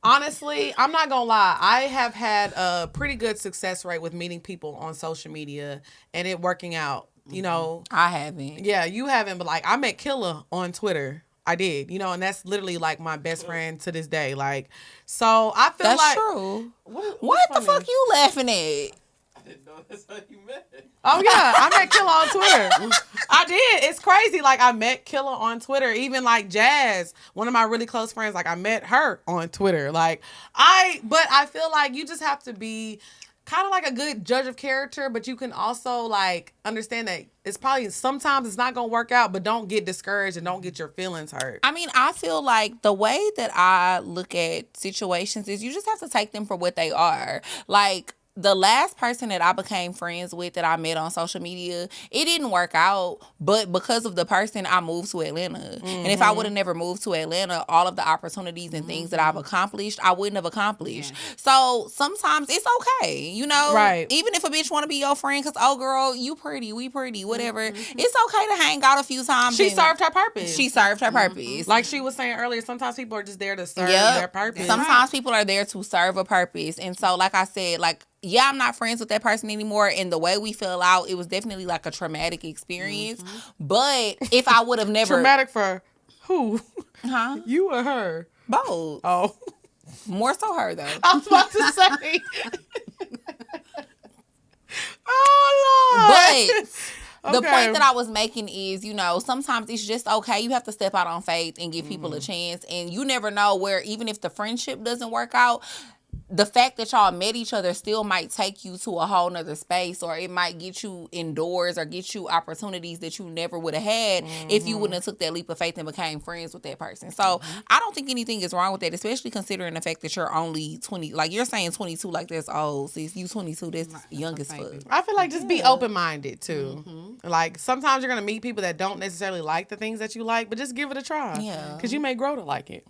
S1: Honestly, I'm not gonna lie. I have had a pretty good success rate with meeting people on social media and it working out. You know,
S2: I haven't.
S1: Yeah, you haven't, but like I met Killa on Twitter. I did, and that's literally like my best friend to this day. Like, so I feel
S2: that's true. What the fuck you laughing at?
S4: I didn't know that's how you met.
S1: Oh yeah, I met Killa on Twitter. I did. It's crazy. Like I met Killa on Twitter. Even like Jazz, one of my really close friends, like I met her on Twitter. But I feel like you just have to be kind of like a good judge of character, but you can also like understand that it's probably sometimes it's not gonna work out, but don't get discouraged and don't get your feelings hurt.
S2: I mean, I feel like the way that I look at situations is you just have to take them for what they are. Like, the last person that I became friends with that I met on social media, it didn't work out, but because of the person, I moved to Atlanta. Mm-hmm. And if I would have never moved to Atlanta, all of the opportunities and things that I've accomplished, I wouldn't have accomplished. Yeah. So sometimes it's okay, you know?
S1: Right.
S2: Even if a bitch want to be your friend, because, oh, girl, you pretty, we pretty, whatever. Mm-hmm. It's okay to hang out a few times.
S1: She served her purpose.
S2: She served her purpose.
S1: Like she was saying earlier, sometimes people are just there to serve their purpose.
S2: Sometimes people are there to serve a purpose. And so, like I said, like, yeah, I'm not friends with that person anymore. And the way we fell out, it was definitely like a traumatic experience. Mm-hmm. But if I would have never...
S1: Traumatic for who?
S2: Huh?
S1: You or her?
S2: Both.
S1: Oh.
S2: More so her, though.
S1: I was about to say. Oh, Lord.
S2: But the point that I was making is, you know, sometimes it's just okay. You have to step out on faith and give people a chance. And you never know where, even if the friendship doesn't work out, the fact that y'all met each other still might take you to a whole nother space, or it might get you indoors or get you opportunities that you never would have had if you wouldn't have took that leap of faith and became friends with that person. So I don't think anything is wrong with that, especially considering the fact that you're only 20. Like, you're saying 22 like that's old. Sis, you 22, that's young as fuck.
S1: I feel like just be open-minded too. Like, sometimes you're going to meet people that don't necessarily like the things that you like, but just give it a try. Yeah. Because you may grow to like it.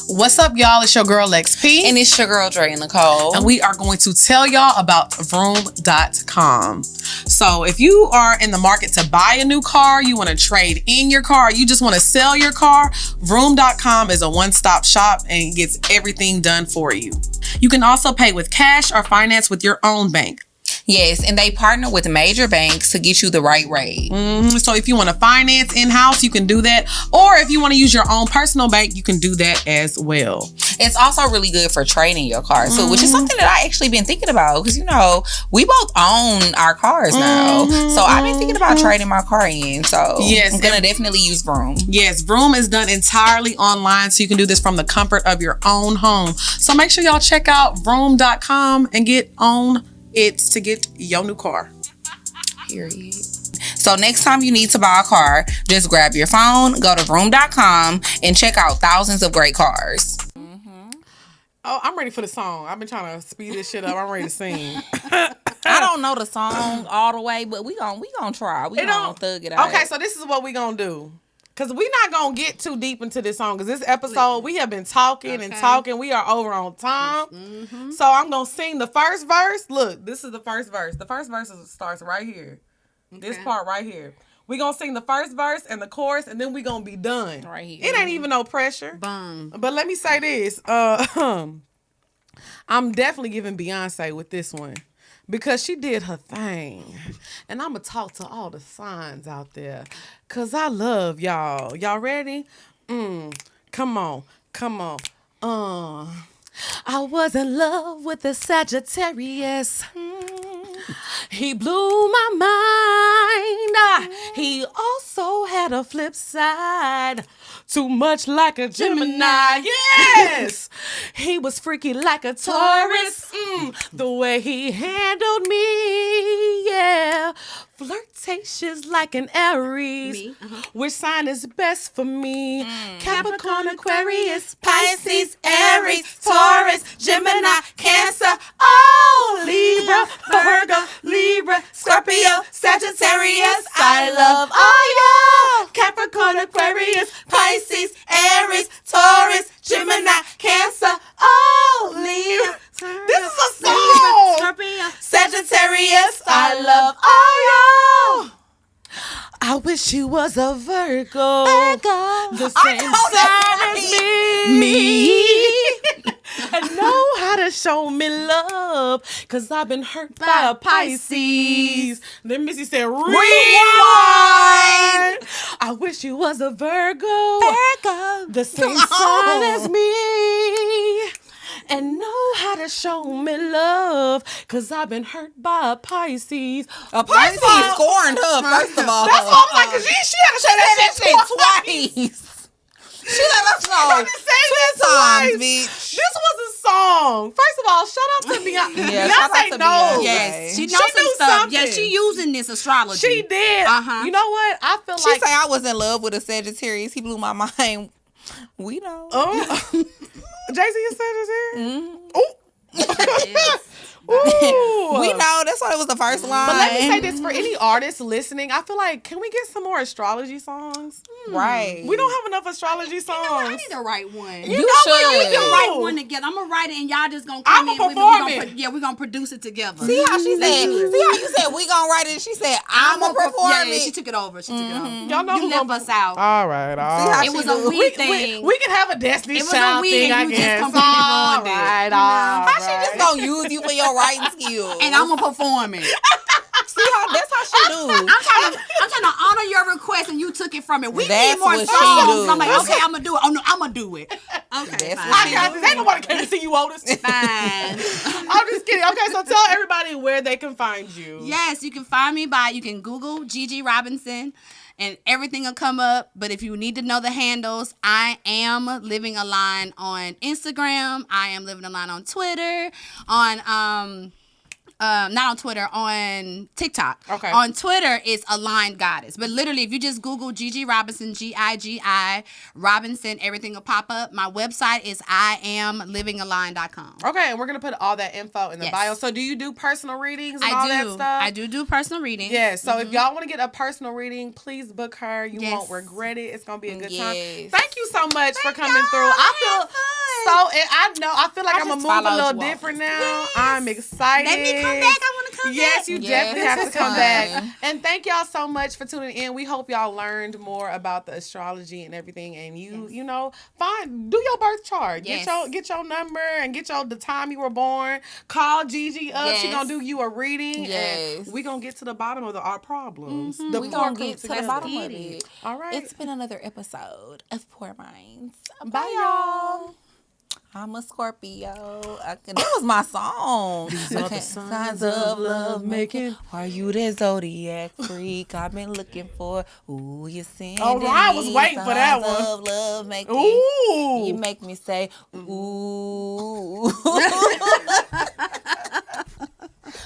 S1: What's up, y'all? It's your girl, XP.
S2: And it's your girl, Dre and Nicole.
S1: And we are going to tell y'all about Vroom.com. So if you are in the market to buy a new car, you want to trade in your car, you just want to sell your car, Vroom.com is a one-stop shop and gets everything done for you. You can also pay with cash or finance with your own bank.
S2: Yes, and they partner with major banks to get you the right rate.
S1: So if you want to finance in-house, you can do that. Or if you want to use your own personal bank, you can do that as well.
S2: It's also really good for trading your car, too, which is something that I actually been thinking about. Because, you know, we both own our cars now. So I've been thinking about trading my car in. So yes, I'm going to definitely use Vroom.
S1: Yes, Vroom is done entirely online. So you can do this from the comfort of your own home. So make sure y'all check out Vroom.com and get on it's to get your new car.
S2: Period. So next time you need to buy a car, just grab your phone, go to Vroom.com, and check out thousands of great cars.
S1: Oh, I'm ready for the song. I've been trying to speed this shit up. I'm ready to sing.
S2: I don't know the song all the way, but we gonna try. We gonna thug it out.
S1: Okay, so this is what we gonna do. Because we're not going to get too deep into this song. Because this episode, we have been talking and talking. We are over on time. So I'm going to sing the first verse. Look, this is the first verse. The first verse starts right here. This part right here. We're going to sing the first verse and the chorus, and then we're going to be done. Right here. It ain't even no pressure. Boom. But let me say this. I'm definitely giving Beyonce with this one. Because she did her thing. And I'm going to talk to all the signs out there. Because I love y'all. Y'all ready? Come on. I was in love with the Sagittarius. He blew my mind. He also had a flip side. Too much like a Gemini. Yes! He was freaky like a Taurus. The way he handled me. Yeah. Flirtatious like an Aries. Which sign is best for me? Capricorn, Aquarius, Pisces, Aries, Taurus, Gemini, Cancer, Libra, Virgo, Libra, Scorpio, Sagittarius. I love all y'all. Capricorn, Aquarius, Pisces, Aries, Taurus, Gemini, Cancer, Libra. This is a song. Scorpio, Sagittarius. I love all y'all. I wish you was a Virgo. The same sign as me. And know how to show me love. Cause I've been hurt by a Pisces. Then Missy said, rewind. I wish you was a Virgo. The same sign as me. And know how to show me love. Cause I've been hurt by a Pisces.
S2: A Pisces scorned her, first of all.
S1: That's what I'm like, cause she had to say that shit twice.
S2: She let us know 2 times, bitch.
S1: This was a song. First of all, shout out to Beyonce.
S2: Yeah, Beyonce knows.
S3: Yes, she knows some stuff. Something. Yeah, she using this astrology.
S1: She did. You know what? I feel
S2: she say I was in love with a Sagittarius. He blew my mind. We know.
S1: Oh, Jay-Z is Sagittarius? Oh. Ooh.
S2: We know that's why it was the first line.
S1: But let me say this, for any artists listening, I feel like, can we get some more astrology songs?
S2: Right.
S1: We don't have enough astrology songs.
S3: I need to write one.
S2: You should.
S3: We can write one together. I'm gonna write it, and y'all just gonna come
S1: I'ma
S3: in.
S1: perform it.
S3: We're gonna produce it together.
S2: See how she said? See how you said we gonna write it? She said I'm gonna perform
S3: Yeah,
S2: it.
S3: she took it over. She took it over.
S1: Y'all know
S3: You
S1: who
S3: left
S1: gonna-
S3: us out.
S1: All right.
S2: how
S3: It
S2: she
S3: was
S2: do.
S3: a we thing.
S1: We can have a Destiny's
S3: It was a
S1: Child
S3: we
S1: thing,
S3: and
S1: I
S3: you just
S1: guess.
S3: completely ruined it.
S1: All right.
S2: How she just gonna use you for your writing skills?
S3: And I'm gonna perform it.
S2: See how that's how she do.
S3: I'm trying to honor your request, and you took it from me. We
S2: That's
S3: need more
S2: what she
S3: songs.
S2: do.
S3: I'm like, okay, I'm gonna do it. Oh no, I'm gonna do it. Okay,
S2: That's
S3: fine.
S2: what
S1: I got this. Ain't nobody came to see you, Otis.
S3: Fine.
S1: I'm just kidding. Okay, so tell everybody where they can find you.
S3: Yes, you can find me you can Google Gigi Robinson and everything will come up. But if you need to know the handles, I am Living a Line on Instagram. I am Living a Line on Twitter. Not on Twitter, on TikTok.
S1: Okay.
S3: On Twitter, it's Aligned Goddess. But literally, if you just Google Gigi Robinson, Gigi Robinson, everything will pop up. My website is IamLivingAlign.com.
S1: Okay, and we're going to put all that info in the
S3: Yes.
S1: bio. So do you do personal readings and all that stuff?
S3: I do personal readings.
S1: Yeah, so if y'all want to get a personal reading, please book her. You
S3: Yes.
S1: won't regret it. It's going to be a good time.
S2: Yes.
S1: Thank you so much for coming
S3: y'all.
S1: through. I feel
S3: Had fun.
S1: I feel like I'm going
S2: just
S1: to move a
S2: followed
S1: little
S2: you
S1: different
S2: all.
S1: now. I'm excited.
S3: Let me come back. I want to come
S1: Yes,
S3: back.
S1: you
S2: Yes,
S1: definitely
S2: this
S1: have to
S2: is
S1: come
S2: fun.
S1: back. And thank y'all so much for tuning in. We hope y'all learned more about the astrology and everything. And you know, do your birth chart.
S3: Yes.
S1: Get your number and get the time you were born. Call Gigi up. She
S3: Yes.
S1: gonna do you a reading.
S2: Yes.
S1: And we gonna get to the bottom of our problems.
S2: We
S1: Poor
S2: gonna
S1: crew
S2: get to the
S1: together.
S2: bottom of it.
S1: All right.
S2: It's been another episode of Poor Minds.
S1: Bye, y'all.
S2: I'm a Scorpio. That was my song.
S1: are the signs of love making.
S2: Are you the zodiac freak I've been looking for? Ooh, you sending
S1: All right, I was
S2: me
S1: waiting for that
S2: signs
S1: one.
S2: of love making.
S1: Ooh.
S2: You make me say, ooh.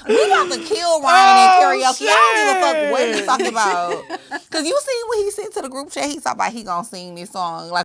S2: We about to kill Ryan in karaoke. I don't give a fuck what he's talking about. Because you seen what he sent to the group chat. He talking about he gonna sing this song. Like,